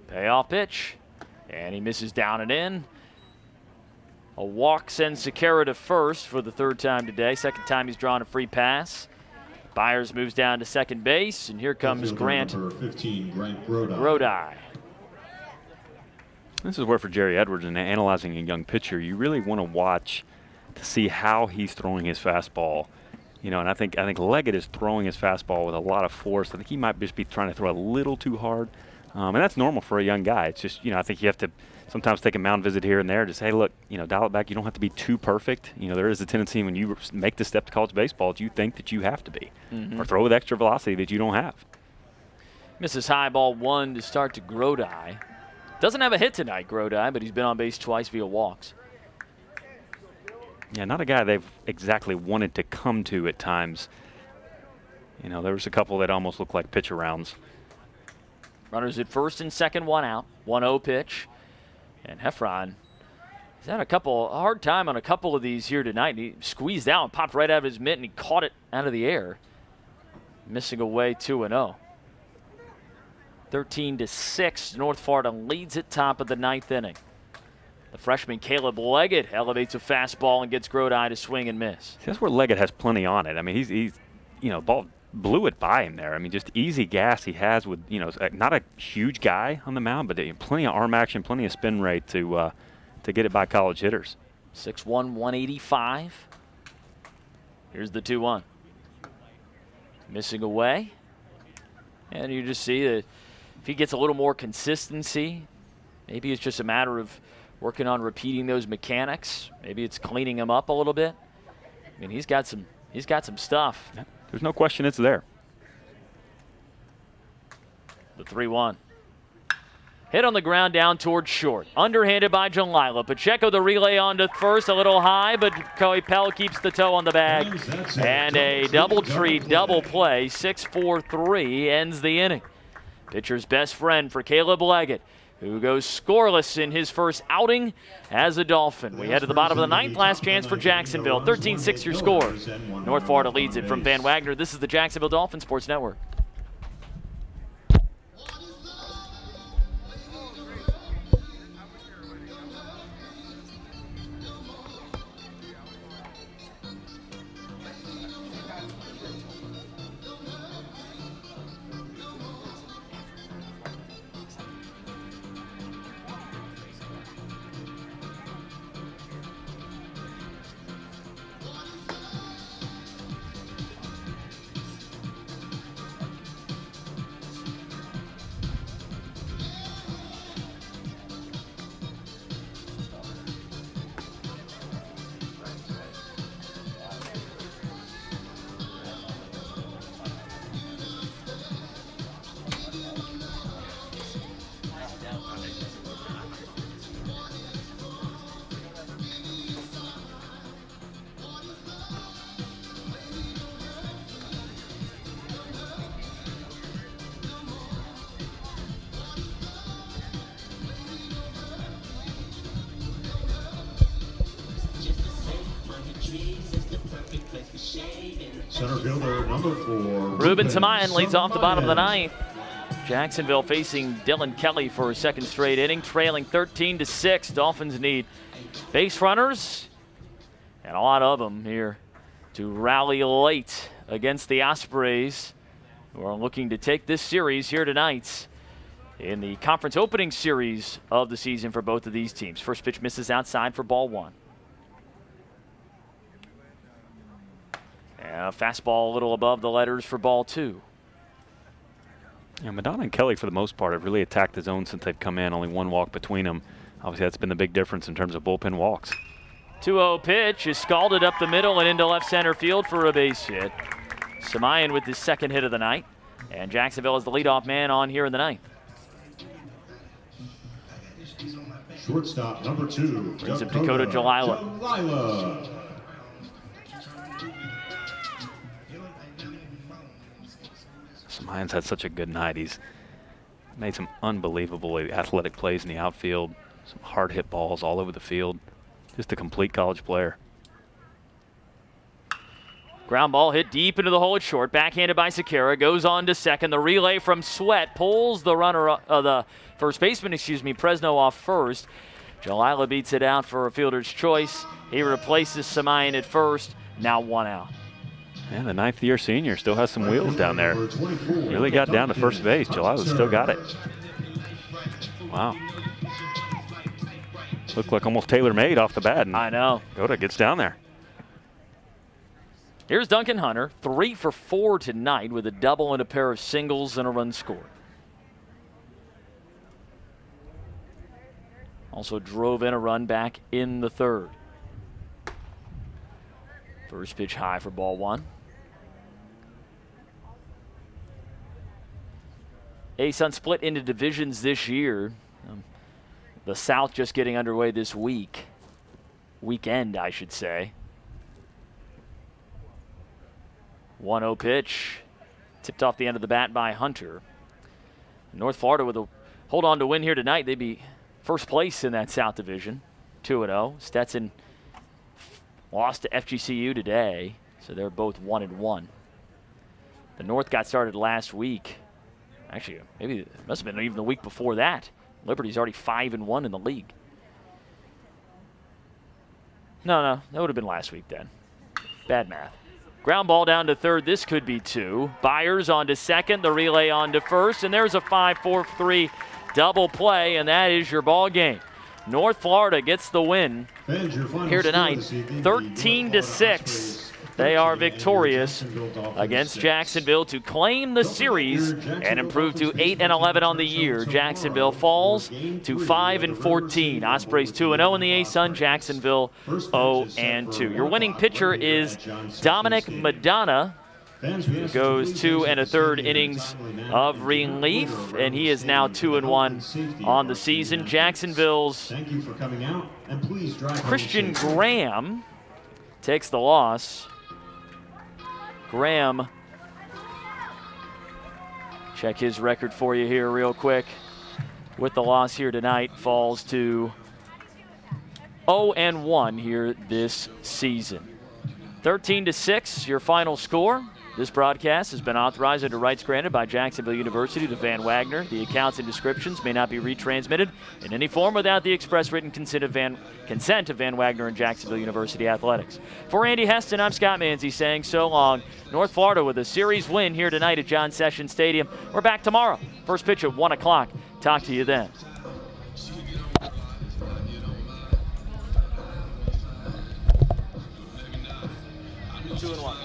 Payoff pitch. And he misses down and in. A walk sends Sequeira to first for the 3rd time today. 2nd time he's drawn a free pass. Byers moves down to second base, and here comes Grant 15, Grant Grodi. Grodi. This is where for Jerry Edwards and analyzing a young pitcher, you really want to watch to see how he's throwing his fastball. You know, and I think Leggett is throwing his fastball with a lot of force. I think he might just be trying to throw a little too hard. And that's normal for a young guy. It's just, you know, I think you have to sometimes take a mound visit here and there. Just, hey, look, you know, dial it back. You don't have to be too perfect. You know, there is a tendency when you make the step to college baseball, you think that you have to be. Or throw with extra velocity that you don't have. Misses high, ball 1 to start to Grodi. Doesn't have a hit tonight, Grodi, but he's been on base twice via walks. Yeah, not a guy they've exactly wanted to come to at times. You know, there was a couple that almost looked like pitch arounds. Runners at first and second, 1 out. 1-0 pitch. And Heffron, he's had a hard time on a couple of these here tonight. He squeezed out and popped right out of his mitt, and he caught it out of the air. Missing away 2-0. 13-6, North Florida leads at top of the 9th inning. The freshman Caleb Leggett elevates a fastball and gets Grodi to swing and miss. See, that's where Leggett has plenty on it. I mean, he's you know, ball blew it by him there. I mean, just easy gas he has with, you know, not a huge guy on the mound, but plenty of arm action, plenty of spin rate to get it by college hitters. 6'1", 185. Here's the 2-1. Missing away. And you just see that if he gets a little more consistency, maybe it's just a matter of working on repeating those mechanics. Maybe it's cleaning him up a little bit. I mean, he's got some stuff. Yeah. There's no question it's there. The 3-1. Hit on the ground down towards short. Underhanded by Jalila. Pacheco the relay on to first, a little high, but Coipel keeps the toe on the bag. And a double play. 6-4-3 ends the inning. Pitcher's best friend for Caleb Leggett, who goes scoreless in his first outing as a Dolphin. We head to the bottom of the 9th, last chance for Jacksonville. 13-6 your score. North Florida leads it from Van Wagner. This is the Jacksonville Dolphin Sports Network. Center fielder number 4. Ruben Tamayan leads off the bottom of the ninth. Jacksonville facing Dylan Kelly for a second straight inning, trailing 13-6. Dolphins need base runners, and a lot of them here to rally late against the Ospreys, who are looking to take this series here tonight in the conference opening series of the season for both of these teams. First pitch misses outside for ball 1. And a fastball a little above the letters for ball 2. Yeah, Madonna and Kelly, for the most part, have really attacked the zone since they've come in. Only one walk between them. Obviously, that's been the big difference in terms of bullpen walks. 2-0 pitch is scalded up the middle and into left center field for a base hit. Samayan with his second hit of the night. And Jacksonville is the leadoff man on here in the ninth. Shortstop number 2. Brings up Dakota Jalila. Samayan's had such a good night. He's made some unbelievably athletic plays in the outfield, some hard hit balls all over the field. Just a complete college player. Ground ball hit deep into the hole at short, backhanded by Sakara, goes on to second. The relay from Sweat pulls the runner, the first baseman, Presno off first. Jalila beats it out for a fielder's choice. He replaces Samayan at first. Now 1 out. And the ninth-year senior still has some wheels down there. Really got down to first base. Jalila's still got it. Wow. Looked like almost tailor-made off the bat. And I know. Dakota gets down there. Here's Duncan Hunter, 3 for 4 tonight with a double and a pair of singles and a run scored. Also drove in a run back in the third. First pitch high for ball 1. ASUN split into divisions this year. The South just getting underway this weekend, I should say. 1-0 pitch, tipped off the end of the bat by Hunter. North Florida with a hold on to win here tonight. They'd be first place in that South Division, 2-0. Stetson lost to FGCU today, so they're both 1-1. The North got started last week. Actually, maybe it must have been even the week before that. Liberty's already 5-1 in the league. No, that would have been last week then. Bad math. Ground ball down to third. This could be 2. Byers on to second. The relay on to first. And there's a 5-4-3 double play, and that is your ball game. North Florida gets the win here tonight, 13-6. They are victorious against Jacksonville to claim the series and improve to 8-11 on the year. Jacksonville falls to 5-14. Ospreys 2-0 in the ASUN. Jacksonville 0-2. Your winning pitcher is Dominic Madonna, who goes 2 1/3 innings of relief, and he is now 2-1 on the season. Jacksonville's Christian Graham takes the loss. Graham, check his record for you here real quick. With the loss here tonight, falls to 0-1 here this season. 13-6, your final score. This broadcast has been authorized under rights granted by Jacksonville University to Van Wagner. The accounts and descriptions may not be retransmitted in any form without the express written consent of Van Wagner and Jacksonville University Athletics. For Andy Heston, I'm Scott Manzi saying so long. North Florida with a series win here tonight at John Sessions Stadium. We're back tomorrow. First pitch at 1 o'clock. Talk to you then. 2-1.